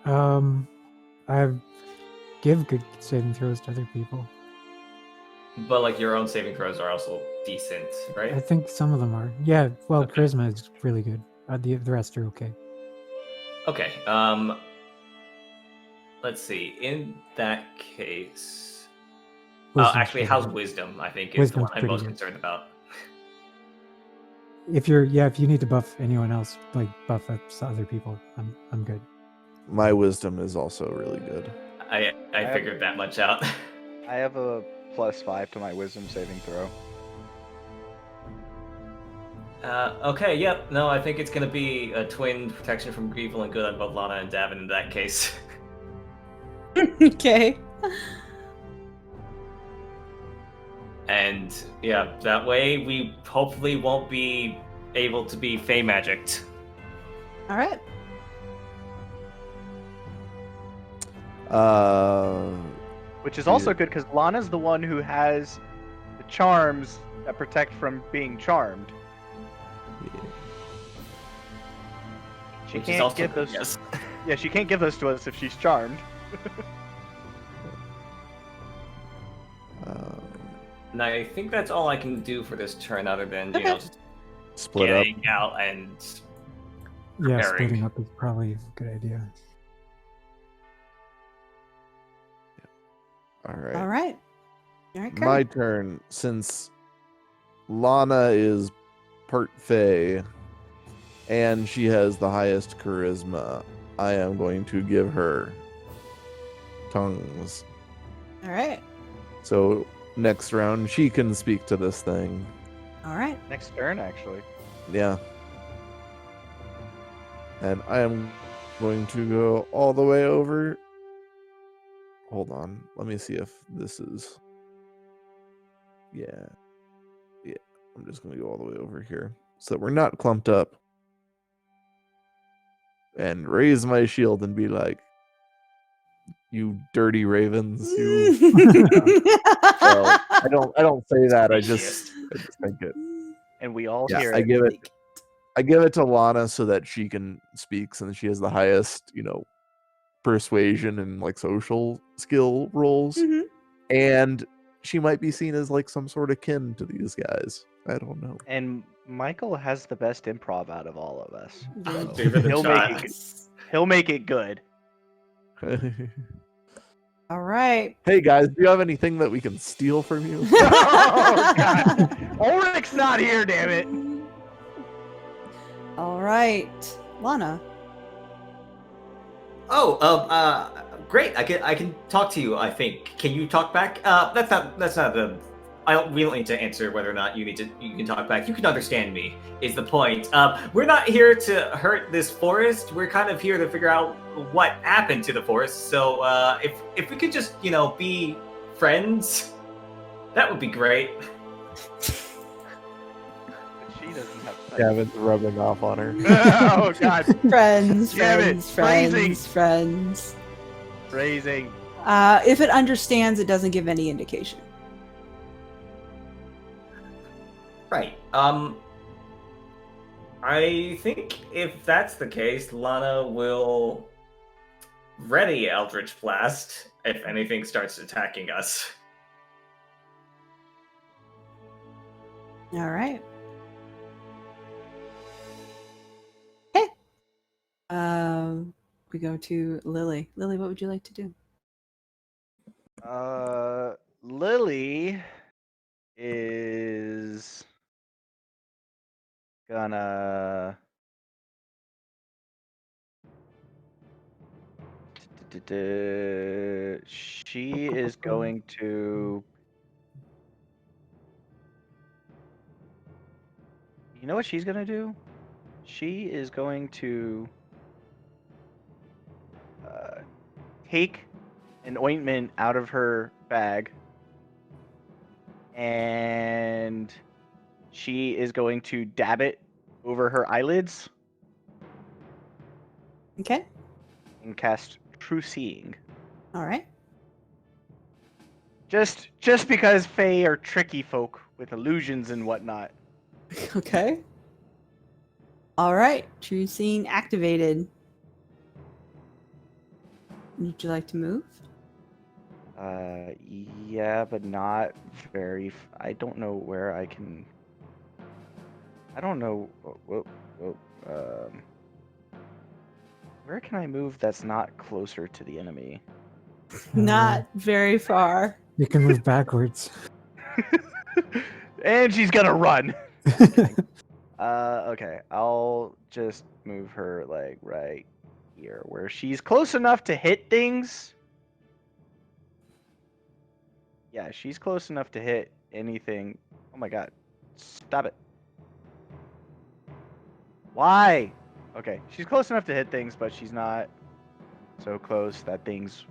I give good saving throws to other people. But like your own saving throws are also decent, I right? think some of them are. Yeah, well, Okay. charisma is really good. The rest are okay. Okay. Let's see. In that case, Wisdom's actually, pretty how's good. wisdom? I think is Wisdom's the one I'm pretty most good. concerned about. If you need to buff anyone else, like buff up other people, I'm good. My wisdom is also really good. I figured that much out. I have a +5 to my wisdom saving throw. Okay, yep. No, I think it's gonna be a twin protection from evil and good on both Lana and Davin in that case. Okay. And yeah, that way we hopefully won't be able to be Fey magicked. All right. Which is also good because Lana's the one who has the charms that protect from being charmed. She Which is can't also give good, those. yes. Yeah, she can't give those to us if she's charmed. And I think that's all I can do for this turn, other than you know, just Split up. getting out and Yeah, preparing. splitting up is probably a good idea. All right. All right. All right, Kern. My turn. Since Lana is part Fey and she has the highest charisma, I am going to give her tongues. All right. So next round, she can speak to this thing. All right. Next turn, actually. Yeah. And I am going to go all the way over. Hold on. Let me see if this is. Yeah. Yeah. I'm just going to go all the way over here so that we're not clumped up. And raise my shield and be like, you dirty ravens. You. Well, I don't say that. I just think it. And we all Yeah, hear I it. give it to Lana so that she can speak, since she has the highest, persuasion and like social skill rolls. Mhm. And she might be seen as like some sort of kin to these guys. I don't know. And Michael has the best improv out of all of us. Really Give it a He'll shot. make it. He'll make it good. All right. Hey guys, do you have anything that we can steal from you? Oh God! Ulrich's not here, damn it! All right. Lana. Oh, great. I can talk to you. I think. Can you talk back? That's not the. We don't need to answer whether or not you can talk back. You can understand me. Is the point? We're not here to hurt this forest. We're kind of here to figure out what happened to the forest. So if we could just be friends, that would be great. But she doesn't have. Gavin's rubbing off on her. Oh God! Friends, Damn it, friends, phrasing. friends, friends. Phrasing. If it understands, it doesn't give any indication. Right. I think if that's the case, Lana will ready Eldritch Blast if anything starts attacking us. All right. Okay. We go to Lily. Lily, what would you like to do? Lily is gonna. She is going to. You know what she's gonna do? She is going to take an ointment out of her bag, and she is going to dab it over her eyelids Okay. and cast True Seeing. All right. Just because Fae are tricky folk with illusions and whatnot. Okay. All right. True Seeing activated. Would you like to move? Yeah, but not very. I don't know where I can. I don't know. Where can I move that's not closer to the enemy? Not very far. You can move backwards. And she's gonna run. Okay, I'll just move her like right here, where she's close enough to hit things. Yeah, she's close enough to hit anything. Oh my god. Stop it. Why? Okay, she's close enough to hit things, but she's not so close that things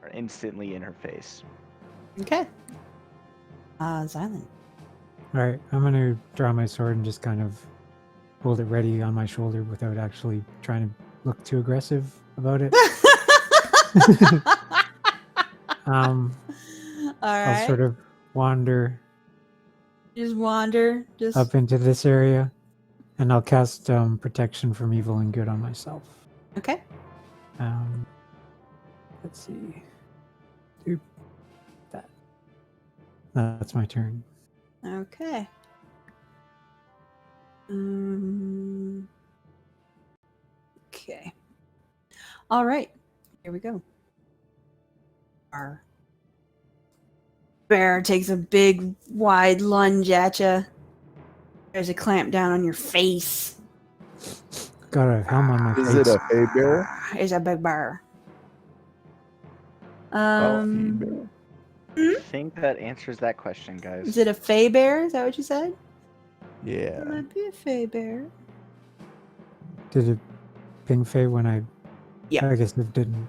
are instantly in her face. Okay. Xylund. Alright, I'm gonna draw my sword and just kind of hold it ready on my shoulder without actually trying to look too aggressive about it. All I'll right. sort of wander Just wander. Just up into this area, and I'll cast protection from evil and good on myself. okay. Let's see. Do that. That's my turn. Okay. Okay. All right. Here we go. Our bear takes a big, wide lunge at you. There's a clamp down on your face. Got a helm on my Is face. it a Fey bear? It's a big bear. I think that answers that question, guys. Is it a fey bear? Is that what you said? Yeah. It might be a fey bear. Did it ping Faye when I... Yeah. I guess it didn't.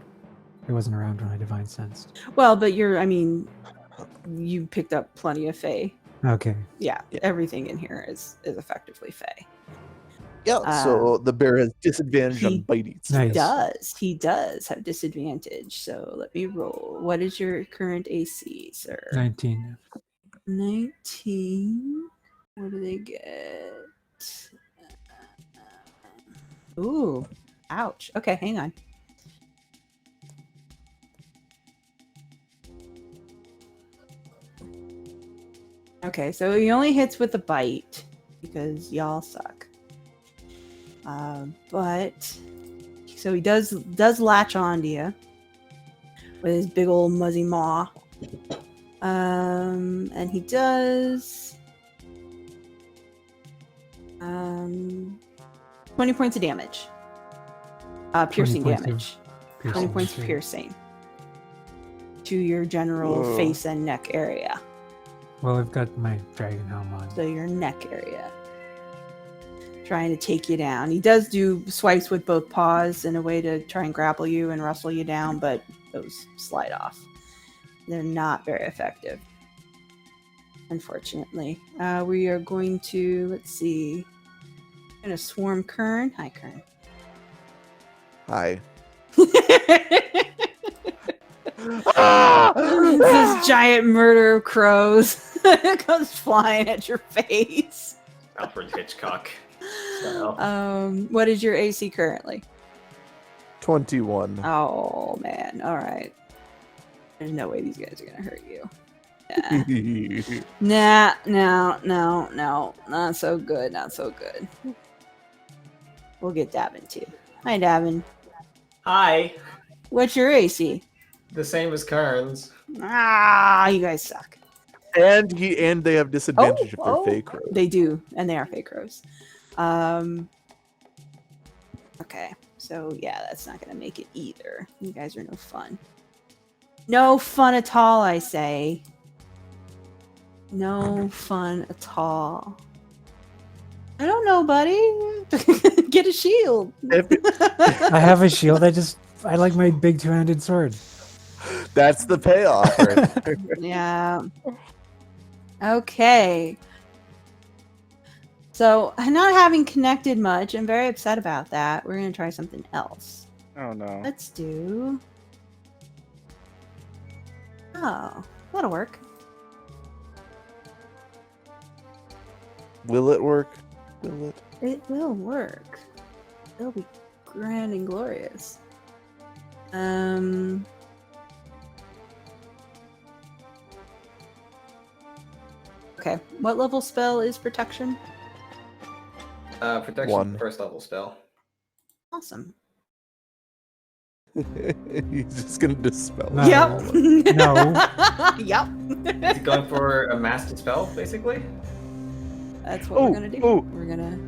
It wasn't around when I divine sensed. Well, but you picked up plenty of fey. Okay. Yeah, Yeah. everything in here is effectively fey. Yeah, so the bear has disadvantage he on bite eats. Nice. He does have disadvantage. So let me roll. What is your current AC, sir? 19. 19. What do they get? Ooh, ouch. Okay, hang on. Okay, so he only hits with a bite because y'all suck. But so he does latch onto you with his big old muzzy maw. And he does 20 points of damage. Piercing 20 points of damage. 20 piercing, points of okay. piercing to your general Whoa. face and neck area. Well, I've got my dragon helm on. So your neck area. Trying to take you down. He does do swipes with both paws in a way to try and grapple you and wrestle you down, but those slide off. They're not very effective, unfortunately. We are going to, let's see, going to swarm Kern. Hi, Kern. Hi. This giant murder of crows comes flying at your face. Alfred Hitchcock. style. What is your AC currently? 21. Oh man, all right. There's no way these guys are gonna hurt you. Nah. No, not so good, not so good. We'll get Davynn too. Hi, Davynn. Hi. What's your AC? The same as Kern's. Ah, you guys suck. and they have disadvantage if they're fake crows. They do, and they are fake crows. Okay, so yeah, that's not gonna make it either. You guys are no fun. No fun at all, I say. No fun at all. I don't know, buddy. Get a shield. I have a shield. I like my big two-handed sword. That's the payoff. Right there. Yeah. Okay. So, not having connected much, I'm very upset about that. We're going to try something else. Oh no. Let's do... Oh, that'll work. Will it work? Will it? It will work. It'll be grand and glorious. Okay, what level spell is protection? Protection, 1. first level spell. Awesome. He's just gonna dispel. No. it. Yep. No. Yep. Is it going for a master spell, basically? That's what we're gonna do. ooh. We're gonna.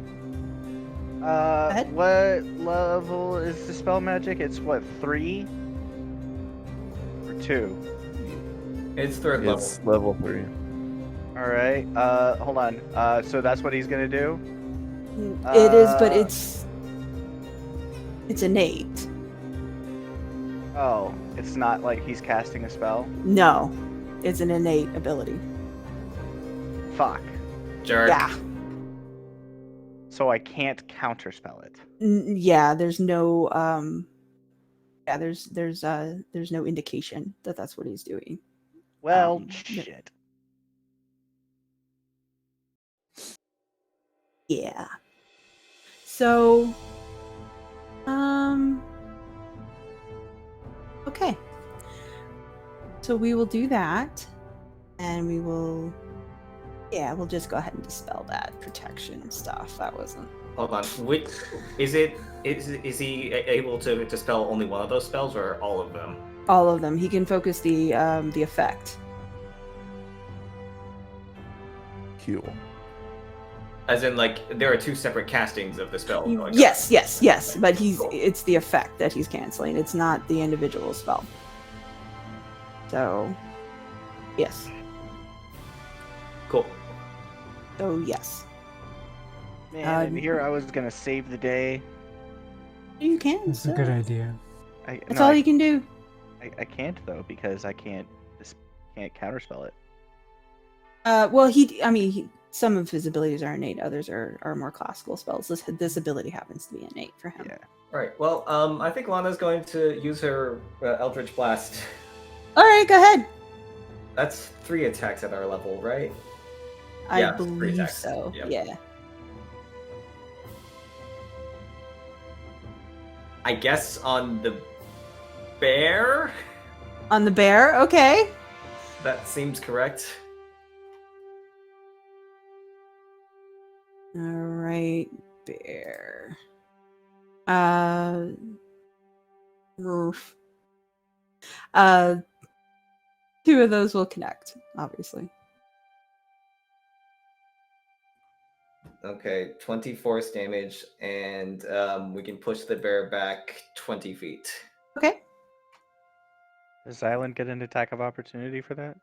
ahead. What level is the spell magic? It's what, 3? Or 2? It's third It's level 3. Alright, hold on. So that's what he's gonna do? It is, but it's innate. Oh, it's not like he's casting a spell? No, it's an innate ability. Fuck. Jerk. Yeah. So I can't counterspell it. Yeah. There's no Yeah. There's no indication that that's what he's doing. Well, Yeah. shit. Yeah. So, okay. So we will do that, and we will, we'll just go ahead and dispel that protection stuff. That wasn't. Hold on. Which is he able to dispel only one of those spells or all of them? All of them. He can focus the effect. Cool. As in, like, there are 2 separate castings of the spell. going on. Yes. But it's the effect that he's canceling. It's not the individual spell. So, yes. Cool. So yes, Man, and here I was gonna save the day. you can. That's a good idea. That's all you can do. I can't though because I can't counterspell it. Well, some of his abilities are innate, others are more classical spells. This ability happens to be innate for him. Yeah. Right. Well, I think Lana's going to use her Eldritch Blast. All right, go ahead. That's 3 attacks at our level, right? I Yeah, 3 believe attacks. so. Yep. Yeah. I guess on the bear? On the bear, okay. That seems correct. All right, bear. Roof. 2 of those will connect, obviously. Okay, 20 force damage, and we can push the bear back 20 feet. Okay. Does Xylund get an attack of opportunity for that?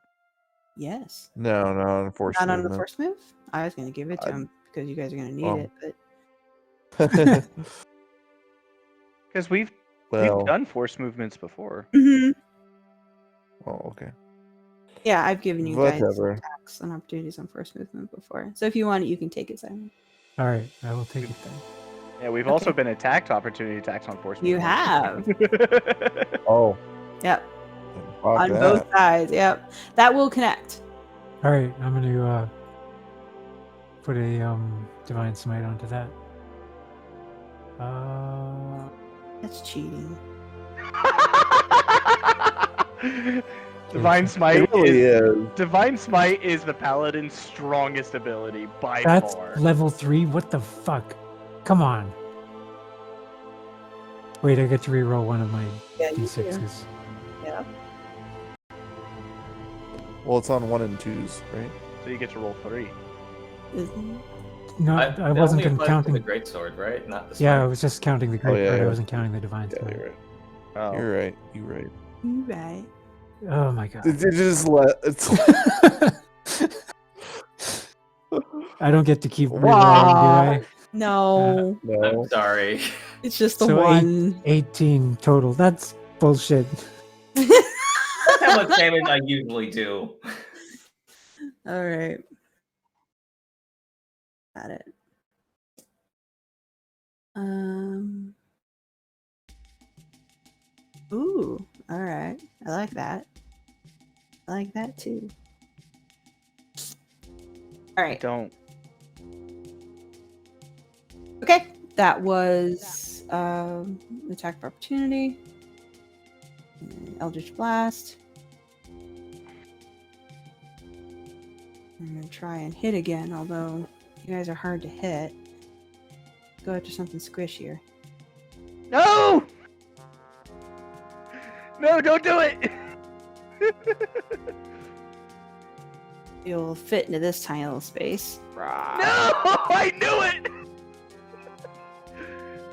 Yes. No, unfortunately. Not on the first move. I was going to give it to him because you guys are going to need well. it, but Because we've well, done force movements before. Mhm. oh, okay. Yeah, I've given you guys Whatever. attacks and opportunities on first movement before. So if you want it, you can take it, Simon. All right, I will take it then. Yeah, we've Okay. also been attacked opportunity attacks on force You movements. have. Oh, Yep. fuck On that. both sides. Yep. That will connect. All right, I'm going to put a divine smite onto that. That's cheating. Divine Smite It really is. Divine Smite is the Paladin's strongest ability by That's far. level 3? What the fuck? Come on. Wait, I get to reroll one of my Yeah, you do. d6s. Yeah. Well, it's on 1 and 2s, right? So you get to roll 3. Isn't No, I That wasn't only applies to counting. the greatsword, right? Not the Yeah, I smite. was just counting the great yeah, part. I yeah. wasn't counting the divine Yeah, smite. you're right. Oh. You're right. You're right. you right? Oh my god. It just let. It's I don't get to keep rerolling, do Wow. I? No, I'm sorry. it's just the So one. 18 total. That's bullshit. That's how much damage I usually do. All right. Got it. Ooh, all right. I like that. I like that too. All right. Don't. Okay. That was attack of opportunity. Eldritch Blast. I'm gonna try and hit again, although you guys are hard to hit. Go after something squishier. No! No, don't do it! You'll fit into this tiny little space. No! I knew it!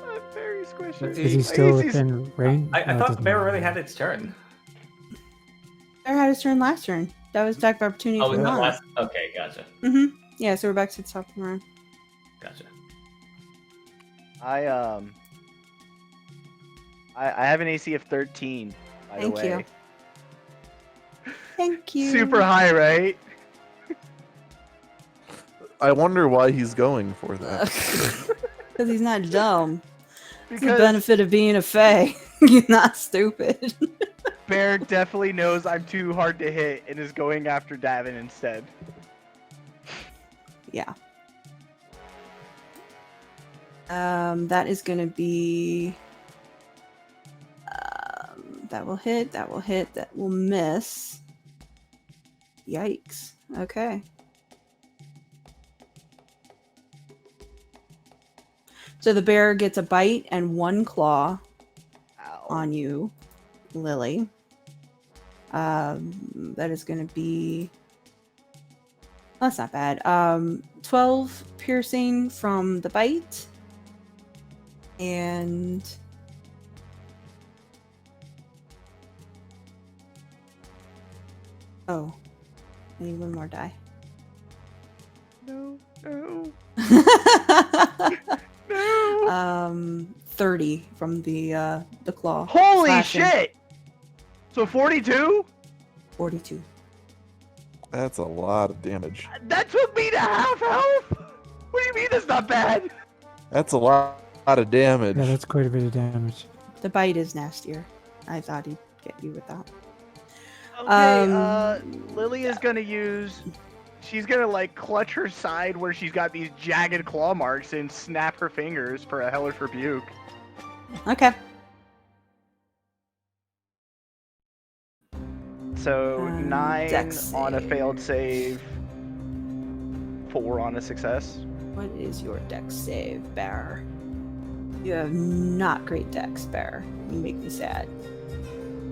I'm very squishy. Is he still within range? I No, it thought doesn't Bear matter. already had its turn. Bear had his turn last turn. That was attack of opportunity Oh, for was that Lana. last? Okay, gotcha. Mm-hmm. Yeah, so we're back to the top of the round. Gotcha. I have an AC of 13, by Thank the way. you. Thank you. Super high, right? I wonder why he's going for that. Because he's not dumb. It's the Because benefit of being a fae. You're not stupid. Bear definitely knows I'm too hard to hit and is going after Davin instead. Yeah. That is going to be... that will hit, that will miss. Yikes. Okay. So the bear gets a bite and one claw Ow. on you, Lily. That is going to be... That's not bad. 12 piercing from the bite. And... Oh. I need one more die. No, no, no. 30 from the claw. Holy slashing. shit! So 42? 42. That's a lot of damage. That took me to half health? What do you mean that's not bad? That's a lot of damage. Yeah, that's quite a bit of damage. The bite is nastier. I thought he'd get you with that. Okay, Lily is gonna use... She's gonna, like, clutch her side where she's got these jagged claw marks and snap her fingers for a hellish rebuke. Okay. So, 9 Dex on a save. failed save, 4 on a success. What is your dex save, Bear? You have not great dex, Bear. You make me sad.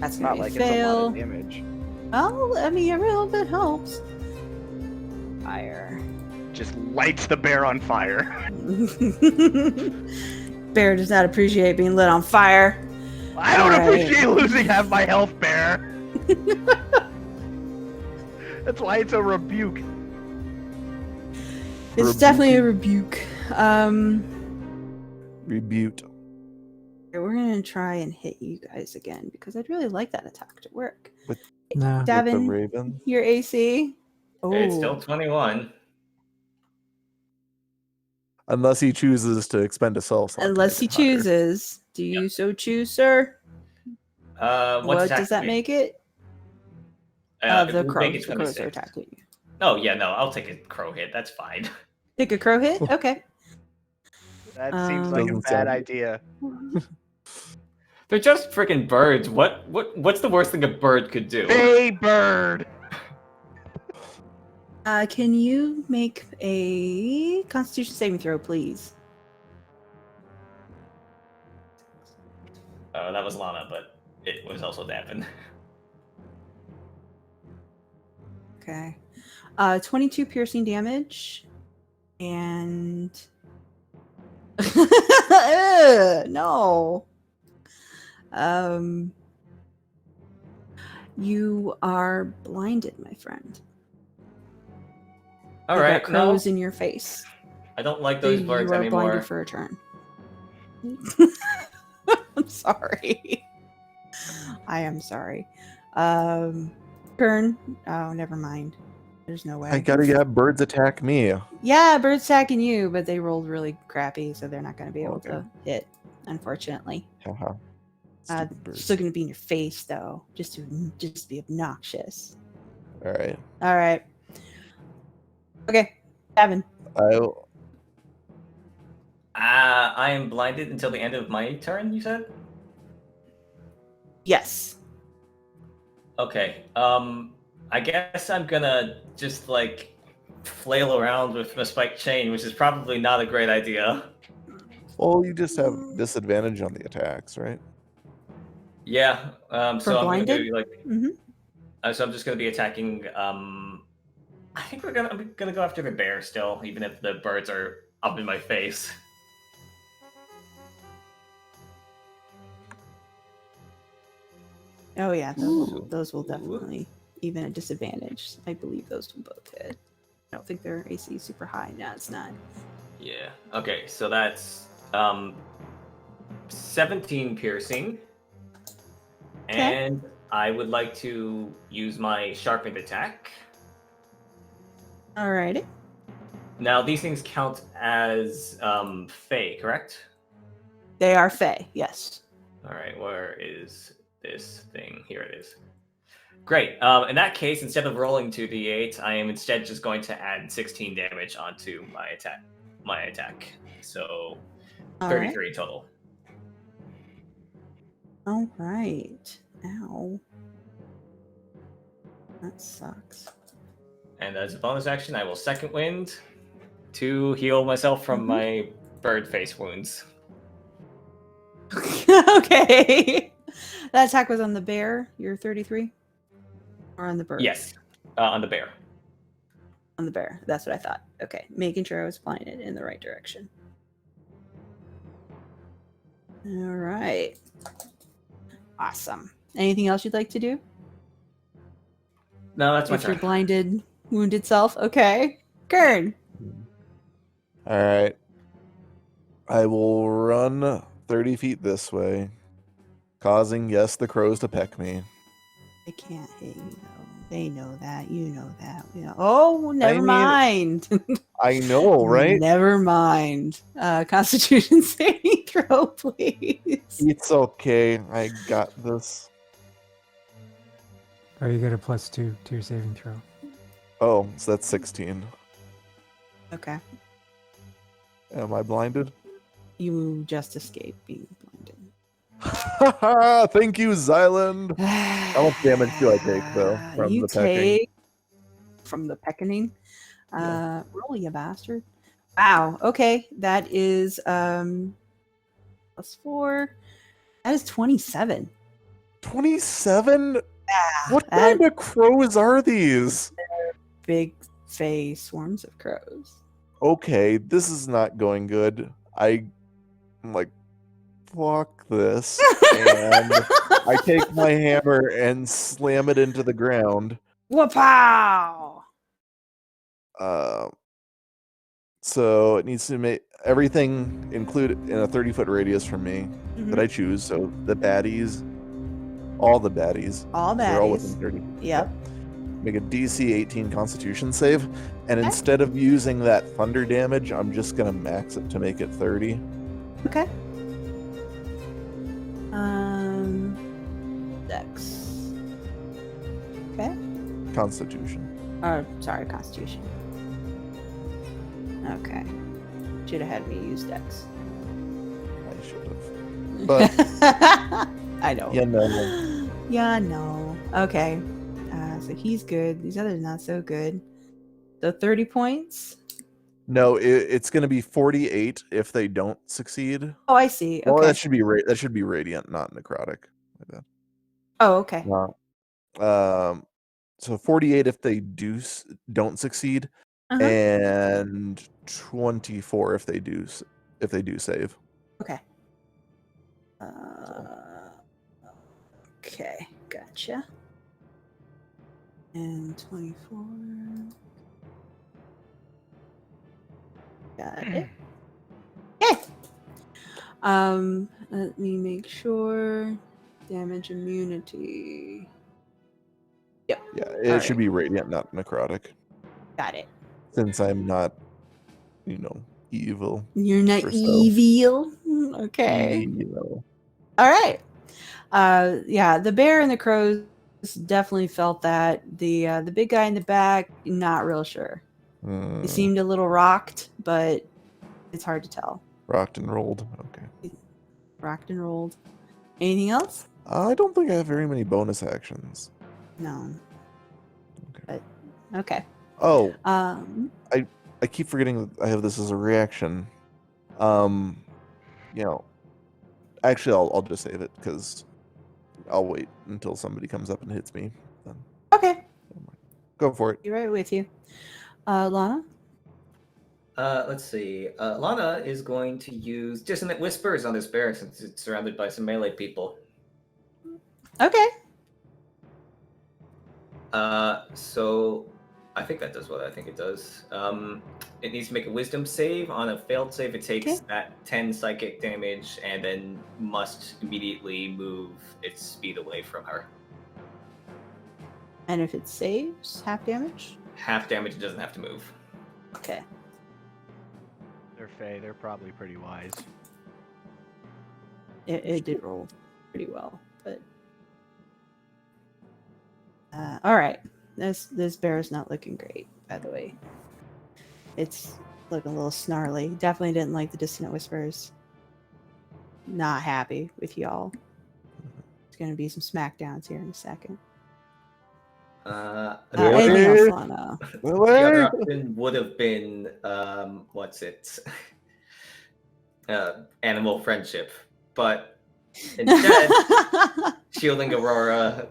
That's It's gonna not be like a fail. it's a lot of damage. Well, I mean, every little bit helps. Fire. Just lights the bear on fire. Bear does not appreciate being lit on fire. I don't Alright. appreciate losing half my health, bear. That's why it's a rebuke. It's definitely a rebuke. Rebuke. We're gonna try and hit you guys again because I'd really like that attack to work. Nah. With the Davin, Raven. your AC. Oh, It's still 21. Unless he chooses to expend a soul slot. to unless he make it higher. chooses. Do you so choose, sir? What attack does that did make it? it The would crow. make it The crows are 26. attacking you. Oh yeah, no, I'll take a crow hit. That's fine. Take a crow hit. Okay. That seems like a Doesn't bad sound- idea. They're just freaking birds. What's the worst thing a bird could do? Hey, bird! Can you make a Constitution saving throw, please? That was Lana, but it was also Davin. Okay. 22 piercing damage. And... no. You are blinded, my friend. All You right, got no, crows in your face. I don't like those birds You are anymore. blinded for a turn. I'm sorry. I am sorry. Kern. Oh, never mind. There's no way. I gotta have birds attack me. Yeah, birds attacking you, but they rolled really crappy, so they're not going to be able Okay. to hit, unfortunately. Haha. Stupid birds. Still going to be in your face, though, just to be obnoxious. All right. All right. Okay, Davynn. I am blinded until the end of my turn, you said? Yes. Okay. I guess I'm gonna just like flail around with my spiked chain, which is probably not a great idea. Well, you just have disadvantage on the attacks, right? Yeah. For So I'm gonna blinded? do like. Mm-hmm. So I'm just gonna be attacking. I think I'm gonna go after the bear still, even if the birds are up in my face. Oh, yeah, those will definitely, even at disadvantage, I believe those will both hit. I don't think their AC is super high. No, it's not. Yeah. Okay. So that's 17 piercing, and I would like to use my sharpened attack. Alrighty. Now these things count as fey, correct? They are fey, yes. All right. Where is this thing? Here it is. Great. In that case, instead of rolling 2d8, I am instead just going to add 16 damage onto my attack. So 33 total. All right. Ow. That sucks. And as a bonus action, I will second wind to heal myself from my bird face wounds. Okay. That attack was on the bear. You're 33? Or on the bird? Yes, on the bear. On the bear. That's what I thought. Okay. Making sure I was applying it in the right direction. All right. Awesome. Anything else you'd like to do? No, that's my If your turn. blinded, wounded self. Okay. Kern. All right. I will run 30 feet this way, causing, yes, the crows to peck me. They can't hit you, though. They know that. You know that. You know. Oh, never mean- mind. I know, right? Never mind. Constitution saving throw, please. It's okay. I got this. Oh, you get a +2 to your saving throw. Oh, so that's 16. Okay. Am I blinded? You just escaped being blinded. Thank you, Xylund. How much damage do I take, though, from you the pecking? take from the pecking. Yeah. Roll, you bastard. Wow. Okay, that is +4. That is 27. 27? Yeah, What kind of crows are these? big face swarms of crows. Okay, this is not going good. I'm like, fuck this. And I take my hammer and slam it into the ground. Whoa-pow! So it needs to make everything included in a 30-foot radius from me that I choose. So the baddies, all the baddies, All they're all baddies. within 30. Yep. Make a DC 18 Constitution save, and instead of using that thunder damage, I'm just gonna max it to make it 30. Okay. Dex. Okay. Constitution. Sorry, Constitution. Okay. Should have had me use Dex. I should have. But I know. yeah, no. Yeah, no. Okay. So he's good. These others not so good. So 30 points. No, it's gonna be 48 if they don't succeed. Oh, I see. Well, Okay. that should be radiant, not necrotic. Like that. Oh, okay. So 48 if they don't succeed, and 24 if they do save. Okay. Okay, gotcha. And 24. Got it. Okay. Let me make sure. Damage immunity. Yep. Yeah, it All should right. be radiant, not necrotic. Got it. Since I'm not, evil. You're not or so. evil. Okay. Evil. All right. Yeah, the bear and the crows definitely felt that. The big guy in the back, not real sure. He seemed a little rocked, but it's hard to tell. Rocked and rolled. Okay. Rocked and rolled. Anything else? I don't think I have very many bonus actions. No. Okay. But okay. Oh, I I keep forgetting that I have this as a reaction. Actually, I'll just save it because I'll wait until somebody comes up and hits me. Then Okay. go for it. Be right with you. Lana? Let's see. Lana is going to use Dissonant Whispers on this bear since it's surrounded by some melee people. Okay. So I think that does what I think it does. It needs to make a Wisdom save. On a failed save, it takes Okay. that 10 psychic damage and then must immediately move its speed away from her. And if it saves, half damage? Half damage, it doesn't have to move. Okay. They're Fae. They're probably pretty wise. It did roll pretty well, but all right. This bear is not looking great, by the way. It's looking a little snarly. Definitely didn't like the Dissonant Whispers. Not happy with y'all. There's gonna be some smackdowns here in a second. Anything else, Lana? The other option would have been animal friendship, but instead shielding Aurora.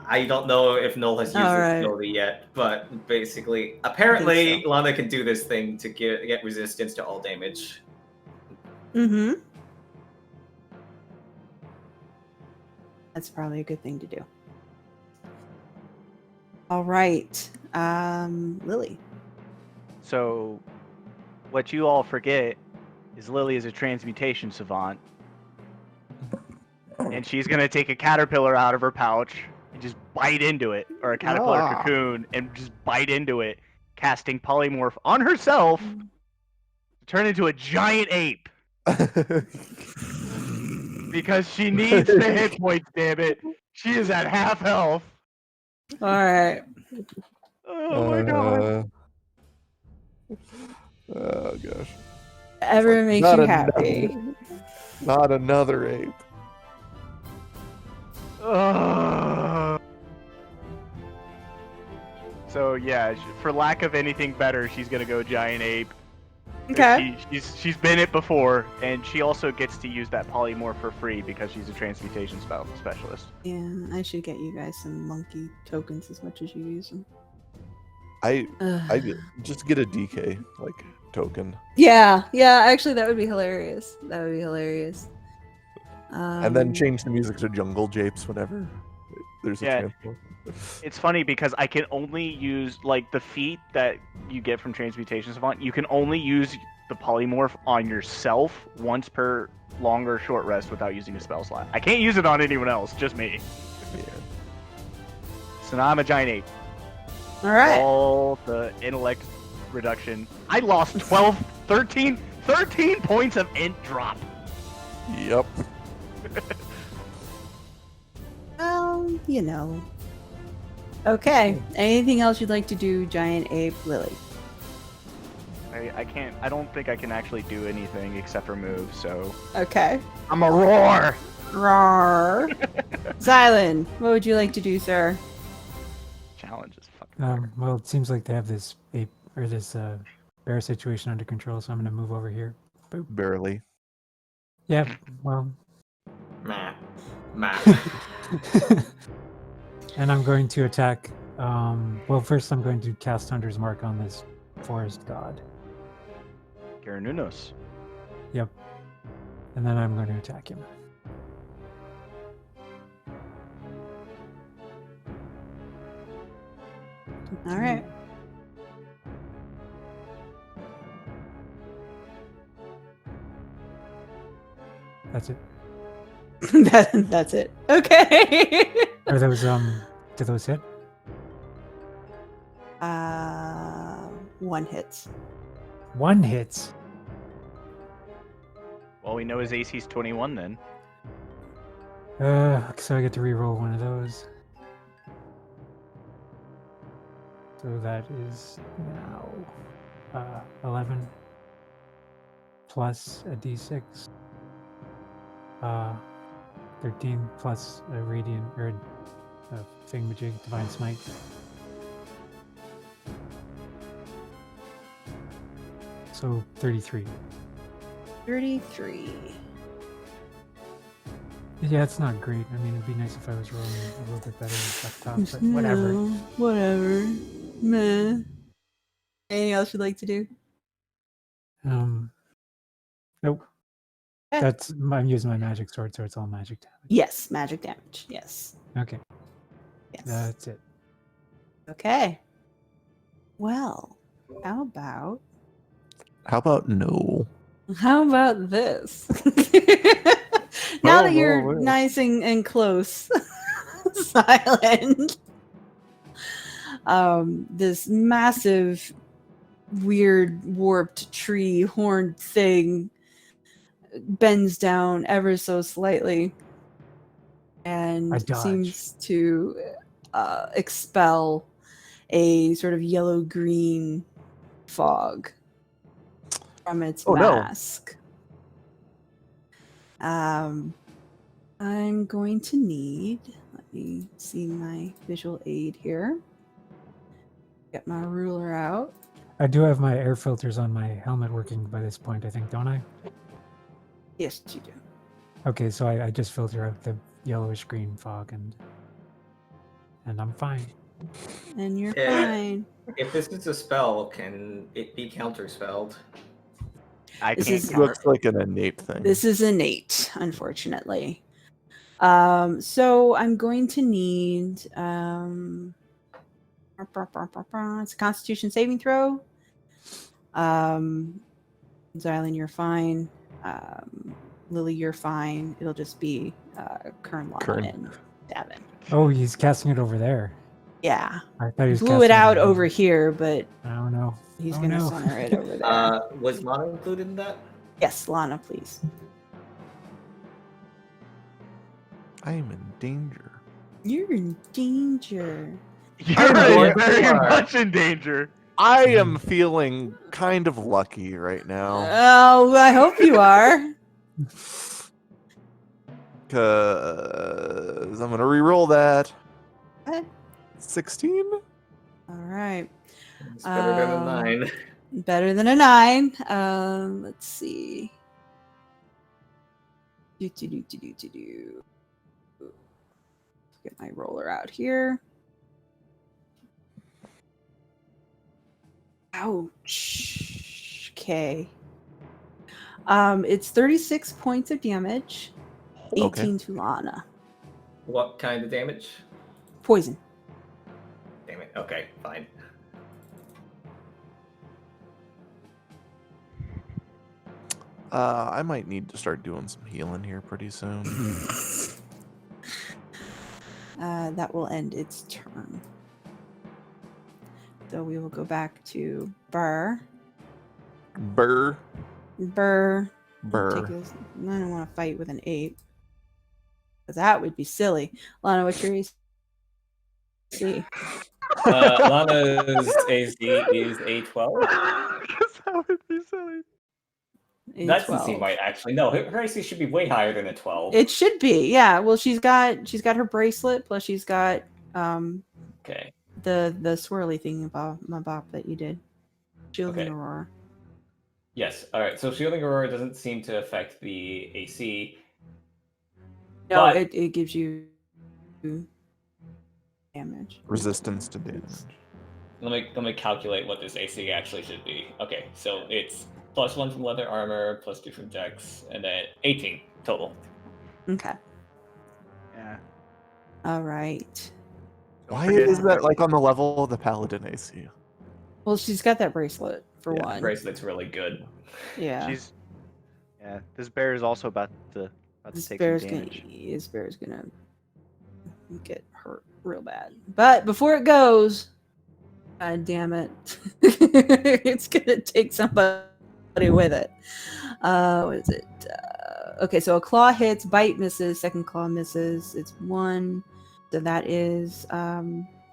I don't know if Noel has used this ability yet, but basically, apparently, so. Lana can do this thing to get resistance to all damage. Mm-hmm. That's probably a good thing to do. All right. Lily. So, what you all forget is Lily is a transmutation savant. And she's going to take a caterpillar out of her pouch and just bite into it, or a caterpillar cocoon, and just bite into it, casting polymorph on herself to turn into a giant ape. Because she needs the hit points, damn it. She is at half health. All right. Oh my god. Oh gosh. Ever Like, makes not you another- happy. Not another ape. So yeah, for lack of anything better, she's gonna go giant ape. Okay. She's been it before, and she also gets to use that polymorph for free because she's a transmutation specialist. Yeah, I should get you guys some monkey tokens as much as you use them. I just get a DK token, Yeah, actually that would be hilarious. and then change the music to Jungle Japes whenever there's a transform. It's funny because I can only use the feat that you get from Transmutation Savant. You can only use the polymorph on yourself once per long or short rest without using a spell slot. I can't use it on anyone else, just me. Yeah. So now I'm a giant ape. All right. All the intellect reduction. I lost 13 points of int drop. Yep. Well, Okay. Anything else you'd like to do, Giant Ape Lily? I can't. I don't think I can actually do anything except for move. So. Okay. I'm a roar. Roar. Xylund, what would you like to do, sir? Challenge is fucking. Well, it seems like they have this ape or this bear situation under control, so I'm gonna move over here. Boop. Barely. Yeah. Well. Meh. And I'm going to attack. Well, first I'm going to cast Hunter's Mark on this forest god. Garanunos. Yep. And then I'm going to attack him. All right. That's it. That's it. Okay. Are those do those hit? One hits. One hits. Well, we know his AC's 21 then. So I get to reroll one of those. So that is now 11 plus a d6. 13 plus a radiant or a thingamajig divine smite. So 33. 33. Yeah, it's not great. I mean, it'd be nice if I was rolling a little bit better up top, but whatever. No, whatever. Meh. Anything else you'd like to do? Nope. Okay. I'm using my magic sword, so it's all magic damage. Yes, magic damage. Yes. Okay, Yes. that's it. Okay. Well, how about no? this? Now that you're whoa. nice and close, silent. This massive, weird, warped tree horned thing bends down ever so slightly and I dodge. seems to expel a sort of yellow-green fog from its Oh, no. mask. I'm going to need, let me see my visual aid here. Get my ruler out. I do have my air filters on my helmet working by this point, I think, don't I? Yes, you do. Okay, so I just filter out the yellowish green fog and I'm fine. And you're Yeah. fine. If this is a spell, can it be counterspelled? I This can't is- It looks like an innate thing. This is innate, unfortunately. So I'm going to need it's a Constitution saving throw. Xylund, you're fine. Lily, you're fine. It'll just be Kern, Lana, Kern. and Davynn. Oh, he's casting it over there. Yeah, I thought he was blew casting it out over over here, but I don't know. he's Oh, gonna no. center it over there. Was Lana included in that? Yes, Lana, please. I am in danger. You're in danger. You're going very for- much in danger. I am feeling kind of lucky right now. Oh, I hope you are. Because I'm going to re-roll that. Okay. 16? All right. It's better than a 9. Better than a 9. Let's see. Do. Get my roller out here. Ouch. Okay. It's 36 points of damage. 18 Okay. to Lana. What kind of damage? Poison. Damn it. Okay, fine. I might need to start doing some healing here pretty soon. That will end its turn. So we will go back to Burr. Burr. Burr. Burr. I don't want to fight with an 8. Because that would be silly. Lana, what's your AC? Lana's AC is a 12. Because that would be silly. That doesn't seem 12. right, actually. No, her AC should be way higher than a 12. It should be, yeah. Well, she's got her bracelet, plus she's got Okay. the swirly thing about that you did. Shielding Okay. Aurora. Yes. All right. So Shielding Aurora doesn't seem to affect the AC. No, But- it gives you damage. Resistance to damage. Let me calculate what this AC actually should be. Okay, so it's +1 from leather armor, +2 from dex, and then 18 total. Okay. Yeah. All right. Why is that like on the level of the Paladin AC? Well, she's got that bracelet for Yeah, one. Bracelet's really good. Yeah. Yeah. This bear is also about to About to This take bear's some gonna, damage. this bear's gonna get hurt real bad. But before it goes, god damn it, it's gonna take somebody with it. What is it? Okay, so a claw hits, bite misses, second claw misses. It's 1, so that is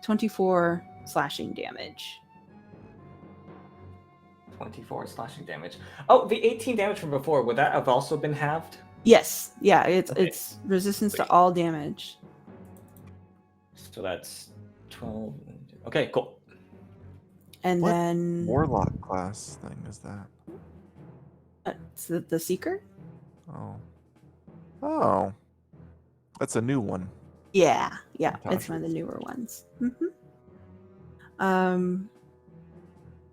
24 slashing damage. 24 slashing damage. Oh, the 18 damage from before, would that have also been halved? Yes, yeah, it's Okay. it's resistance to Sweet. all damage. So that's 12. Okay, cool. And What then Warlock class thing is that? it's the seeker. Oh. Oh. That's a new one. Yeah, it's Natasha. one of the newer ones.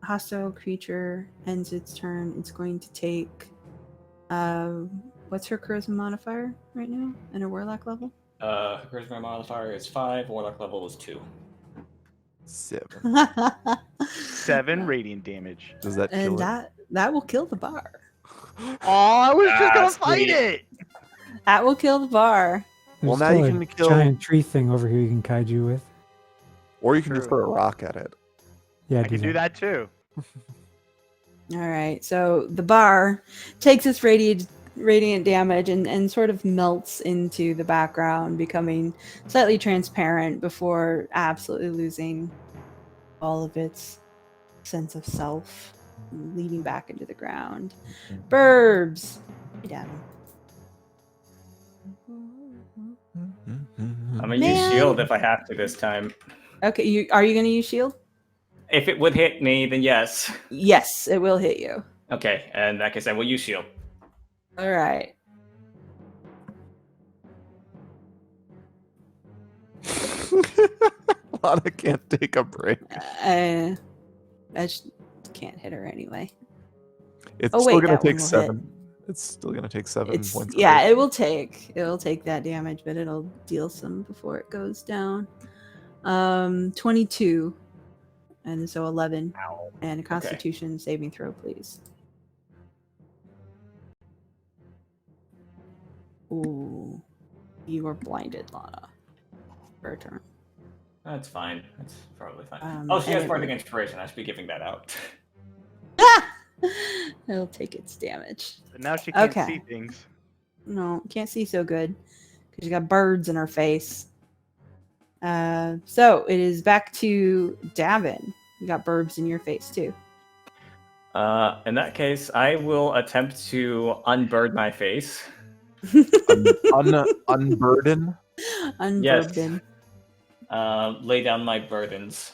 Hostile creature ends its turn. It's going to take. What's her charisma modifier right now and her warlock level? Charisma modifier is 5, warlock level is 2. 7. 7 radiant damage. Does that And kill it? that will kill the bar. Oh, I was just gonna sweet. fight it. That will kill the bar. Well, There's now still you a can kill- giant tree thing over here you can kaiju with. Or you can just True. throw a rock at it. Yeah, I can do that too. All right, so the bar takes its radiant damage and sort of melts into the background, becoming slightly transparent before absolutely losing all of its sense of self, leading back into the ground. Burbs. Hey, Davynn. I'm gonna use Man. shield if I have to this time. Okay, are you going to use shield? If it would hit me, then yes. Yes, it will hit you. Okay, and like I said, we'll use shield. All right. Lana can't take a break. I just can't hit her anyway. It's Oh, still wait, gonna that one take will 7. It's still gonna take 7 It's points. of yeah, damage. it'll take that damage, but it'll deal some before it goes down. 22, and so 11, Ow. and a Constitution saving throw, please. Ooh, you are blinded, Lana. For a turn. That's fine. That's probably fine. Oh, She has Bardic Inspiration. I should be giving that out. It'll take its damage. But now she can't Okay. see things. No, can't see so good because you got birds in her face. So it is back to Davynn. You got burbs in your face too. In that case, I will attempt to unbird my face. Unburden. Unburden. Lay down my burdens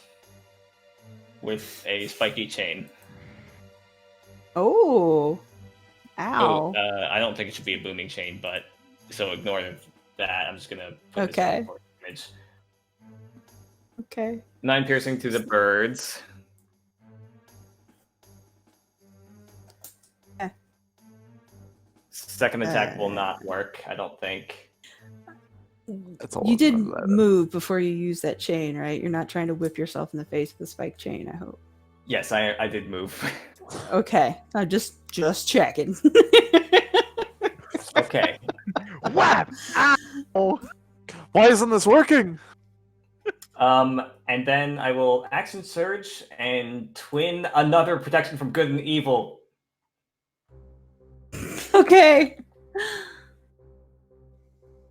with a spiky chain. Oh. Oh, Ow. I don't think it should be a booming chain, but so ignore that. I'm just gonna put Okay. this on the image. Okay. 9 piercing to the birds. Eh. Second attack will not work, I don't think. That's all. You did move before you used that chain, right? You're not trying to whip yourself in the face with a spike chain, I hope. Yes, I did move. Okay. I'm just checking. Okay. Whap! Ow! Why isn't this working? And then I will action surge and twin another protection from good and evil. Okay.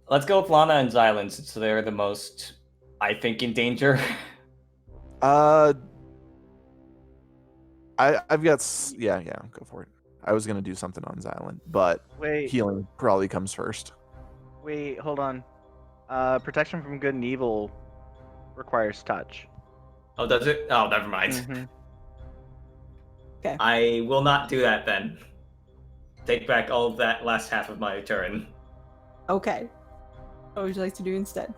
Let's go with Lana and Xylund, since they're the most, I think, in danger. I've got yeah, go for it. I was gonna do something on Xylund, but Wait, healing probably comes first. wait, hold on. Protection from good and evil requires touch. Oh, does it? Oh, never mind. Mhm. I will not do that then. Take back all of that last half of my turn. Okay. What would you like to do instead?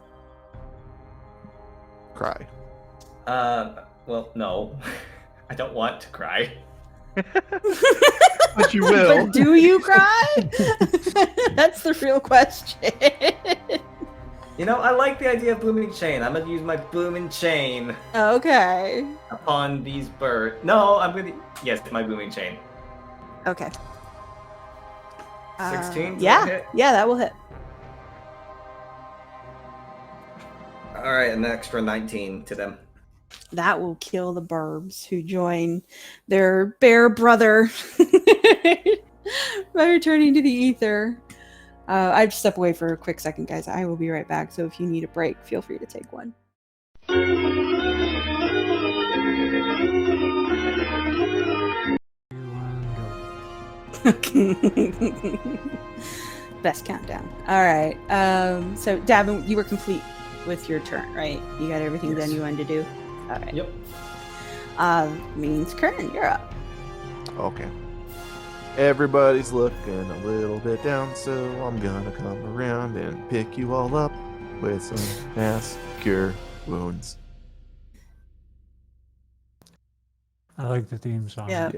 Cry. Well, no. I don't want to cry. But you will. But do you cry? That's the real question. You know, I like the idea of booming chain. I'm gonna use my booming chain Okay. upon these birds. No, I'm gonna... Yes, my booming chain. Okay. 16? Yeah. Yeah, that will hit. All right, an extra 19 to them. That will kill the burbs who join their bear brother by returning to the ether. I'd step away for a quick second, guys. I will be right back. So if you need a break, feel free to take one. Best countdown. All right. So Davin, you were complete with your turn, right? You got everything Yes. done you wanted to do. All right. Yep. Means Kern, you're up. Okay. Everybody's looking a little bit down, so I'm gonna come around and pick you all up with some mass cure wounds. I like the theme song. Yeah.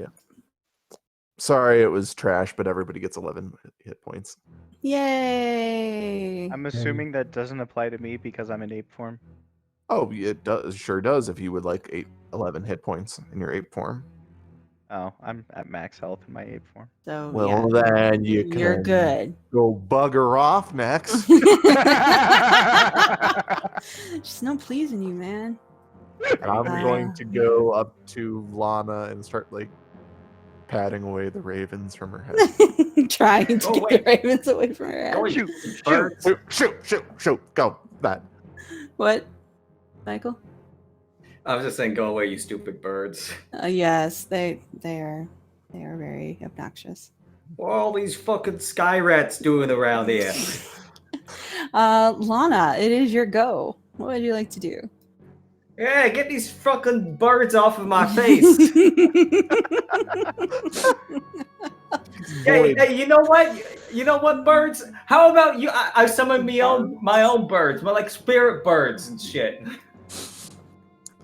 Sorry, it was trash, but everybody gets 11 hit points. Yay! I'm assuming that doesn't apply to me because I'm in ape form. Oh, it does, sure does. If you would like 11 hit points in your ape form. Oh, I'm at max health in my ape form. So Well, yeah, then you can you're good. go bugger off next. Just no pleasing you, man. I'm going to go up to Lana and start like patting away the ravens from her head. Trying to Oh, get wait. the ravens away from her head. Go Shoot, birds. Shoot, go. That. What, Michael? I was just saying, go away, you stupid birds. Yes, they are very obnoxious. What are all these fucking sky rats doing around here? Lana, it is your go. What would you like to do? Yeah, get these fucking birds off of my face. Hey, you know what? You know what, birds? How about you? I summon my own birds, my like spirit birds and shit.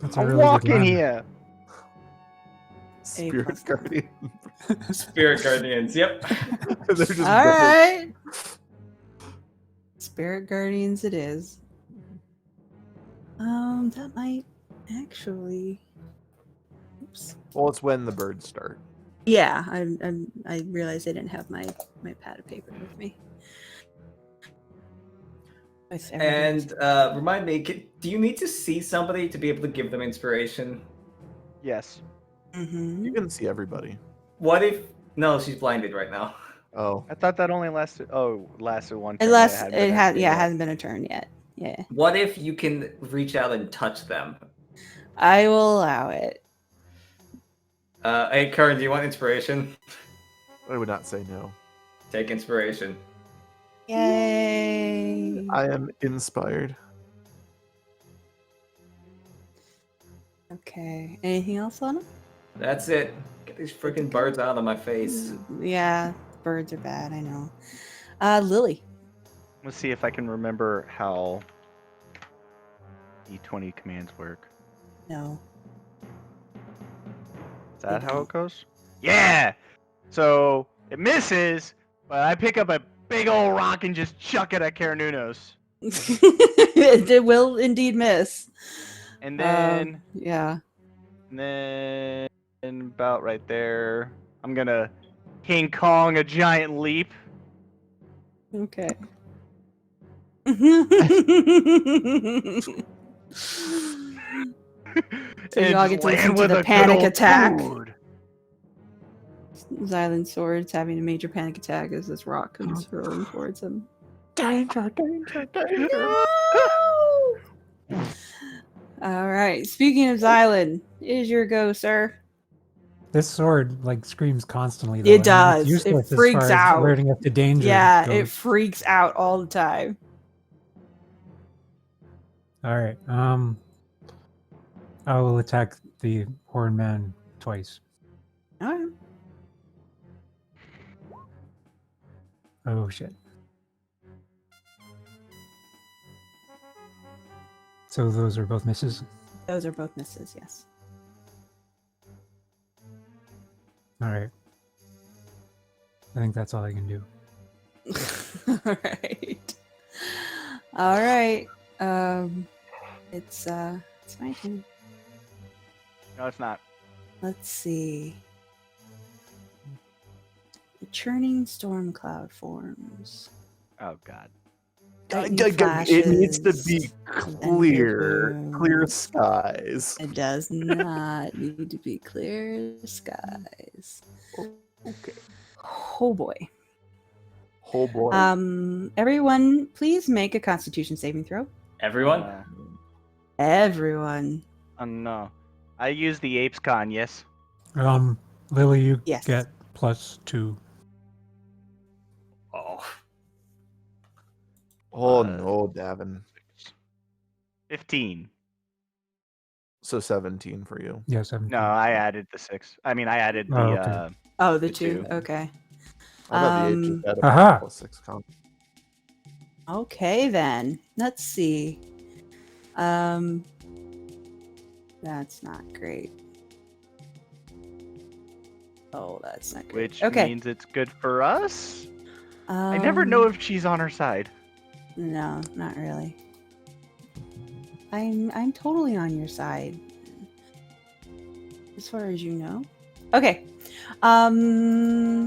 That's a I'm really good walking line. here. Spirit guardian. Spirit guardians. Yep. They're just All right. Spirit guardians it is. That might actually. Oops. Well, it's when the birds start. Yeah, I realized I didn't have my pad of paper with me. With everything. And remind me, do you need to see somebody to be able to give them inspiration? Yes. Mhm. You can see everybody. What if? No, she's blinded right now. Oh, I thought that only lasted. Oh, lasted one. turn, Unless hadn't it been has, activated yeah, it yet. hasn't been a turn yet. Yeah, What if you can reach out and touch them? I will allow it. Hey, Kern, do you want inspiration? I would not say no. Take inspiration. Yay! I am inspired. Okay. Anything else, Lana? That's it. Get these freaking birds out of my face. Yeah, birds are bad. I know. Lily. Let's see if I can remember how D20 commands work. No. Is that how it goes? Yeah! So, it misses, but I pick up a big old rock and just chuck it at Karanunos. It will indeed miss. And then, Yeah. about right there, I'm gonna King Kong a giant leap. Okay. So you all and get to land listen to with the a good panic old attack. food. Xylund Sword's having a major panic attack as this rock comes hurling towards him. Danger, danger, danger. All right. Speaking of Xylund, is your go, sir? This sword like screams constantly. Though. It I mean, does. it's It useless as freaks far as out. alerting us to danger. Yeah, it goes. freaks out all the time. All right. I will attack the horn man twice. All right. Oh shit. So those are both misses. Those are both misses, yes. All right. I think that's all I can do. All right. All right. It's my turn. No, it's not. Let's see. The churning storm cloud forms. Oh, God. It needs to be flashes, clear skies. It does not need to be clear skies. Okay. Oh boy. Oh boy. Everyone, please make a Constitution saving throw. Everyone? Everyone. No. I use the apes con, yes. Lily, you Yes. get +2. Oh. Oh no, Davin. 15. So 17 for you. Yeah, 17. No, I added the 6. I mean, I added the okay. Oh, the The two. two. Okay. I thought the apes just had a Aha! +6 count. Okay then. Let's see. That's not great. Oh, that's not great. which Okay. means it's good for us. I never know if she's on our side. No, not really. I'm totally on your side. As far as you know. Okay.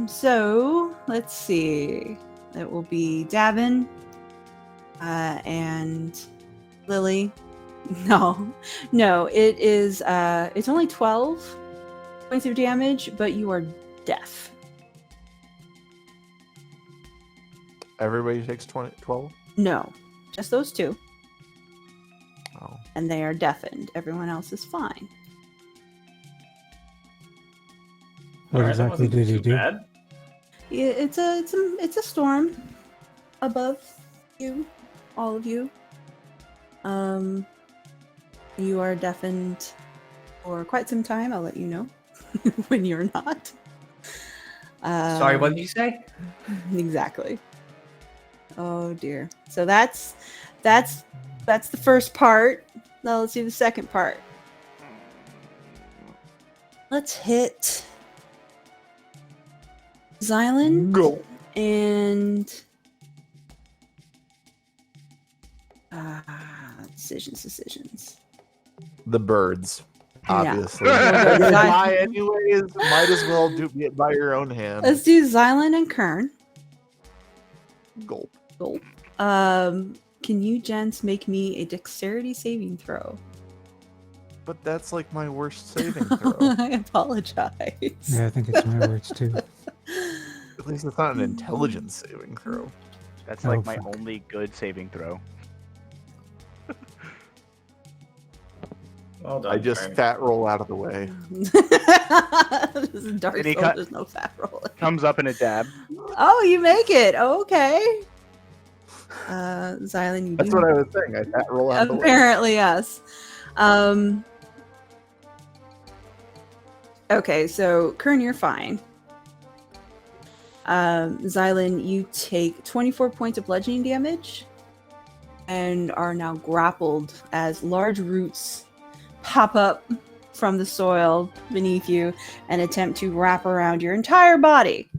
So let's see. It will be Davynn and Lily. No. It is it's only 12 points of damage, but you are deaf. Everybody takes 12? No. Just those two. Oh. And they are deafened. Everyone else is fine. What Alright, that exactly wasn't did he too do? bad. Yeah, it's a storm above you, all of you. You are deafened for quite some time. I'll let you know when you're not. Sorry, what did you say? Exactly. Oh dear. So that's the first part. Now let's do the second part. Let's hit Xylund Go. and decisions. The birds. No. Obviously. We'll go You're gonna Xy- die anyways. Might as well do it by your own hand. Let's do Xylund and Kern. Gulp. Gulp. Can you gents make me a dexterity saving throw? But that's like my worst saving throw. I apologize. Yeah, I think it's my words too. At least it's not an intelligence saving throw. That's Oh, like my fuck. only good saving throw. Well done. I just Kern. fat roll out of the way. This is Dark Any Souls, cut- there's no fat rolling. Comes up in a dab. Oh, you make it. Okay. Xylund, you That's do what I was saying. I fat roll out of the way. apparently, yes. Okay, so Kern, you're fine. Xylund, you take 24 points of bludgeoning damage and are now grappled as large roots pop up from the soil beneath you and attempt to wrap around your entire body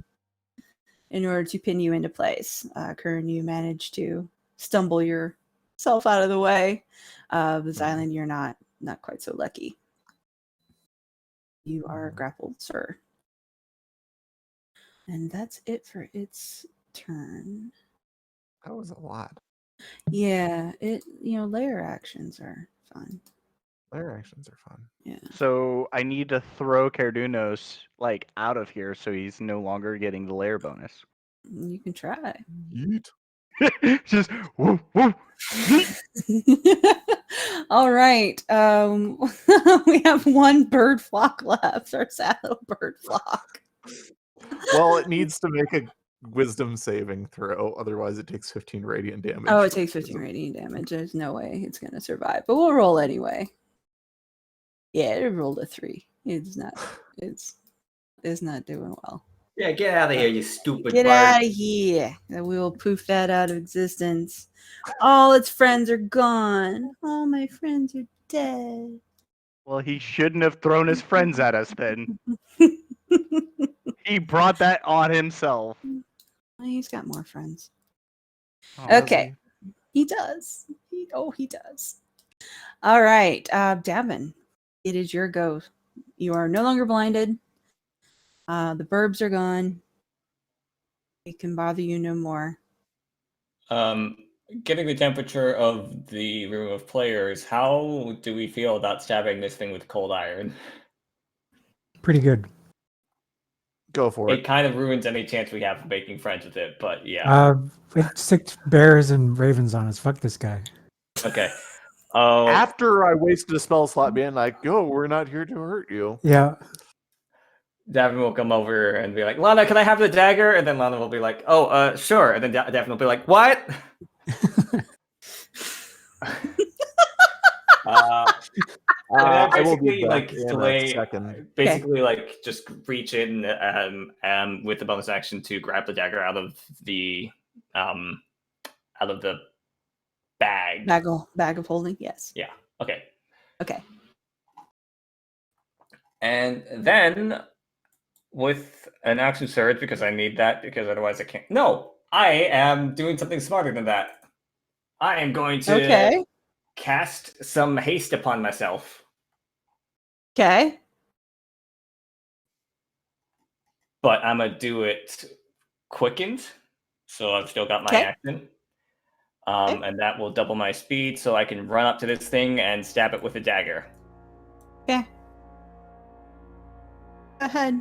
in order to pin you into place. Kern, you manage to stumble yourself out of the way. Xylund, you're not quite so lucky. You are grappled, sir. And that's it for its turn. That was a lot. Yeah, layer actions are fun. Their actions are fun. Yeah. So I need to throw Cardunos like out of here so he's no longer getting the lair bonus. You can try. Yeet. Just woo woo. All right. We have one bird flock left, our sad little bird flock. Well, it needs to make a wisdom saving throw, otherwise it takes 15 radiant damage. Oh, it takes 15 radiant damage. There's no way it's gonna survive. But we'll roll anyway. Yeah, it rolled a 3. It's not doing well. Yeah, get out of here, you stupid Get bird. out of here. And we will poof that out of existence. All its friends are gone. All my friends are dead. Well, he shouldn't have thrown his friends at us then. He brought that on himself. He's got more friends. Oh, Okay. He does. He does. All right. Davynn, it is your go. You are no longer blinded. The burbs are gone. It can bother you no more. getting the temperature of the room of players, how do we feel about stabbing this thing with cold iron? Pretty good. Go for It it. kind of ruins any chance we have of making friends with it, but yeah. It sicked bears and ravens on us. Fuck this guy. Okay. Oh, After I wasted a spell slot being like, "Go, we're not here to hurt you." Yeah. Davin will come over and be like, Lana, can I have the dagger? And then Lana will be like, oh, sure. And then Davin will be like, what? I will basically, be back like, in a delay, second. basically, like, just reach in with the bonus action to grab the dagger out of the bag. Bag of holding, yes. Yeah. Okay. Okay. And then with an action surge, because I need that, because otherwise I can't. No, I am doing something smarter than that. I am going to cast some haste upon myself. Okay. But I'm going to do it quickened. So I've still got my action. And that will double my speed, so I can run up to this thing and stab it with a dagger. Okay. Go ahead.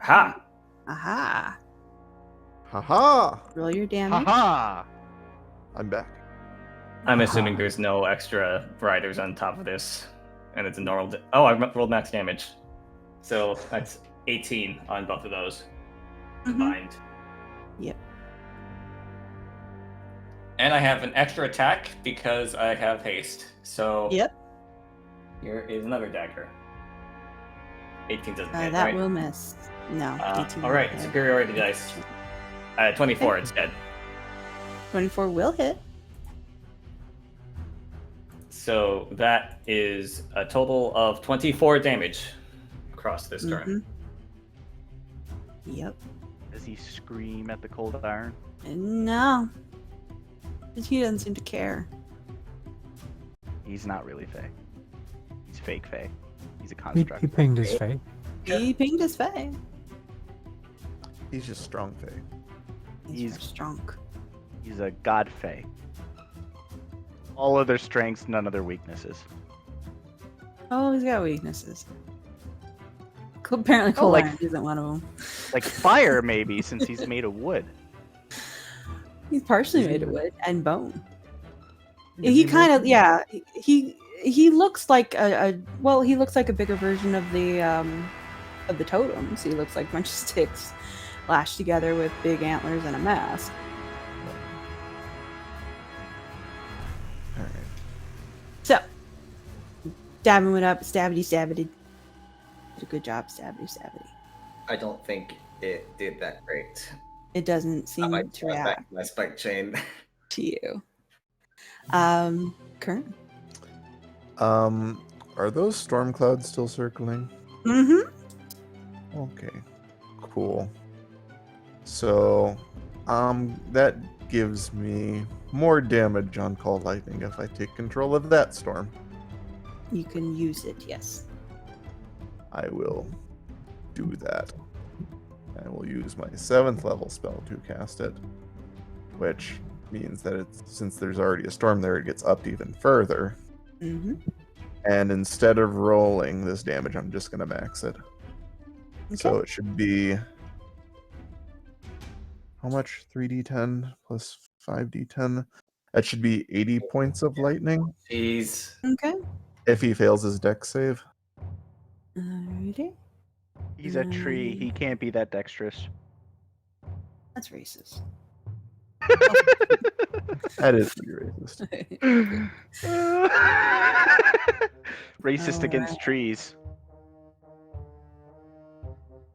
Ha! Aha. Haha! Roll your damage. Haha! I'm back. I'm assuming there's no extra riders on top of this. And it's a normal... I rolled max damage. So that's 18 on both of those combined. Yep. And I have an extra attack because I have haste. So here is another dagger. 18 doesn't hit, that right? will miss. No. 18 all right, will hit. superiority dice. 24 instead. 24 will hit. So that is a total of 24 damage across this turn. Yep. Does he scream at the cold iron? No. He doesn't seem to care. He's not really Fae. He's fake Fae. He's a He construct. pinged his face. He pinged his face. He's just strong Fae. He's strong. He's a god Fae. All of their strengths, none of their weaknesses. Oh, he's got weaknesses. Apparently, Oh, cold like- iron isn't one of them. Like fire, maybe, since he's made of wood. He's partially made of wood and bone. Is He he kind of, making- yeah. He looks like he looks like a bigger version of the totems. He looks like a bunch of sticks lashed together with big antlers and a mask. All right. So, Davin went up, stabbity. Did a good job, stabbity. I don't think it did that great. It doesn't I seem might to try back react my spike chain. to you. Kern? Are those storm clouds still circling? Mm-hmm. Okay, cool. So, that gives me more damage on Call Lightning if I take control of that storm. You can use it, yes. I will do that. I will use my 7th level spell to cast it, which means that since there's already a storm there, it gets upped even further. Mm-hmm. And instead of rolling this damage, I'm just going to max it. So it should be... How much? 3d10 plus 5d10? That should be 80 points of lightning Jeez. Okay. if he fails his dex save. Alrighty. He's a tree. He can't be that dexterous. That's racist. That is pretty racist. Racist against Alright. trees.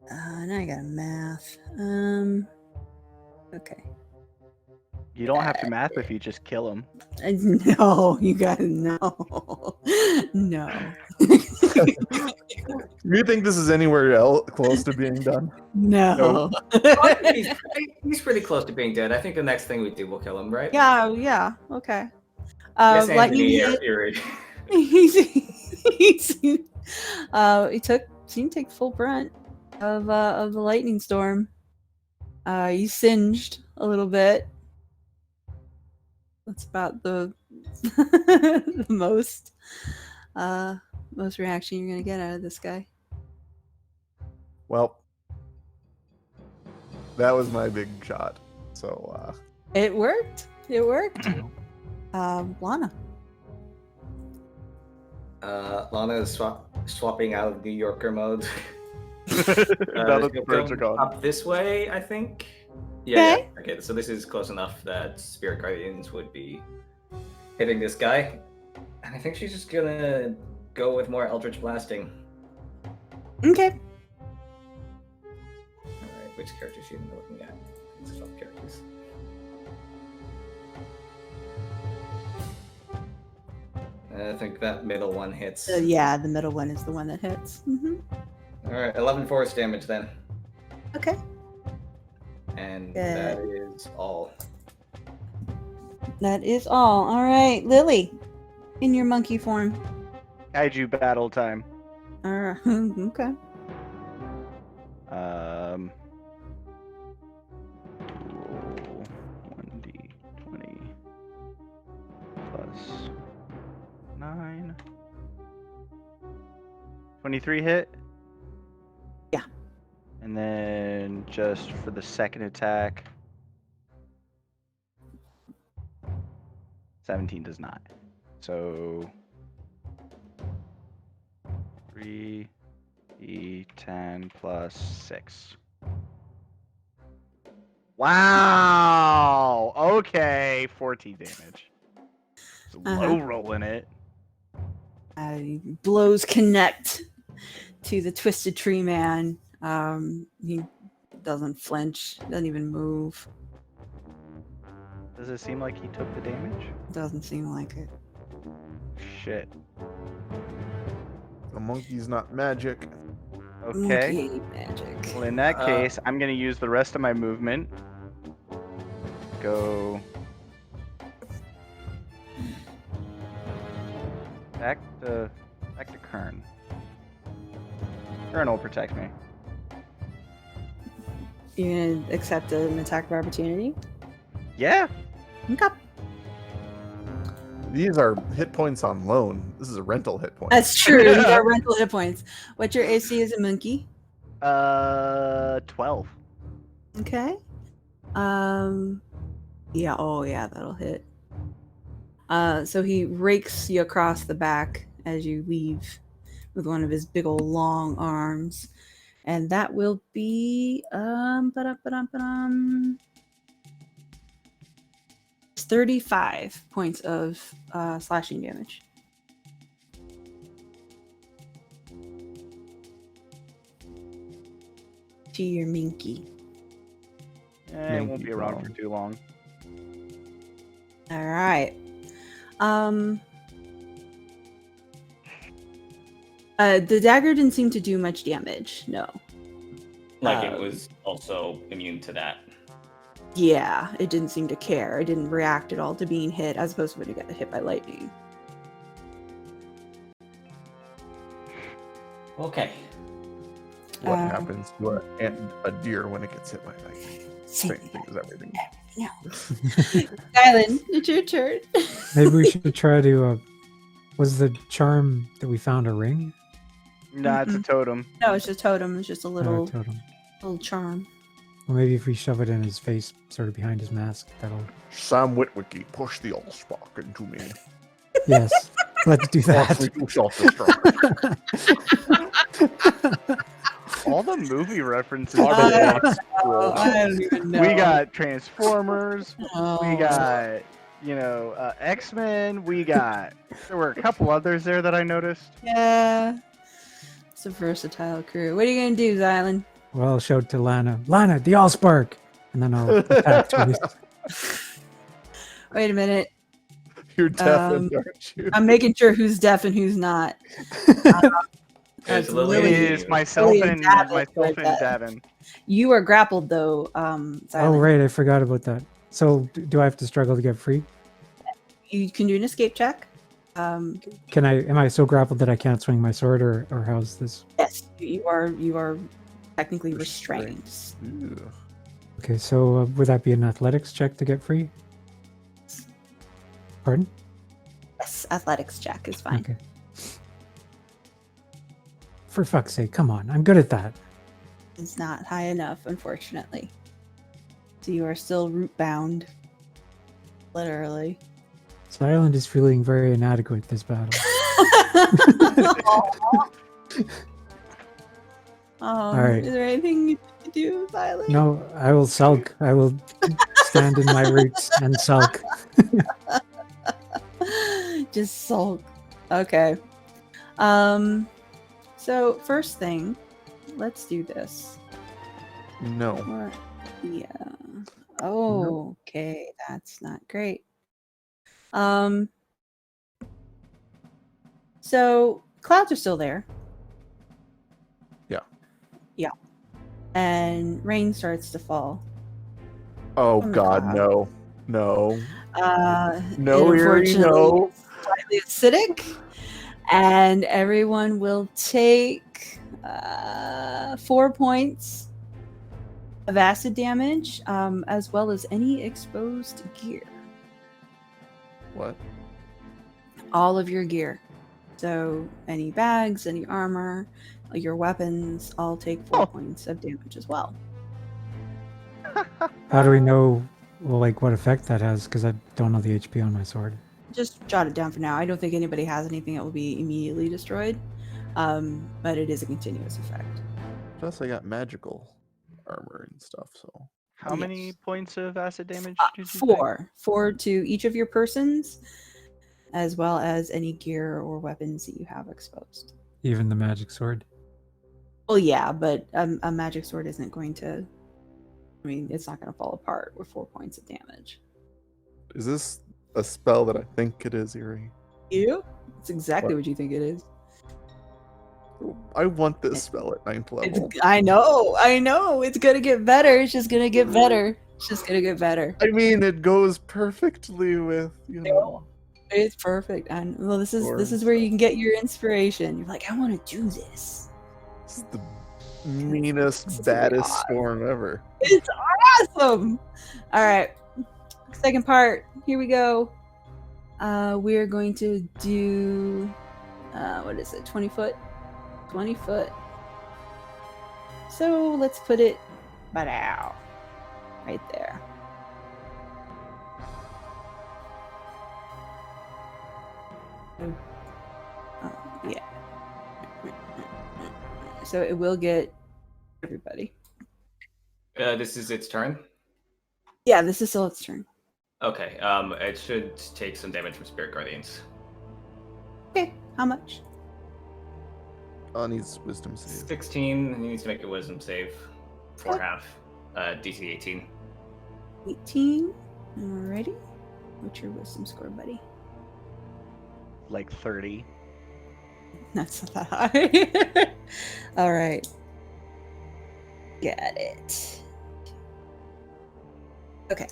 Now I got math. Okay. You don't have to math if you just kill him. No, you gotta know. No. You think this is anywhere else close to being done? No. He's pretty close to being dead. I think the next thing we do will kill him, right? Yeah, okay. Yes, Lightning Anthony, hit. you're He seemed to take full brunt. of the lightning storm. You singed a little bit. That's about the the most reaction you're gonna get out of this guy. Well, that was my big shot. So, It worked. It worked. Lana. Lana is swapping out of New Yorker mode. Now that the birds are Going gone. up this way, I think. Yeah, Okay. yeah. Okay, so this is close enough that Spirit Guardians would be hitting this guy. And I think she's just gonna go with more Eldritch Blasting. Okay. Alright, which character should we be looking at? Let's swap characters. I think that middle one hits. Yeah, the middle one is the one that hits. Alright, 11 force damage then. Okay. And Good. that is all. That is all. All right, Lily, in your monkey form. Kaiju battle time. Okay. Roll 1d20 plus 9. 23 hit? Yeah. And then just for the second attack, 17 does not. So 3d10 plus 6. Wow. Okay, 14 damage. It's low rolling it. Blows connect to the twisted tree man. He doesn't flinch, doesn't even move. Does it seem like he took the damage? Doesn't seem like it. Shit. the monkey's not magic. Okay. Monkey magic. Well, in that case, I'm going to use the rest of my movement. Go back to Kern. Kern will protect me. You're gonna accept an attack of opportunity? Yeah. Okay. These are hit points on loan. This is a rental hit point. That's true. You got rental hit points. What's your AC as a monkey? 12. Okay. Yeah, oh yeah, that'll hit. So he rakes you across the back as you leave with one of his big old long arms. And that will be 35 points of slashing damage. To your minky. It won't be around for too long. All right. The dagger didn't seem to do much damage. No. Like it was also immune to that. Yeah, it didn't seem to care. It didn't react at all to being hit, as opposed to when it got hit by lightning. Okay. What Uh, happens to a deer when it gets hit by lightning? Same thing as everything. No. Xylund, it's your turn. Maybe we should try to. Was the charm that we found a ring? Nah, it's a totem. No, it's just totem. It's just a Or a little totem. charm. Well, maybe if we shove it in his face, sort of behind his mask, that'll. Sam Witwicky, push the allspark into me. Yes, let's do Watch me that. do self-destruct. All the movie references. I today. don't even know. We got Transformers. Oh. We got, X-Men. There were a couple others there that I noticed. Yeah. It's a versatile crew. What are you gonna do, Xylund? Well, I'll shout to Lana, the Allspark! And then I'll attack twice. Wait a minute. You're deafened, aren't you? I'm making sure who's deaf and who's not. That's It's Lily. It Lily. is myself Lily and and Davin. You are grappled though, Xylund. Oh, right, I forgot about that. So, do I have to struggle to get free? You can do an escape check. Am I so grappled that I can't swing my sword, or how's this? Yes, you are technically restrained. Ew. Okay, so would that be an athletics check to get free? Pardon? Yes, athletics check is fine. Okay. For fuck's sake, come on. I'm good at that. It's not high enough, unfortunately. So you are still root bound. Literally. Xylund is feeling very inadequate this battle. Alright. Is there anything you can do, Violet? No, I will sulk. I will stand in my roots and sulk. Just sulk. Okay. So first thing, let's do this. No. Or, yeah. Oh, okay. That's not great. So clouds are still there. Yeah. Yeah. And rain starts to fall. Oh From the God, cloud. no. No. No, Eerie, no. Slightly acidic, and everyone will take 4 points of acid damage, as well as any exposed gear. What? All of your gear. So any bags, any armor, your weapons, all take 4 points of damage as well. How do we know, well, like, what effect that has? Because I don't know the HP on my sword. Just jot it down for now. I don't think anybody has anything that will be immediately destroyed, but it is a continuous effect. Plus, I got magical armor and stuff, so. How many Yes. points of acid damage did you say? 4 to each of your persons, as well as any gear or weapons that you have exposed. Even the magic sword. Well, yeah, but a magic sword isn't going to. I mean, it's not going to fall apart with 4 points of damage. Is this a spell that I think it is, Eerie? You? It's exactly What? what you think it is. I want this spell at 9th level. I know. It's going to get better. It's just going to get better. It's just going to get better. I mean, it goes perfectly with, you know. It's perfect. And well, this is Storms. where you can get your inspiration. You're like, I want to do this. It's the meanest, This is baddest awesome. storm ever. It's awesome. All right. Second part. Here we go. We're going to do what is it? 20 foot. 20 foot. So let's put it right there. Yeah. So it will get everybody. This is its turn. Yeah, this is still its turn. Okay. It should take some damage from Spirit Guardians. Okay, how much? Needs wisdom save. 16. He needs to make a Wisdom save for Okay. half. DC 18. 18. Alrighty. What's your wisdom score, buddy? Like 30. That's not that high. All right. Got it. Okay.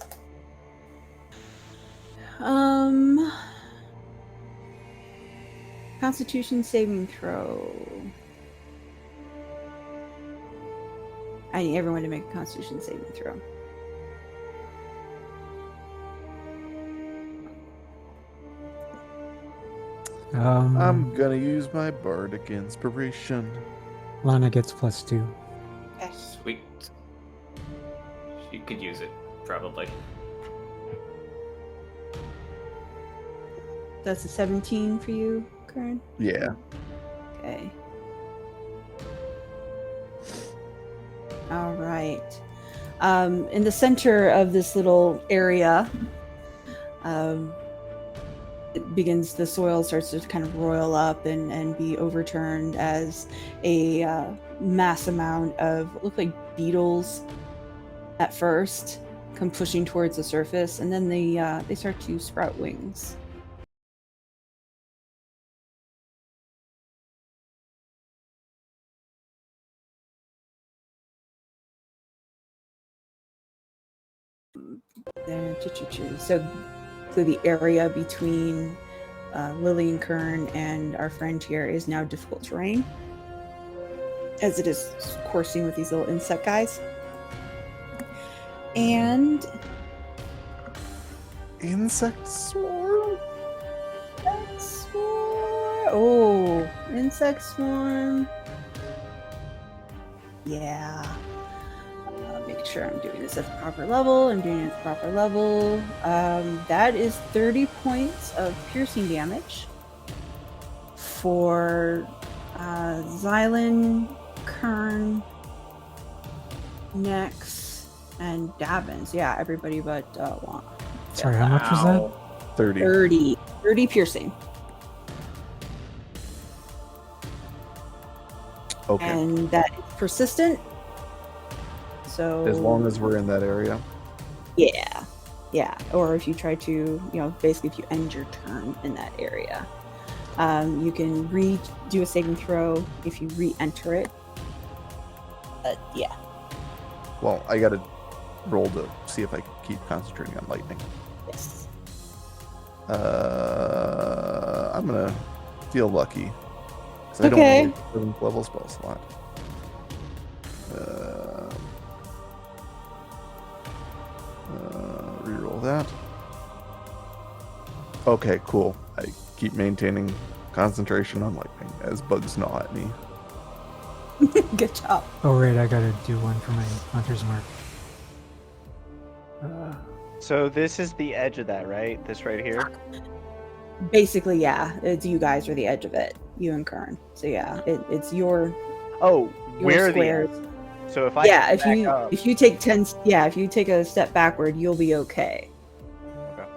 Constitution saving throw. I need everyone to make a Constitution saving throw. I'm gonna use my bardic inspiration. Lana gets +2. Okay. Sweet. She could use it, probably. That's a 17 for you, Kern. Yeah. Okay. All right. In the center of this little area, it begins. The soil starts to kind of roil up and be overturned as a mass amount of look like beetles at first come pushing towards the surface, and then they start to sprout wings. So the area between Lily and Kern and our friend here is now difficult terrain. as it is coursing with these little insect guys. And Insect swarm? Insect swarm. Yeah. Make sure I'm doing this at the proper level. I'm doing it at the proper level. That is 30 points of piercing damage for Xylund, Kern, Nex, and Davynn. So yeah, everybody but Juan. Sorry, how much was that? 30. 30 piercing. Okay. And that is persistent. So As long as we're in that area. Yeah. Or if you try to, basically if you end your turn in that area, you can do a saving throw if you re-enter it. Yeah. Well, I gotta roll to see if I can keep concentrating on lightning. Yes. I'm gonna feel lucky. 'Cause I Okay. don't have a 7th level spell slot. Reroll that. Okay, cool. I keep maintaining concentration on lightning as bugs gnaw at me. Good job. Oh, right, I gotta do one for my Hunter's Mark. So this is the edge of that, right? This right here? Basically, yeah. It's you guys are the edge of it. You and Kern. So yeah, it's your Oh, where squares. the So if I Yeah, back up, if you take if you take a step backward, you'll be okay. Okay.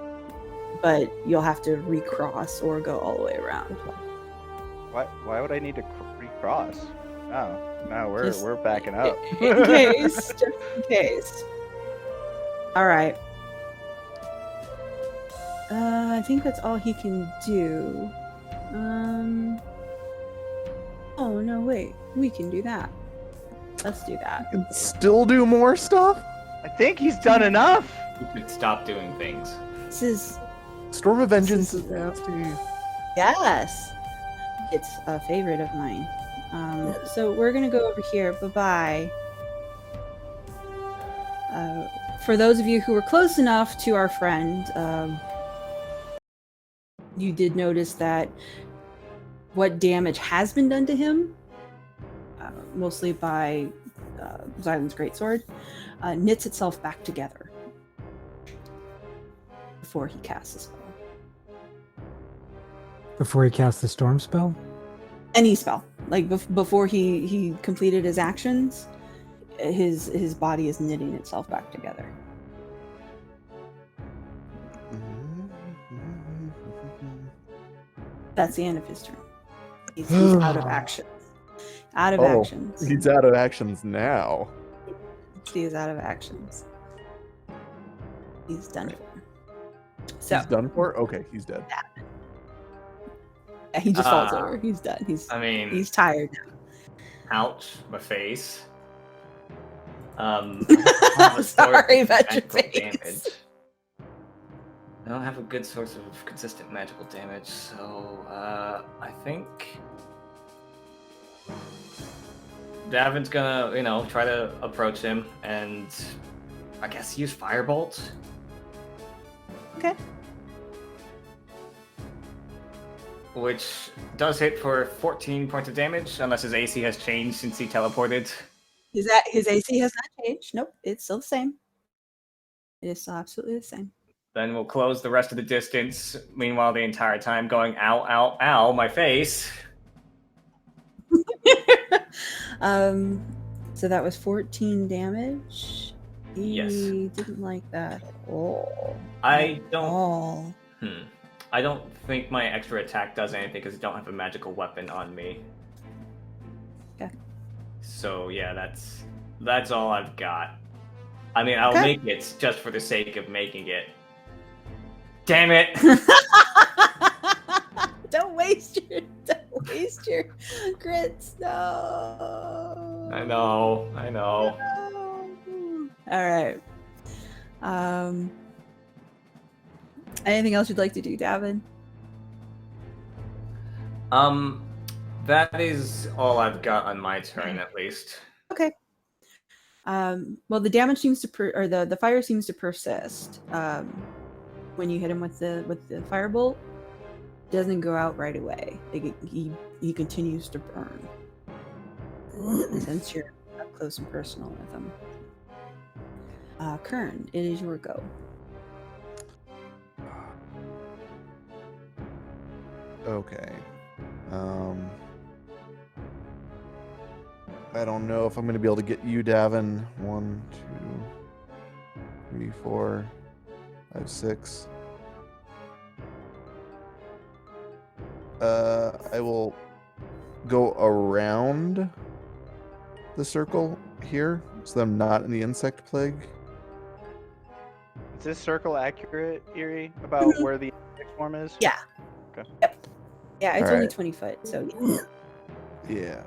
But you'll have to recross or go all the way around. why would I need to recross? Oh, no, Just- we're backing up. In case, just in case. All right. I think that's all he can do. Oh no, wait. We can do that. Let's do that. I can still do more stuff? I think he's done enough. You could stop doing things. This is Storm of Vengeance This is is- nasty. yes. It's a favorite of mine. So we're gonna go over here. Bye-bye. For those of you who were close enough to our friend, you did notice that what damage has been done to him, mostly by Xylund's greatsword, knits itself back together before he casts a spell. Before he casts the storm spell? Any spell, like before he completed his actions, his body is knitting itself back together. That's the end of his turn. He's out of actions. Out of Oh, actions. he's out of actions now. He is out of actions. He's done for. So He's done for? Okay, he's dead. yeah, he just falls Ah. over. He's done. I mean, He's tired now. ouch, my face. I don't have a source Sorry of about your magical face. damage. I don't have a good source of consistent magical damage, so I think Davynn's gonna, try to approach him and I guess use Firebolt. Okay. Which does hit for 14 points of damage, unless his AC has changed since he teleported. His AC has not changed. Nope, it's still the same. It is still absolutely the same. Then we'll close the rest of the distance. Meanwhile, the entire time going, ow, ow, ow, my face. So that was 14 damage. He Yes. didn't like that at all. I don't. All. I don't think my extra attack does anything because I don't have a magical weapon on me. Okay. So yeah, that's all I've got. I mean, I'll Okay. make it just for the sake of making it. Damn it! Don't waste your grits. No. I know. No. All right. Anything else you'd like to do, Davynn? That is all I've got on my turn, at least. Okay. Well, the damage seems to the fire seems to persist. When you hit him with the firebolt, it doesn't go out right away. He continues to burn. Since you're up close and personal with him. Kern, it is your go. Okay. I don't know if I'm going to be able to get you, Davin. 1, 2, 3, 4, 5, 6. I will go around the circle here, so I'm not in the insect plague. Is this circle accurate, Eerie, about where the insect swarm is? Yeah. Okay. Yep. Yeah, it's All only right. 20 foot, so yeah.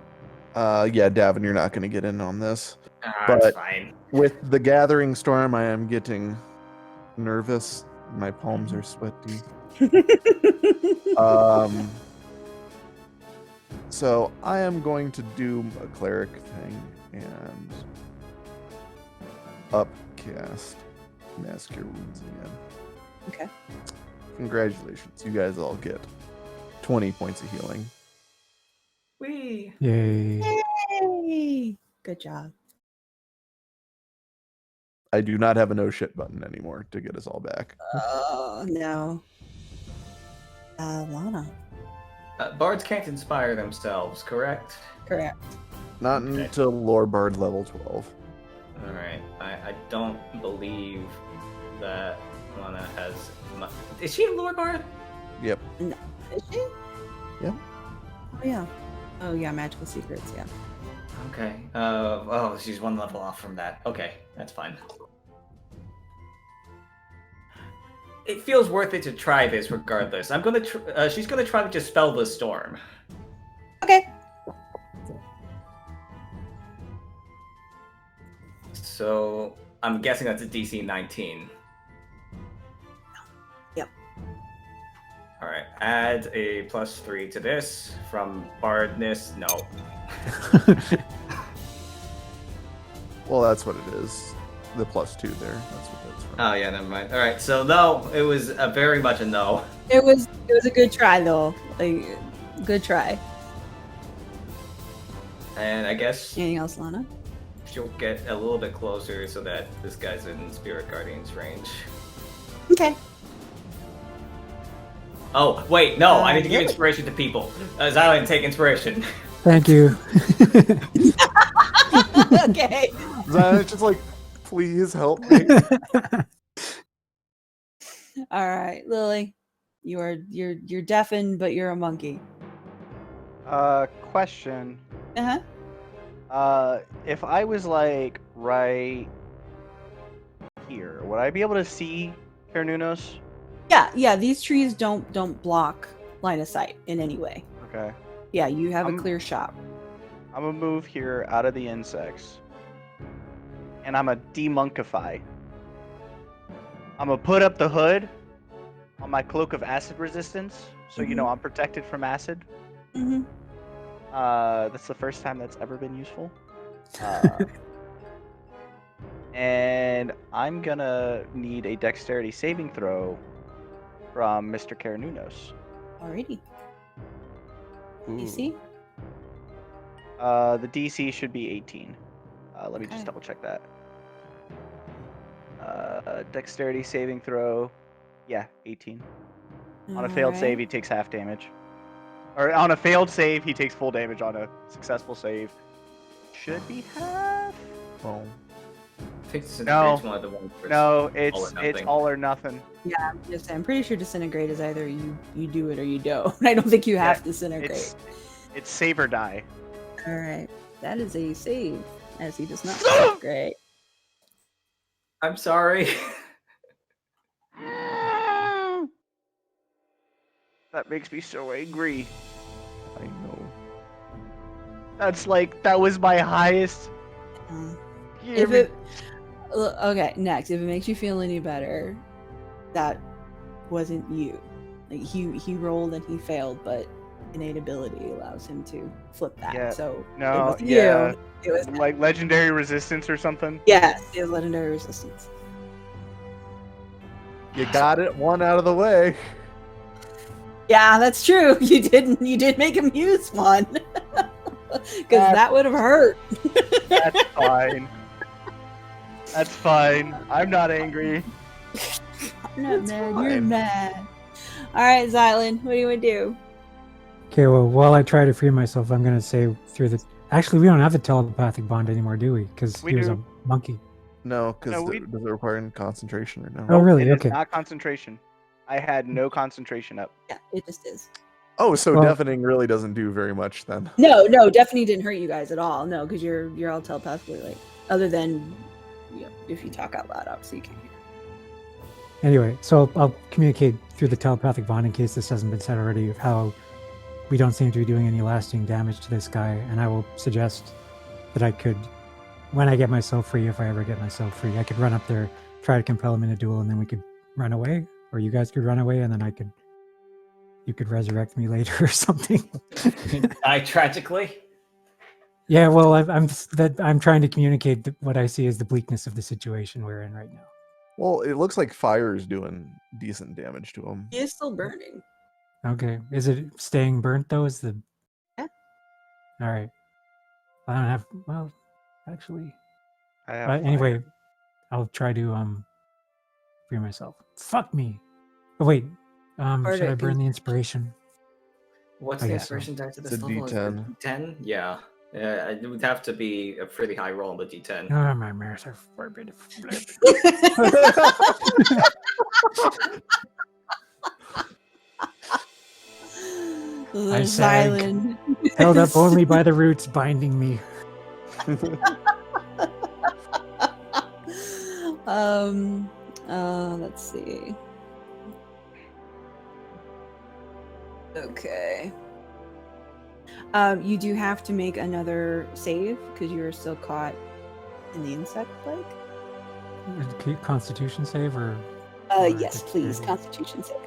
Yeah, Davin, you're not going to get in on this. That's But- fine. With the gathering storm, I am getting nervous. My palms are sweaty. So I am going to do a cleric thing and upcast Mask Your Wounds again. Okay. Congratulations. You guys all get 20 points of healing. Whee! Yay. Yay! Good job. I do not have a no shit button anymore to get us all back. Oh no. Lana. Bards can't inspire themselves, correct? Correct. Not Okay. until Lore Bard level 12. Alright. I don't believe that Lana has... Is she a Lord Bard? Yep. Is she? Yeah. Oh yeah. Oh yeah, magical secrets, yeah. Okay. She's one level off from that. Okay, that's fine. It feels worth it to try this regardless. I'm gonna. She's gonna try to dispel the storm. Okay. So I'm guessing that's a DC 19. Yep. All right. Add a +3 to this from Bardness. No. Well, that's what it is. The +2 there. That's what that's from. Oh yeah, never mind. All right. So no, it was very much a no. It was a good try though. Like good try. And I guess Anything else, Lana? she'll get a little bit closer so that this guy's in Spirit Guardian's range. Okay. Oh, wait, no, I need to give Lily. inspiration to people. Xylund, take inspiration. Thank you. Okay. It's just like, please help me. All right, Lily. You're deafened, but you're a monkey. Question. Uh-huh. If I was like right here, would I be able to see Kernunos? Yeah, these trees don't block line of sight in any way. Okay. Yeah, you have a I'm- clear shot. I'm gonna move here out of the insects. And I'm gonna demonkify. I'm gonna put up the hood on my cloak of acid resistance, so you know I'm protected from acid. Mm-hmm. That's the first time that's ever been useful. And I'm gonna need a dexterity saving throw from Mr. Kernunos. Alrighty. Ooh. You see? The DC should be 18. Let me Okay. just double check that. Dexterity saving throw. Yeah, 18. On a failed save, he takes half damage. Or on a failed save, he takes full damage. On a successful save, should be half. Oh. I think Disintegrate's one of the ones where No, all or it's nothing. all or nothing. Yeah, I'm pretty sure disintegrate is either you do it or you don't. I don't think you have to disintegrate. It's save or die. All right, that is a save, as he does not disintegrate. I'm sorry. That makes me so angry. I know. That was my highest. If it okay, next, if it makes you feel any better, that wasn't you. Like he rolled and he failed, but innate ability allows him to flip that. Yeah. So it No, wasn't yeah. you. It was Like legendary resistance or something. yes, it was legendary resistance. You got it one out of the way. Yeah, that's true. You did make him use one. Because that would have hurt. That's fine. That's fine. I'm not angry. I'm not It's mad. You're fine. mad. All right, Xylund, what do you want to do? Okay, well, while I try to free myself, I'm gonna say through the. Actually, we don't have the telepathic bond anymore, do we? Because We he was a do. monkey. No, because No, does it require concentration or no? Oh, really? It is Okay. not concentration. I had no concentration up. Yeah, it just is. Oh, so Well- deafening really doesn't do very much then. No, definitely didn't hurt you guys at all. No, because you're all telepathically like, other than if you talk out loud, obviously you can hear. Anyway, so I'll communicate through the telepathic bond in case this hasn't been said already of how we don't seem to be doing any lasting damage to this guy, and I will suggest that I could, when I get myself free, if I ever get myself free, I could run up there, try to compel him in a duel, and then we could run away, or you guys could run away, and then you could resurrect me later or something. Die tragically. Yeah, well, I'm trying to communicate what I see as the bleakness of the situation we're in right now. Well, it looks like fire is doing decent damage to him. He is still burning. Okay, is it staying burnt though? Is the Yeah. All right. I don't have. Well, actually, I have but anyway, I'll try to free myself. Fuck me. Oh wait, Or should I it burn can- the inspiration? What's I the guess so. inspiration die to this It's a level? Is it D10. D10? Yeah. Yeah, it would have to be a pretty high roll on the D10. Oh, my mirrors are forbidden. I sag. Xylund. Held up only by the roots binding me. Let's see. Okay. You do have to make another save because you are still caught in the insect plague. Constitution save or? or Yes, please. dexterity? Constitution save.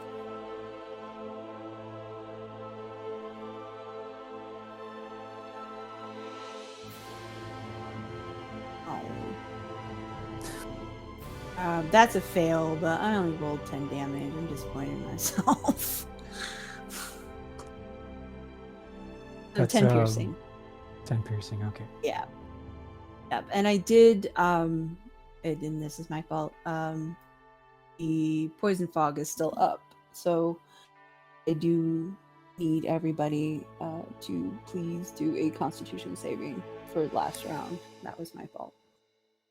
That's a fail, but I only rolled 10 damage. I'm disappointed in myself. So That's, 10 piercing. 10 piercing. Okay. Yeah. Yep. And I did, and this is my fault, the poison fog is still up. So I do need everybody to please do a constitution saving for last round. That was my fault.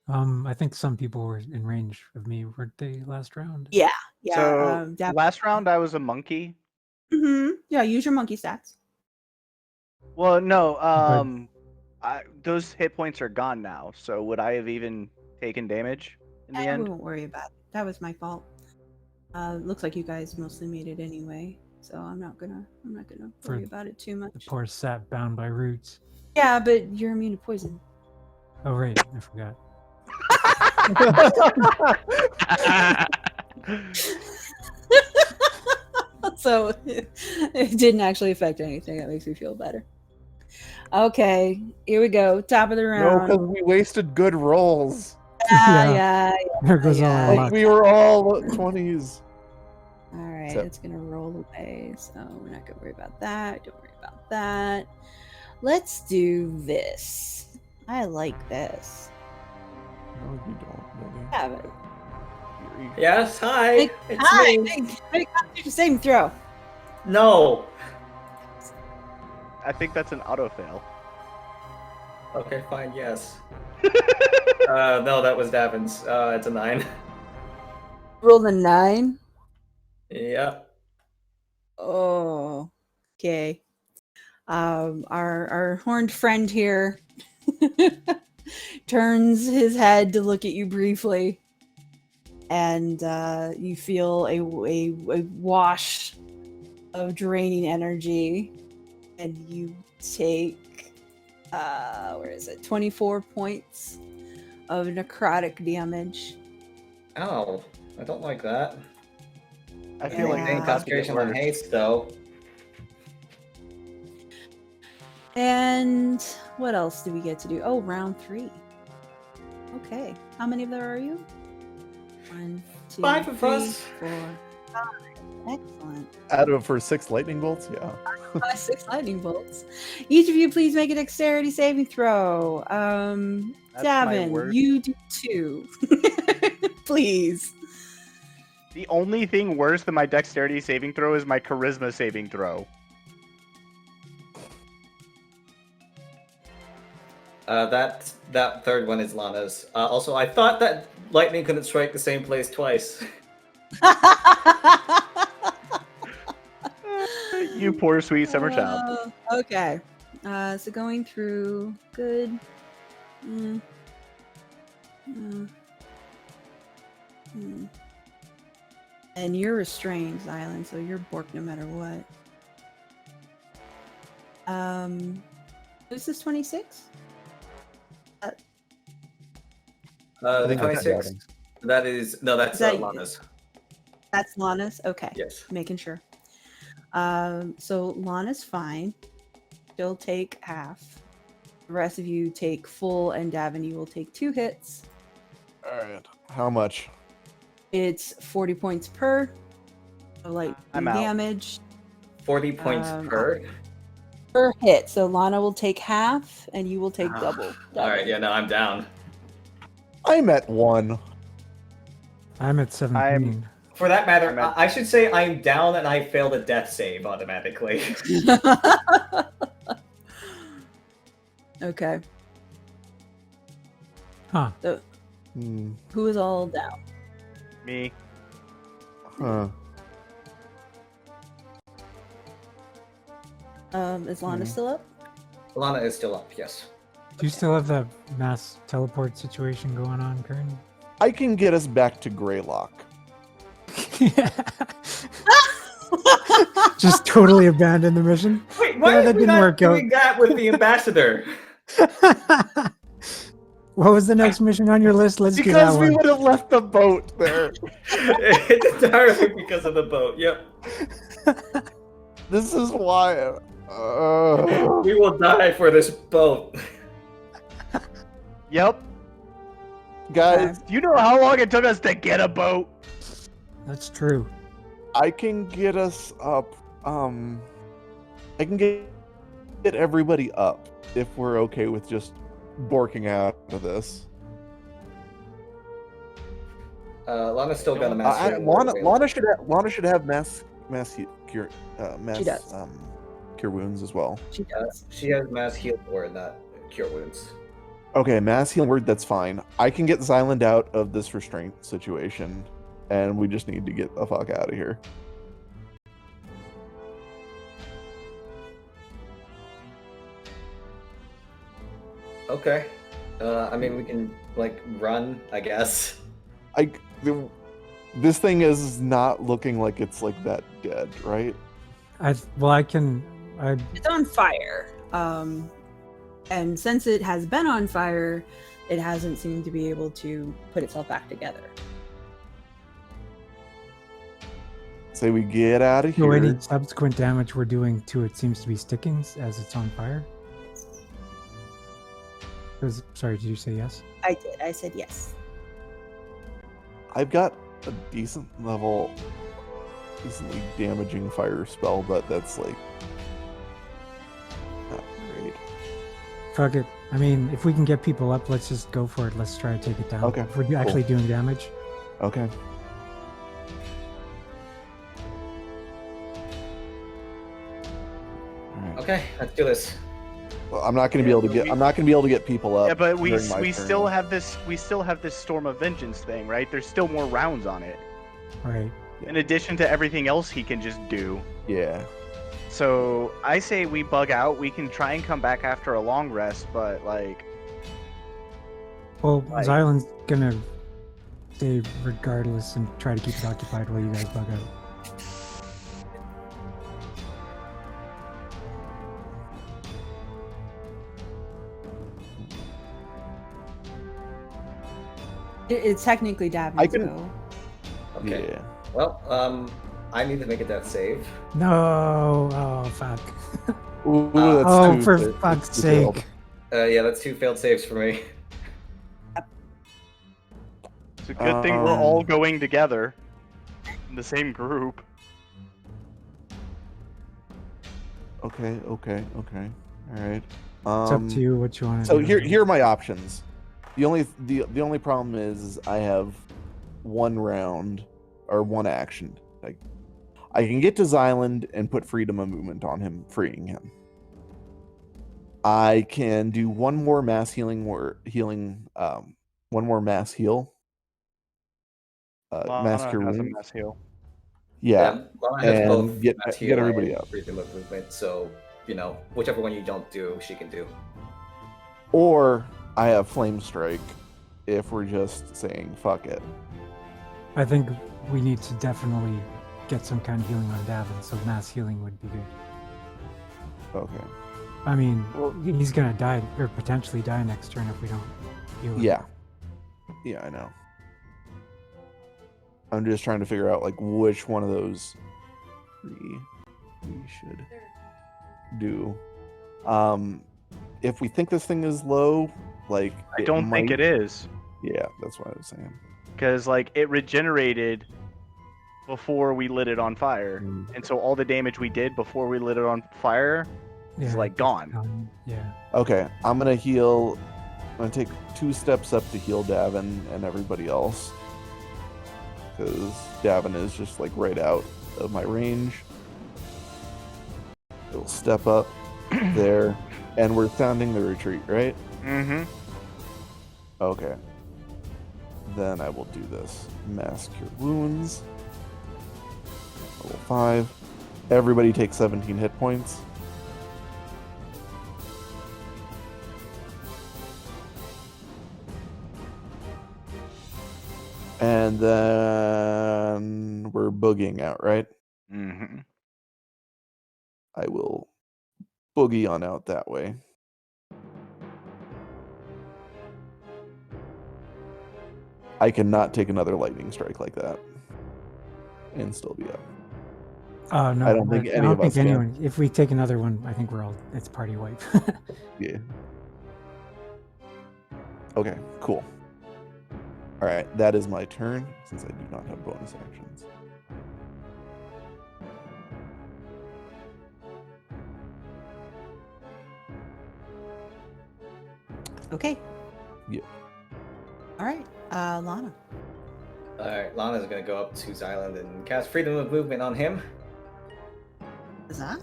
I think some people were in range of me, weren't they, last round? Yeah. So Yeah. last round I was a monkey. Yeah, use your monkey stats. Well, no. Those hit points are gone now. So would I have even taken damage in the I end? won't worry about it. That was my fault. Looks like you guys mostly made it anyway, so I'm not gonna worry about it too much. The poor sap bound by roots. Yeah, but you're immune to poison. Oh, right. I forgot. So it didn't actually affect anything. That makes me feel better. Okay, here we go. Top of the No, round. because we wasted good rolls. Yeah. There goes all our Yeah. luck. We were all 20s. All right, So- it's gonna roll away, so we're not gonna worry about that. Don't worry about that. Let's do this. I like this. No, you don't, Millie. Have it. Yes, hi. It's Hi, me. make Constitution saving throw. No. I think that's an auto fail. Okay, fine. Yes. No, that was Davynn's. It's a 9. Roll a 9. Yeah. Oh, okay. Our horned friend here turns his head to look at you briefly, and you feel a wash of draining energy, and you take 24 points of necrotic damage. Ow. I don't like that. I feel like Yeah. Main it's about to get concentration on worse. haste, though. And what else do we get to do? Oh, round 3. Okay. How many of there are you? 1, 2, 5 of 3, us. 4, 5. Excellent. Out of for 6 lightning bolts, yeah. 6 lightning bolts. Each of you, please make a dexterity saving throw. That's my Davynn, worst. you do 2. Please. The only thing worse than my dexterity saving throw is my charisma saving throw. That third one is Lana's. Also, I thought that lightning couldn't strike the same place twice. You poor sweet summer child. Okay. So going through. Good. And you're restrained, Xylund, so you're borked no matter what. Who's this 26? The think that's 26. Davynn. That is that's Is that- Lana's. That's Lana's? Okay. Yes. Making sure. So Lana's fine. She'll take half. The rest of you take full, and Davynn, you will take 2 hits. Alright. How much? It's 40 points per. So like I'm out. damage 40 points per. hit. So Lana will take half, and you will take double. All right, yeah, no, I'm down. I'm at 1. I'm at 17. For that matter, I'm at- I should say I'm down and I failed a death save automatically. Okay. Huh. So who is all down? Me. Huh. Is Lana still up? Lana is still up, yes. Do you still have that mass teleport situation going on, Kern? I can get us back to Greylock. Just totally abandon the mission. Wait, why Yeah, are that we didn't not work out. doing that with the ambassador? What was the next mission on your list? Let's do that Because we one. would have left the boat there. It's entirely because of the boat. Yep. This is why. We will die for this boat. Yep. Guys, Do you know how long it took us to get a boat? That's true. I can get us up. I can get everybody up if we're okay with just borking out of this. Lana's still got a master. Lana should have mass cure She does. cure wounds as well. She does. She has mass heal word, not cure wounds. Okay, mass healing word, that's fine. I can get Xylund out of this restraint situation, and we just need to get the fuck out of here. Okay. I mean, we can like run, I guess. This thing is not looking like it's like that dead, right? It's on fire. And since it has been on fire, it hasn't seemed to be able to put itself back together. Say we get out of So here. any subsequent damage we're doing to it seems to be sticking as it's on fire? Sorry, did you say yes? I did. I said yes. I've got a decently damaging fire spell, but that's like not great. Fuck it. I mean, if we can get people up, let's just go for it. Let's try to take it down. Okay, If we're actually doing damage. Okay. Alright. Okay, let's do this. Well, I'm not gonna be able to get. I'm not gonna be able to get people up. Yeah, but we during my turn. still have this Storm of Vengeance thing, right? There's still more rounds on it. Right. In addition to everything else he can just do. Yeah. So I say we bug out. We can try and come back after a long rest, but like, Well, Like- Xylund's gonna stay regardless and try to keep it occupied while you guys bug out. It's technically Davynn's I can- go. Okay. Yeah. Well, I need to make a death save. No! Oh, fuck. Ooh, that's Oh, too, for that's fuck's too failed. sake. Yeah, that's 2 failed saves for me. It's a good thing we're all Um, going together in the same group. Okay. All right. It's up to you what you want to So do. here are my options. The only problem is I have one round or one action. Like I can get to Xylund and put freedom of movement on him, freeing him. I can do one more mass healing one more mass heal. Mass Lana cure has a wounds. mass heal. Yeah. Lana has And both get Mass Heal everybody and up. Freedom of Movement, so, whichever one you don't do, she can do. Or I have flame strike if we're just saying fuck it. I think we need to definitely get some kind of healing on Davin, so mass healing would be good. Okay. I mean, he's gonna die, or potentially die next turn if we don't heal him. Yeah. Yeah, I know. I'm just trying to figure out like which one of those three we should do. If we think this thing is low, like I don't think it is, Yeah, that's what I was saying. because like it regenerated before we lit it on fire, and so all the damage we did before we lit it on fire is Yeah, like gone. Yeah. Okay, I'm gonna heal. I'm gonna take 2 steps up to heal Davin and everybody else, because Davin is just like right out of my range. It'll step up there, and we're sounding the retreat, right? Mm-hmm. Okay. Then I will do this. Mass Cure Wounds. Level 5. Everybody takes 17 hit points. And then we're boogieing out, right? Mm-hmm. I will boogie on out that way. I cannot take another lightning strike like that and still be up. Oh no, I don't think any of us can. anyone. If we take another one, I think we're all. It's party wipe. Yeah. Okay, cool. All right, that is my turn since I do not have bonus actions. Okay. Yeah. All right. Lana. Alright, Lana's gonna go up to Xylund and cast Freedom of Movement on him. Huzzah.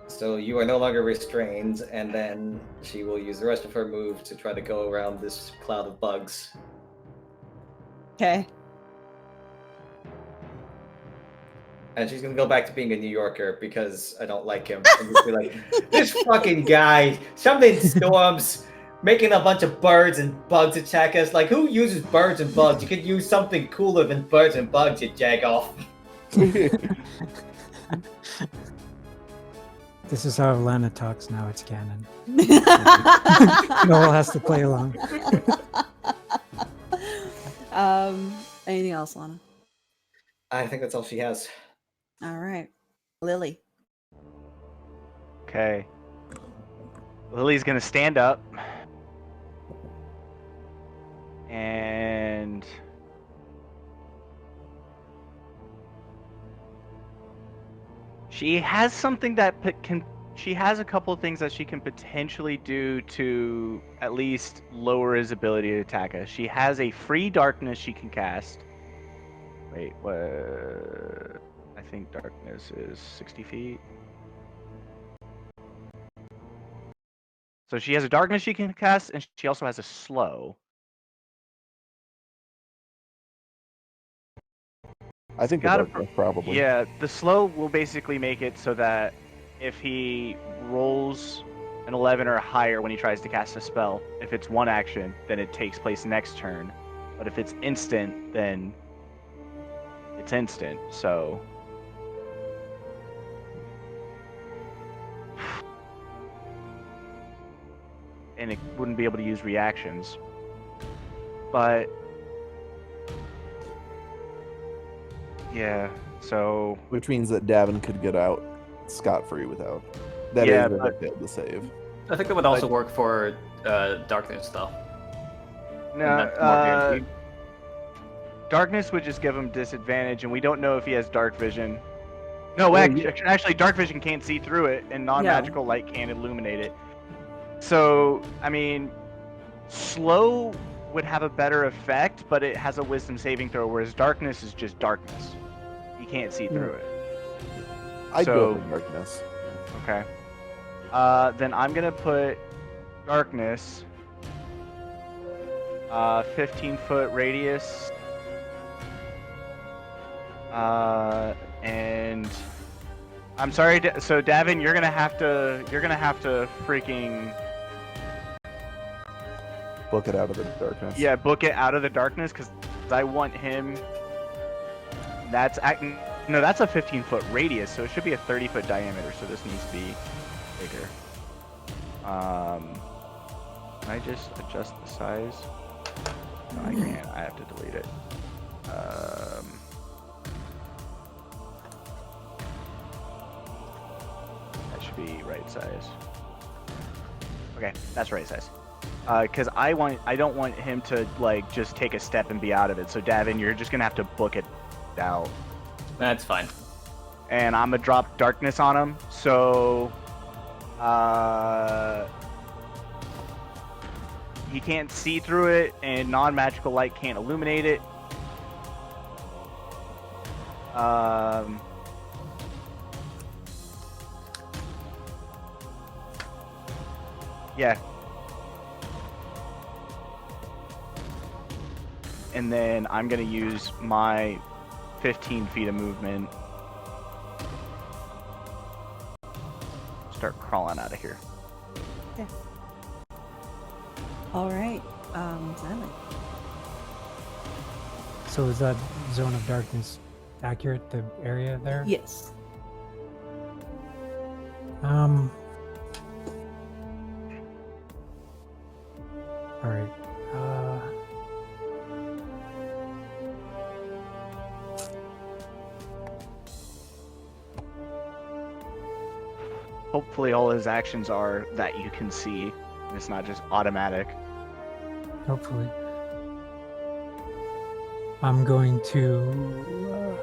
So you are no longer restrained, and then she will use the rest of her move to try to go around this cloud of bugs. Okay. And she's gonna go back to being a New Yorker because I don't like him. And just be like, this fucking guy, summoning storms, making a bunch of birds and bugs attack us. Like, who uses birds and bugs? You could use something cooler than birds and bugs, you jag off. This is how Lana talks now. It's canon. Noel has to play along. Anything else, Lana? I think that's all she has. All right. Lily. Okay. Lily's gonna stand up. And she has something that she has a couple of things that she can potentially do to at least lower his ability to attack us. She has a free darkness she can cast. Wait, what? I think darkness is 60 feet. So she has a darkness she can cast, and she also has a slow. I think the darkness probably. Yeah, the slow will basically make it so that if he rolls an 11 or higher when he tries to cast a spell, if it's one action, then it takes place next turn. But if it's instant, then it's instant. So and it wouldn't be able to use reactions. But yeah, so Which means that Davin could get out scot-free without That Yeah, is when but- I failed to save. I think that would also work for darkness, though. And No, that's more guaranteed. darkness would just give him disadvantage, and we don't know if he has dark vision. No, Well, actually, dark vision can't see through it, and non-magical light can't illuminate it. So, I mean, slow would have a better effect, but it has a wisdom saving throw, whereas darkness is just darkness. You can't see through it. I'd So- go for darkness. Okay. Then I'm gonna put darkness. 15-foot radius. And I'm sorry. So Davynn, you're gonna have to freaking Book it out of the darkness. book it out of the darkness because I want him. That's a 15-foot radius, so it should be a 30-foot diameter. So this needs to be bigger. Can I just adjust the size? No, I can't. I have to delete it. That should be right size. Okay, that's right size. Because I don't want him to like just take a step and be out of it. So Davynn, you're just gonna have to book it out. That's fine. And I'm gonna drop darkness on him. So, he can't see through it, and non-magical light can't illuminate it. Yeah. And then I'm gonna use my 15 feet of movement. Start crawling out of here. All right. Xylund. So is that zone of darkness accurate? The area there? Yes. All right. Hopefully all his actions are that you can see. It's not just automatic. Hopefully. I'm going to.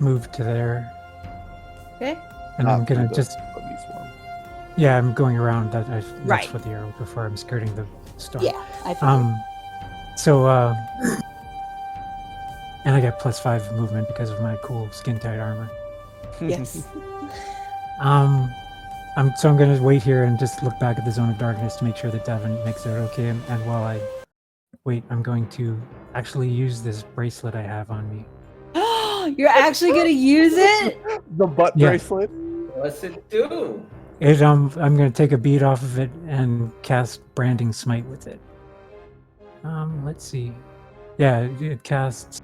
Move to there, Okay. and I'm Not gonna through just. the buggy swarm. Yeah, I'm going around that. That's Right. what the arrow before I'm skirting the storm. Yeah. I figured. So, and I get +5 movement because of my cool skin tight armor. Yes. I'm gonna wait here and just look back at the zone of darkness to make sure that Davynn makes it okay. And while I wait, I'm going to actually use this bracelet I have on me. You're actually gonna use it? The butt Yeah. bracelet. What's it do? I'm gonna take a bead off of it and cast Branding Smite with it. Let's see. Yeah, it casts.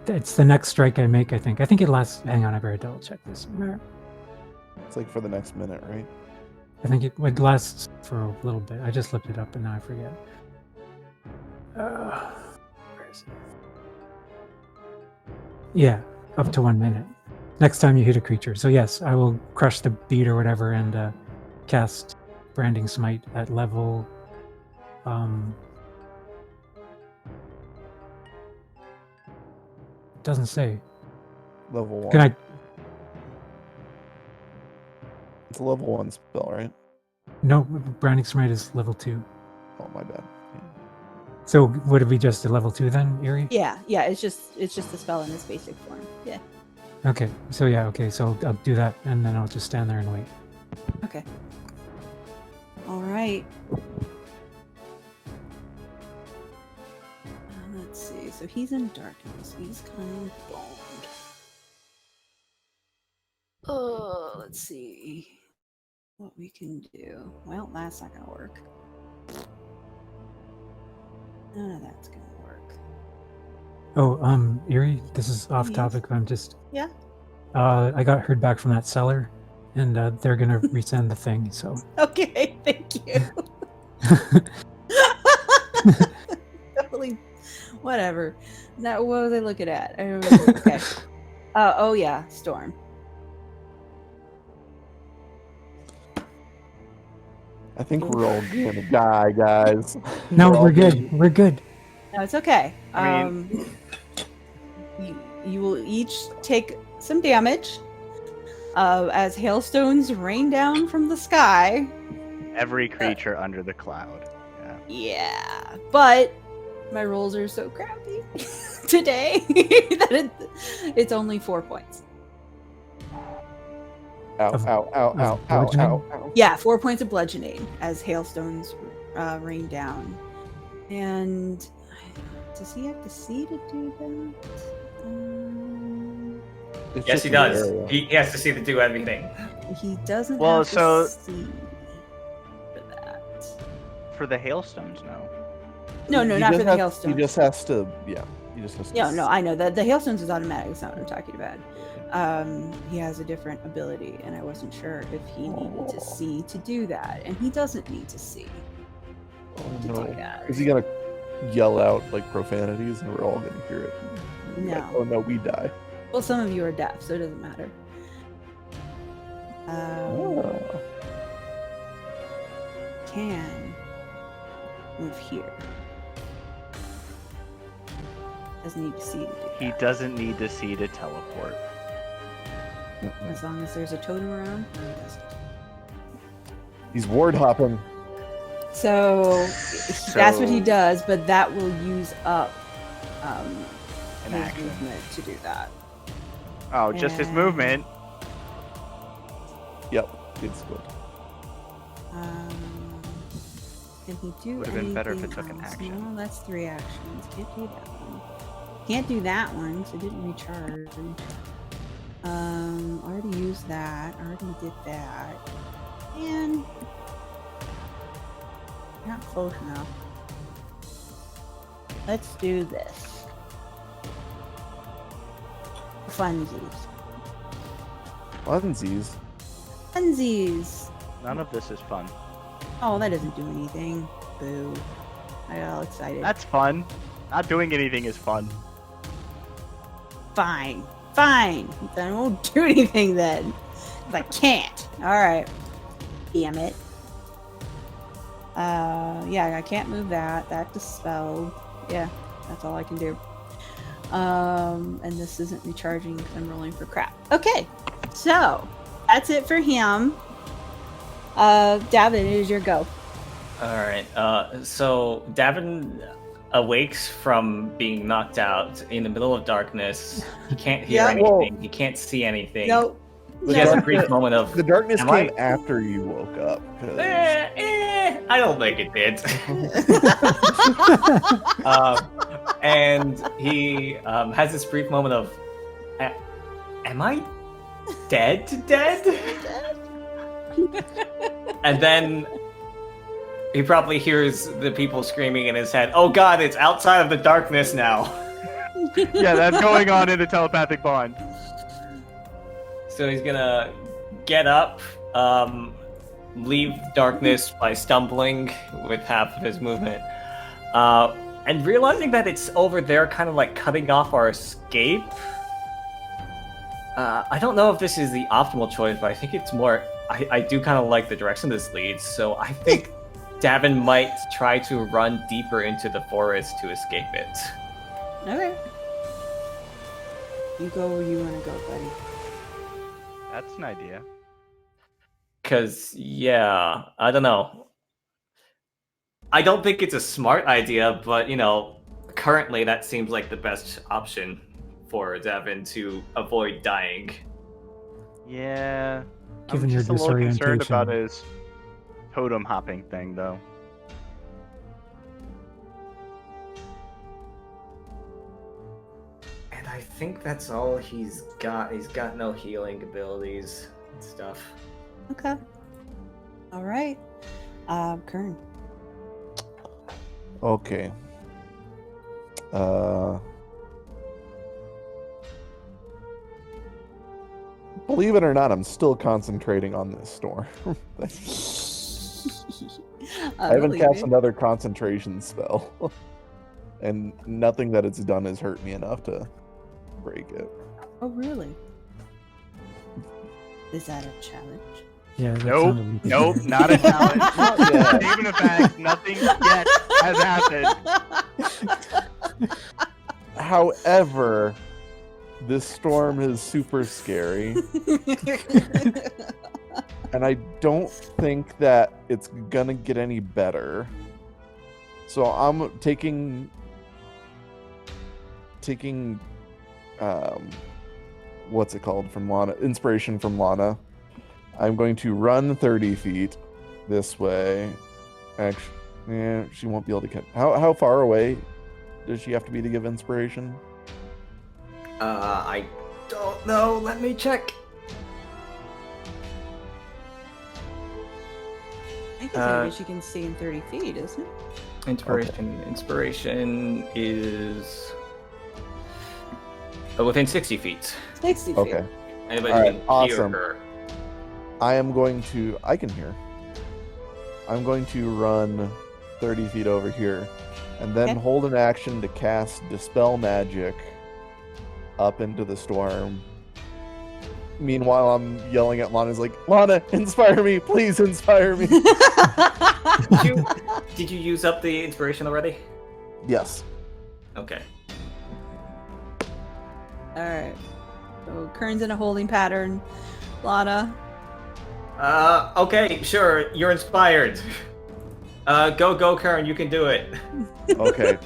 It's the next strike I make, I think. I think it lasts. Hang on, I better double check this. It's like for the next minute, right? I think it lasts for a little bit. I just looked it up and now I forget. Where is it? Yeah, up to 1 minute. Next time you hit a creature. So yes, I will crush the bead or whatever and cast Branding Smite at level. Doesn't say. Level 1. Can I? It's a level 1 spell, right? No, Branding Smite is level 2. Oh, my bad. Yeah. So would it be just a level 2 then, Eerie? Yeah. Yeah. It's just a spell in its basic form. Yeah. Okay. So yeah. Okay. So I'll do that, and then I'll just stand there and wait. Okay. All right. Let's see. So he's in darkness. He's kind of boned. Oh, let's see what we can do. Well, that's not gonna work. None of that's gonna work. Oh, Eerie, this is off Yes. topic. I'm just. Yeah. I got heard back from that seller, and they're gonna resend the thing. So Okay. Thank you. Totally. Whatever. Now, what was I looking at? I don't remember. Okay. Oh yeah, storm. I think we're all gonna die, guys. No, all we're gonna- good. We're good. No, it's okay. I mean- You will each take some damage as hailstones rain down from the sky. Every creature under the cloud. Yeah. Yeah, but my rolls are so crappy today that it's only 4 points. Ow, Of- ow, ow, of ow, ow, bludgeoning? ow, ow. Yeah, 4 points of bludgeoning as hailstones rain down. And does he have to see to do that? It's Yes, just he in the does. area. He has to see to do everything. He doesn't Well, have so- to see for that. For the hailstones, no. No, He not for just the has- hailstones. He just has to, yeah. He just has to. No, I know that the hailstones is automatic. That's not what I'm talking about. He has a different ability, and I wasn't sure if he needed to see to do that, and he doesn't need to see Oh, to no. do that. Is he gonna yell out like profanities and we're all gonna hear it? Like, No. oh no, we die. Well, some of you are deaf, so it doesn't matter. Oh. Can move here. Doesn't need to see to do He that. doesn't need to see to teleport. As long as there's a totem around, no, he doesn't. He's ward hopping. So that's what he So- does, but that will use up An his action. movement to do that. Oh, just his And- movement. Yep, it's good. Can he do Would've been better if it anything took an else? action. No, that's 3 actions. Can't do that one. Can't do that one because it didn't recharge. Already used that. Already did that. And not close enough. Let's do this. Funsies. Funsies. Funsies. None of this is fun. Oh, that doesn't do anything. Boo. I got all excited. That's fun. Not doing anything is fun. Fine. Fine. Then I won't do anything then. 'Cause I can't. Alright. Damn it. Yeah, I can't move that. That dispelled. Yeah, that's all I can do. And this isn't recharging because I'm rolling for crap. Okay. So, that's it for him. Davin, it is your go. All right. So Davin awakes from being knocked out in the middle of darkness. He can't hear Yeah. anything. He can't see anything. Nope. He has a No. brief moment of. The darkness Am came I- after you woke up. 'cause- I don't think it did. And he has this brief moment of, am I dead? And then he probably hears the people screaming in his head, "Oh God, it's outside of the darkness now." Yeah, that's going on in the telepathic bond. So he's gonna get up, leave darkness by stumbling with half of his movement, and realizing that it's over there, kind of like cutting off our escape. I don't know if this is the optimal choice, but I think it's more. I do kind of like the direction this leads, so I think Davin might try to run deeper into the forest to escape it. Okay. You go where you want to go, buddy. That's an idea. Cause yeah, I don't know. I don't think it's a smart idea, but currently that seems like the best option for Davin to avoid dying. Yeah. Given I'm your just a little concerned disorientation. about his totem hopping thing, though. And I think that's all he's got. He's got no healing abilities and stuff. Okay. All right. Kern. Okay. Believe it or not, I'm still concentrating on this storm. I haven't cast another concentration spell. And nothing that it's done has hurt me enough to break it. Oh, really? Is that a challenge? Yeah. that Nope. sounded- Nope, not a challenge. Not yet. Even a fact, nothing yet has happened. However, this storm is super scary, and I don't think that it's gonna get any better. So I'm taking what's it called from Lana? Inspiration from Lana. I'm going to run 30 feet this way. Actually, yeah, she won't be able to get. How far away does she have to be to give inspiration? I don't know. Let me check. I think maybe she can see in 30 feet, isn't it? Inspiration is within 60 feet. 60 feet. Okay. Anybody All right, can awesome. hear her. I can hear. I'm going to run 30 feet over here and then Okay. hold an action to cast Dispel Magic up into the storm. Meanwhile, I'm yelling at Lana's like, Lana, inspire me, please inspire me. Did you use up the inspiration already? Yes. Okay. Alright. So Kern's in a holding pattern. Lana. Okay, sure. You're inspired. Go, Kern. You can do it. Okay.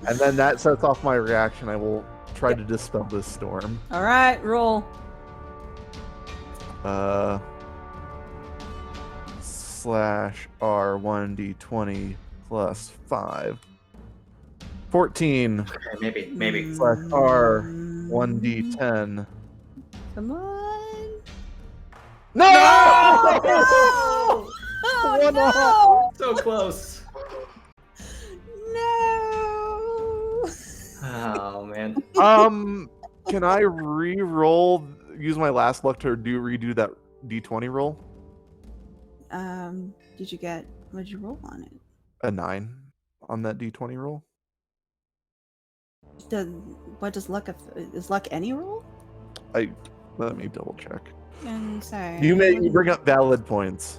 And then that sets off my reaction. I will try to dispel this storm. Alright, roll. /R1d20 plus 5. 14 Okay, maybe. /R1d10. Come on. No! Oh, One no! So close. No! Oh man. Can I re-roll? Use my last luck to redo that d20 roll? What did you roll on it? A 9 on that d20 roll. What does luck is luck any roll? Let me double check. I'm sorry. You bring up valid points.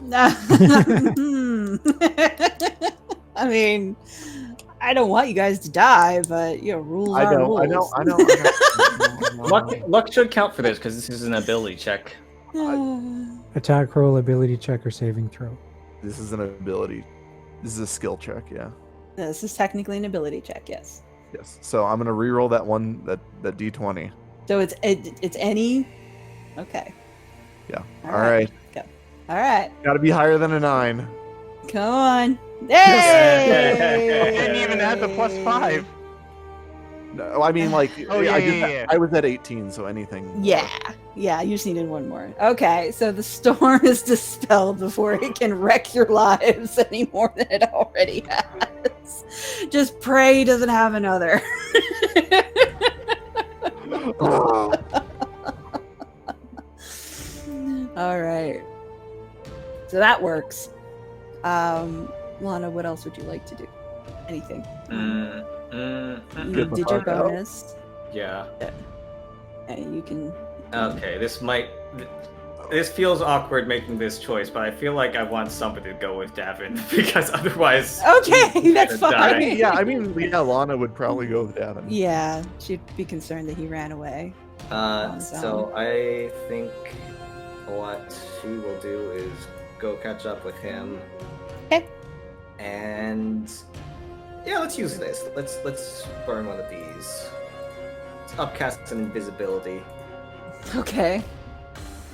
I mean, I don't want you guys to die, but rules I are know. rules. Luck should count for this because this is an ability check. Attack roll, ability check, or saving throw. This is an ability. This is a skill check, yeah. This is technically an ability check, yes. Yes. So I'm gonna re-roll that one, that d20. So it's any. Okay. Yeah. All All right. Go. All right. Got to be higher than a 9. Come on. Yes. Hey! You didn't even add the +5. No, I mean, like, Oh, yeah. I was at 18, so anything. Yeah. Yeah, you just needed one more. Okay, so the storm is dispelled before it can wreck your lives any more than it already has. Just pray he doesn't have another. All right. So that works. Lana, what else would you like to do? Anything? You Get the did your fuck out. bonus. Yeah. And you can. Okay, this feels awkward making this choice, but I feel like I want somebody to go with Davynn because otherwise. Okay, that's gonna fine. die. I mean, Lana would probably go with Davin. Yeah, she'd be concerned that he ran away. So I think what she will do is go catch up with him. Okay. And yeah, let's use this. Let's burn one of these. Let's upcast some invisibility Okay.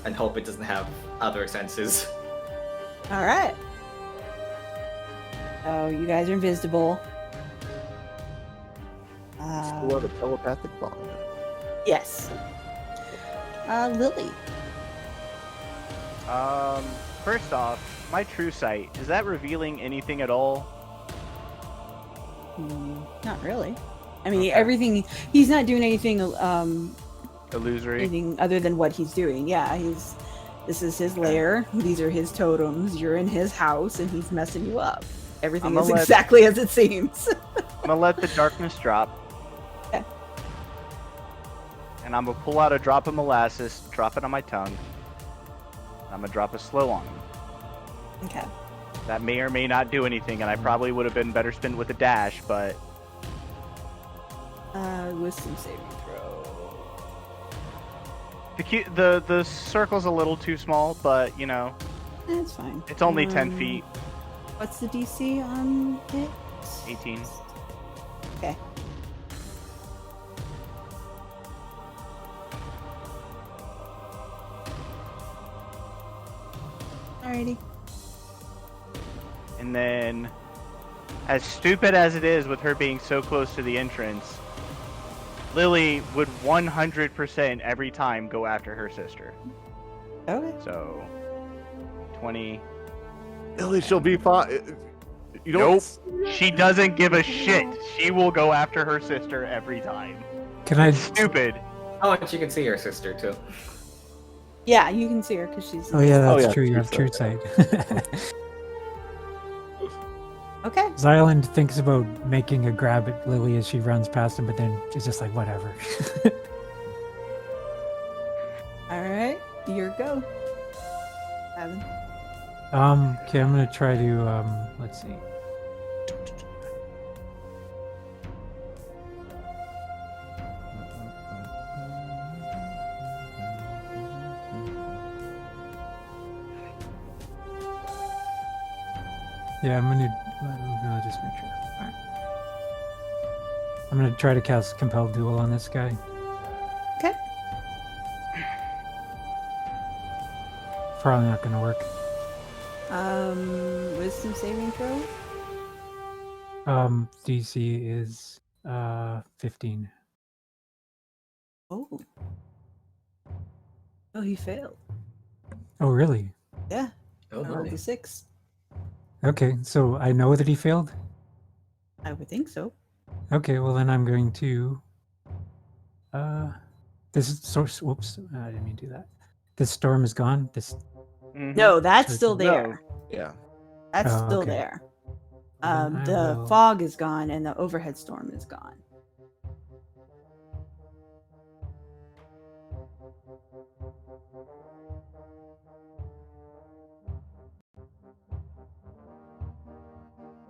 and hope it doesn't have other senses. All right. Oh, you guys are invisible. Still have a telepathic bond. Yes. Lily. First off, my true sight, is that revealing anything at all? Not really. I mean, Okay. everything. He's not doing anything. Illusory? Anything other than what he's doing. Yeah, This is his lair. These are his totems. You're in his house, and he's messing you up. Everything is exactly as it seems. I'm gonna let the darkness drop. Okay. And I'm gonna pull out a drop of molasses, drop it on my tongue. I'm gonna drop a slow on him. Okay. That may or may not do anything, and I probably would have been better spent with a dash, but Wisdom saving throw. the circle's a little too small, but you know, That's fine. it's only 10 feet. What's the DC on it? 18. Okay. Alrighty. And then, as stupid as it is with her being so close to the entrance, Lily would 100% every time go after her sister. Okay. So, 20. Lily, she'll be fine. You don't. Nope. She doesn't give a shit. She will go after her sister every time. Can I? Stupid. Oh, and you can see your sister too. Yeah, you can see her because she's. Oh yeah, that's Oh, yeah, true. You true have true sight. Okay. Xylund thinks about making a grab at Lily as she runs past him, but then she's just like, whatever. Alright. Your go. Evan. Okay, I'm gonna try to let's see. Yeah, I'll just make sure. Alright. I'm gonna try to cast Compel Duel on this guy. Okay. Probably not gonna work. Wisdom saving throw? DC is 15. Oh. Oh, he failed. Oh really? Yeah. Oh, I rolled my. a 6. Okay, so I know that he failed? I would think so. Okay, well then I'm going to this is source whoops, I didn't mean to do that. This storm is gone. This Mhm. No, that's Sure still thing. there. Yeah. That's Oh, still okay. there. Then I The will- fog is gone and the overhead storm is gone.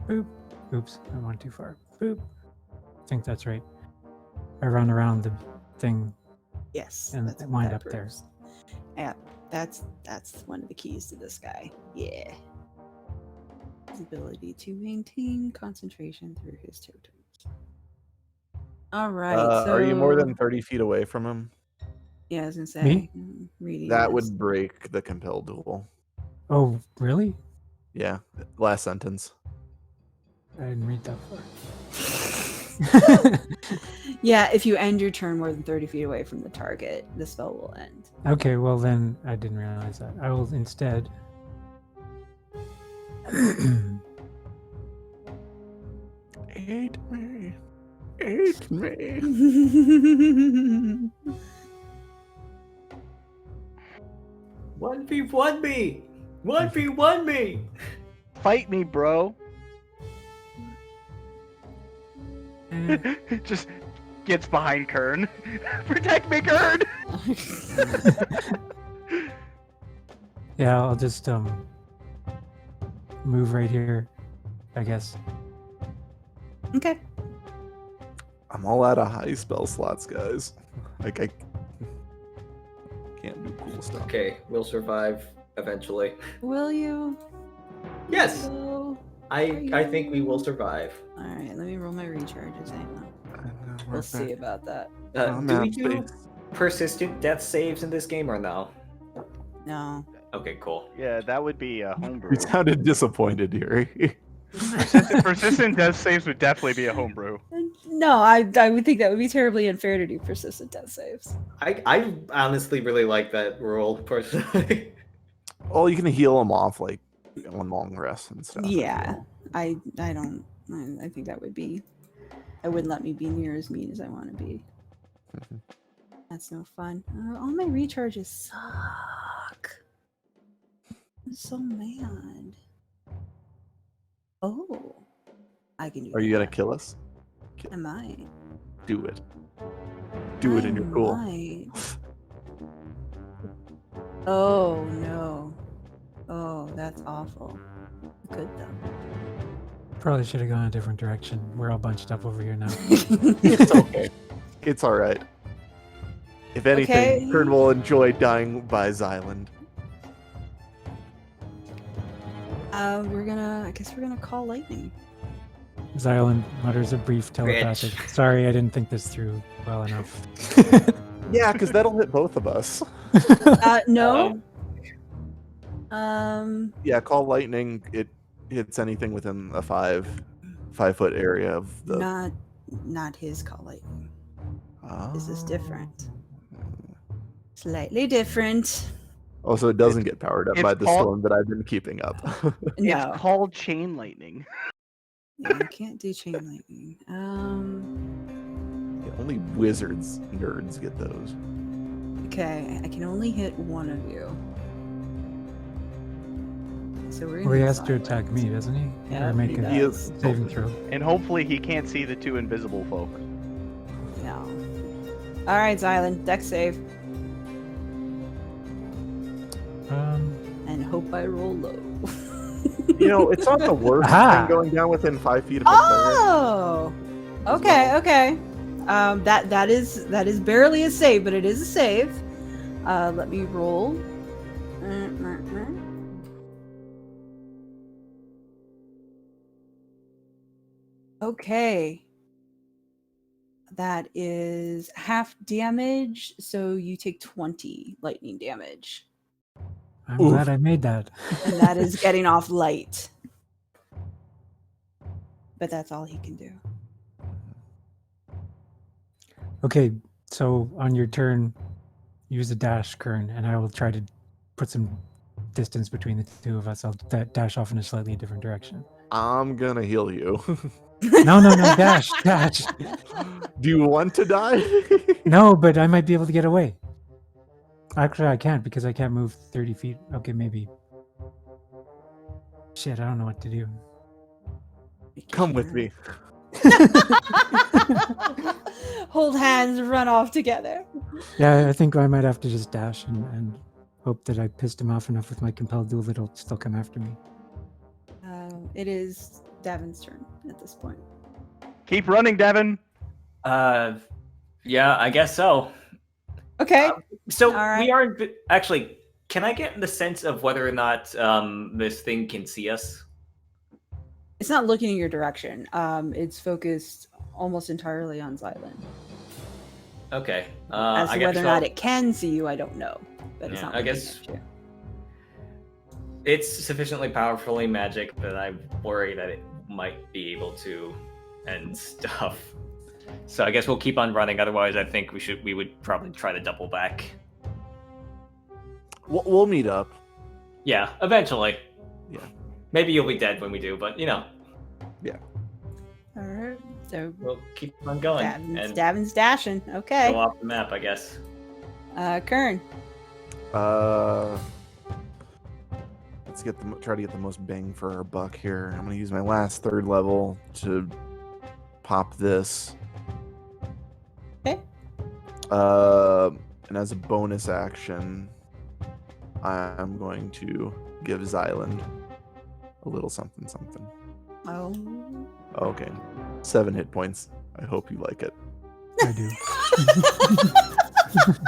Boop. Oops, I went too far. Boop. I think that's right. I run around the thing. Yes. And that's what wind that up there. proves. Yeah, that's one of the keys to this guy. Yeah. His ability to maintain concentration through his totems. All right. Are you more so- than 30 feet away from him? Yeah, I was gonna say. Me? Reading That this. would break the compel duel. Oh, really? Yeah. Last sentence. I didn't read that far. Yeah, if you end your turn more than 30 feet away from the target, the spell will end. Okay, well then I didn't realize that. I will instead Eat me. Eat me. 1v1 me! 1v1 me! Fight me, bro. Eh, Just gets behind Kern. Protect me, Kern! yeah, I'll just move right here, I guess. Okay. I'm all out of high spell slots, guys. Like I can't do cool stuff. Okay, we'll survive eventually. Will you? Yes, Will? I think we will survive. All right, let me roll my recharges. Hang on. We're We'll see back. about that. I'm Do out we of do space. persistent death saves in this game or no? No. Okay, cool. Yeah, that would be a homebrew. You sounded disappointed, Yuri. Persistent death saves would definitely be a homebrew. No, I would think that would be terribly unfair to do persistent death saves. I honestly really like that rule personally. Well, you can heal them off like on long rests and stuff. as Yeah. well. I don't. I think that would be. It wouldn't let me be near as mean as I want to be. That's no fun. All my recharges suck. was so mad. Oh, I can do Are you gonna that. kill us? I might. Do it. Do it, and you're cool. Might. Oh no. Oh, that's awful. Good though. Probably should have gone a different direction. We're all bunched up over here now. It's okay. It's all right. If anything, Okay. Kern will enjoy dying by Xylund. I guess we're gonna call lightning. Xylund mutters a brief telepathic. Sorry, I didn't think this through well enough. Yeah, because that'll hit both of us. No. Yeah, call lightning. It hits anything within a 5-foot area of the. Not his call lightning. Oh. This is different. Slightly different. Oh, so it doesn't get powered up it's by the called- storm that I've been keeping up. No. It's called chain lightning. Yeah, you can't do chain lightning. Yeah, only wizards nerds get those. Okay, I can only hit one of you. So we're Well, he gonna has to decide attack what me, to do. doesn't he? Yeah, Or make he a does. saving throw. And hopefully he can't see the two invisible folk. No. All right, Xylund, deck save, and hope I roll low. You know, it's not the worst Aha! thing going down within 5 feet of a cleric. Oh. Okay. Okay. That is barely a save, but it is a save. Let me roll. Okay. That is half damage, so you take 20 lightning damage. I'm Oof. glad I made that. And that is getting off light. But that's all he can do. Okay, so on your turn, use a dash, Kern, and I will try to put some distance between the two of us. I'll dash off in a slightly different direction. I'm gonna heal you. No, dash. Do you want to die? No, but I might be able to get away. Actually, I can't because I can't move 30 feet. Okay, maybe. Shit, I don't know what to do. Come with me. Hold hands, run off together. Yeah, I think I might have to just dash and hope that I pissed him off enough with my compelled duel that he'll still come after me. It is Davynn's turn at this point. Keep running, Davynn. Yeah, I guess so. Okay. So All right. we are actually. Can I get the sense of whether or not this thing can see us? It's not looking in your direction. It's focused almost entirely on Xylund. Okay. As I to guess whether or not it can see you, I don't know. But it's Yeah, not I looking guess- at you. It's sufficiently powerfully magic that I worry that it might be able to end stuff. So I guess we'll keep on running. Otherwise, I think we would probably try to double back. We'll meet up. Yeah, eventually. Yeah. Maybe you'll be dead when we do, but All right. So we'll keep on going Davynn's dashing. Okay. go off the map, I guess. Kern. Let's try to get the most bang for our buck here. I'm gonna use my last 3rd level to pop this. Okay. And as a bonus action, I'm going to give Xylund a little something. Oh. Okay, 7 hit points. I hope you like it. I do.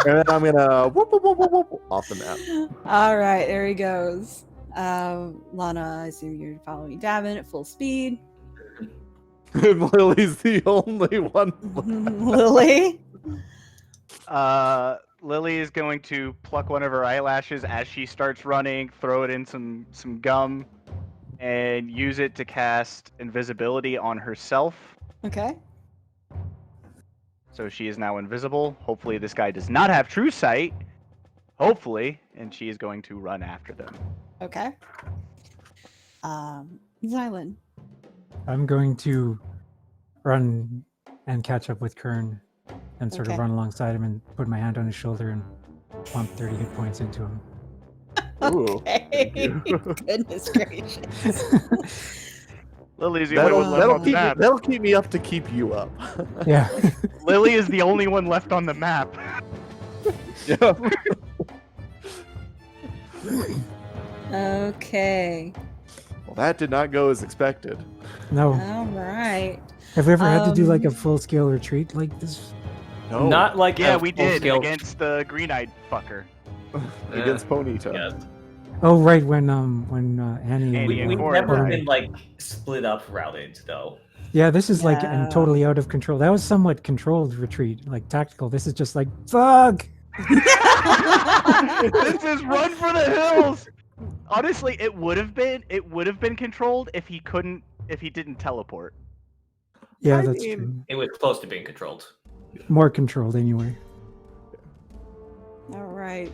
And then I'm gonna whoop, whoop, whoop, whoop, whoop, off the map. All right, there he goes. Lana, I assume you're following Davynn at full speed. Lily's the only one. Lily. Lily is going to pluck one of her eyelashes as she starts running, throw it in some gum, and use it to cast invisibility on herself. Okay. So she is now invisible. Hopefully this guy does not have true sight. Hopefully. And she is going to run after them. Okay. Xylund. I'm going to run and catch up with Kern and sort Okay. of run alongside him and put my hand on his shoulder and pump 30 hit points into him. Ooh, thank Okay. you. Goodness gracious. Lily's the only one left on the map. That'll keep me up to keep you up. Yeah. Lily is the only one left on the map. Yeah. Okay. Well, that did not go as expected. No. All right. Have we ever had to do like a Um, full-scale retreat like this? No, Not like Yeah, a we did full-scale- against the green-eyed fucker. against Ponyta. Yes. Oh, right, when Annie. Annie and We've Cora never died. been like split up routed though. Yeah, this is like No. totally out of control. That was somewhat controlled retreat, like tactical. This is just like fuck. This is run for the hills. Honestly, it would have been controlled if he didn't teleport. Yeah, I that's mean- true. It was close to being controlled. More controlled anyway. All right.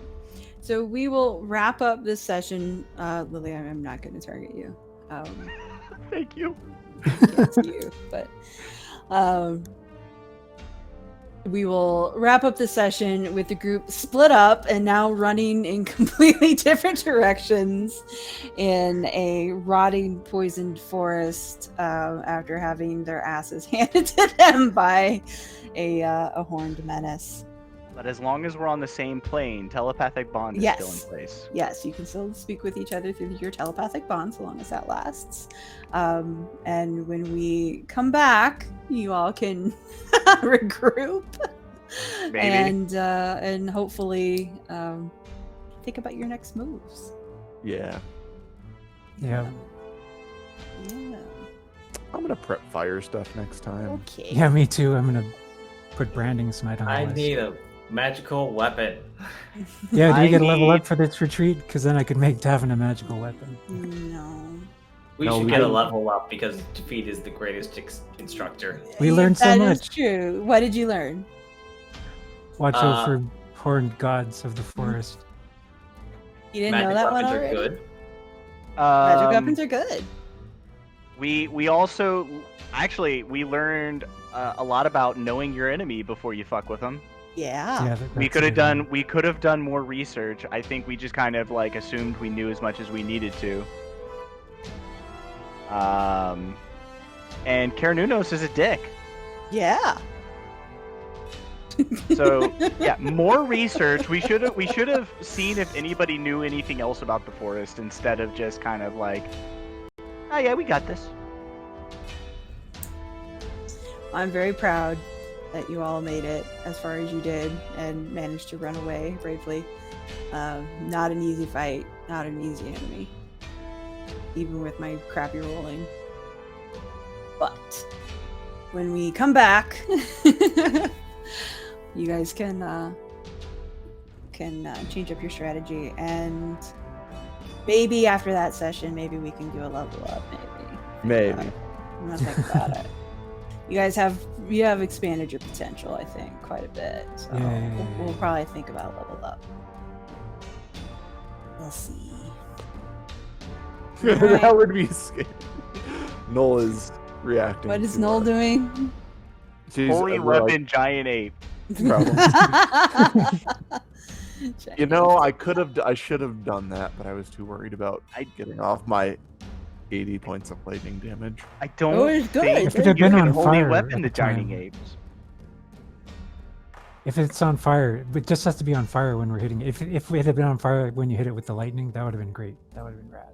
So we will wrap up this session. Lily, I'm not going to target you. Thank you. It's you, but we will wrap up the session with the group split up and now running in completely different directions in a rotting, poisoned forest after having their asses handed to them by a horned menace. But as long as we're on the same plane, telepathic bond is Yes. still in place. Yes, you can still speak with each other through your telepathic bond so long as that lasts. And when we come back, you all can regroup Maybe. and hopefully think about your next moves. Yeah. Yeah. Yeah. I'm gonna prep fire stuff next time. Okay. Yeah, me too. I'm gonna put branding smite on the I list. need a magical weapon. Yeah, do you I get a level need- up for this retreat? Because then I could make Davynn a magical weapon. No. We No, should we get a didn't. level up because Defeat is the greatest instructor. We learned so That is much. true. What did you learn? Watch out Uh, for horned gods of the forest. You didn't Magic know that one weapons are already? good. Magic weapons are good. We also we learned a lot about knowing your enemy before you fuck with them. Yeah. Yeah, We that's could have a- done more research. I think we just kind of like assumed we knew as much as we needed to. And Keranunos is a dick. Yeah. So yeah, more research. We should have seen if anybody knew anything else about the forest instead of just kind of like, oh yeah, we got this. I'm very proud that you all made it as far as you did and managed to run away bravely. Not an easy fight, not an easy enemy, even with my crappy rolling. But when we come back, you guys can change up your strategy, and maybe after that session, maybe we can do a level up. Maybe. I'm gonna think about it. You guys have expanded your potential, I think, quite a bit. So Yeah. we'll probably think about level up. We'll see. Alright. That would be scary. Noel is reacting. What is to Noel us. doing? She's, Holy we're like, weapon, giant ape. Problem. Giant You know, I should have done that, but I was too worried about I- getting off my 80 points of lightning damage. I don't Oh, it's good. think If it had you been can on holy fire weapon at the the time. giant apes. If it's on fire, it just has to be on fire when we're hitting it. If it had been on fire when you hit it with the lightning, that would have been great. That would have been rad.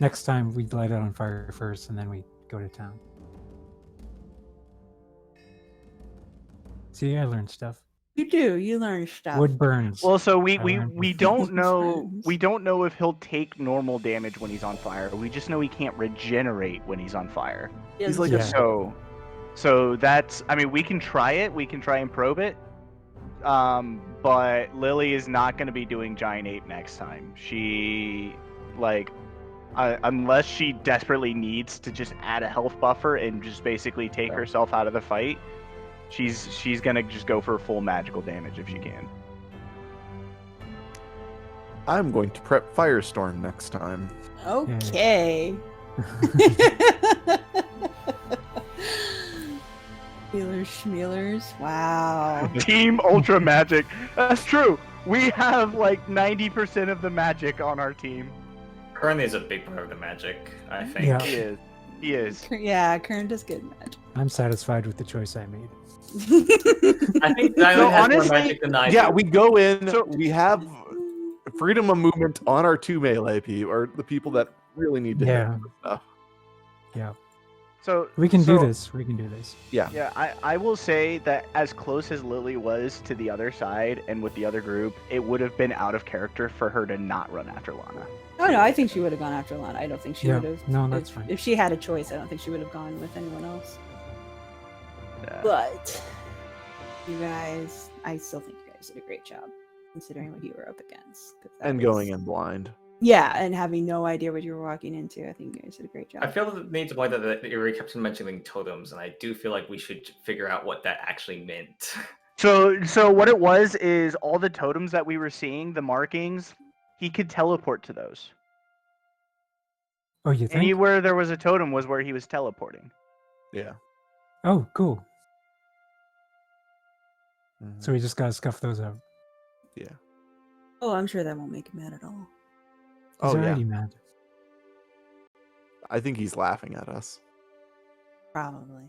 Next time we light it on fire first, and then we go to town. See, I learned stuff. You do. You learn stuff. Wood burns. Well, so I learned we don't know if he'll take normal damage when he's on fire. We just know he can't regenerate when he's on fire. He's like Yeah. So that's, I mean, we can try it. We can try and probe it. But Lily is not going to be doing giant ape next time. She, like, unless she desperately needs to just add a health buffer and just basically take herself out of the fight, she's gonna just go for full magical damage if she can. I'm going to prep Firestorm next time. Okay. Healers schmealers. Wow. Team Ultra Magic. That's true. We have like 90% of the magic on our team. Kern is a big part of the magic, I think. Yeah. He is. He is. Yeah, Kern does good magic. I'm satisfied with the choice I made. I think Davynn has honestly, more magic than I Yeah, do. we go in. So- We have freedom of movement on our 2 melee people, or the people that really need to hit Yeah. with stuff. Yeah. So We can so, do this. We can do this. Yeah, I will say that as close as Lily was to the other side and with the other group, it would have been out of character for her to not run after Lana. Oh no, I think she would have gone after Lana. I don't think she Yeah, would have. no, that's fine. If she had a choice, I don't think she would have gone with anyone else. Yeah. But you guys, I still think you guys did a great job considering what you were up against. 'cause that And was- going in blind. Yeah, and having no idea what you were walking into. I think you guys did a great job. I feel the need to point out that you kept mentioning totems, and I do feel like we should figure out what that actually meant. So what it was is all the totems that we were seeing, the markings, he could teleport to those. Oh, you think? Anywhere there was a totem was where he was teleporting. Yeah. Oh, cool. Mhm. So we just gotta scuff those out. Yeah. Oh, I'm sure that won't make him mad at all. He's Oh, yeah. already mad. I think he's laughing at us. Probably.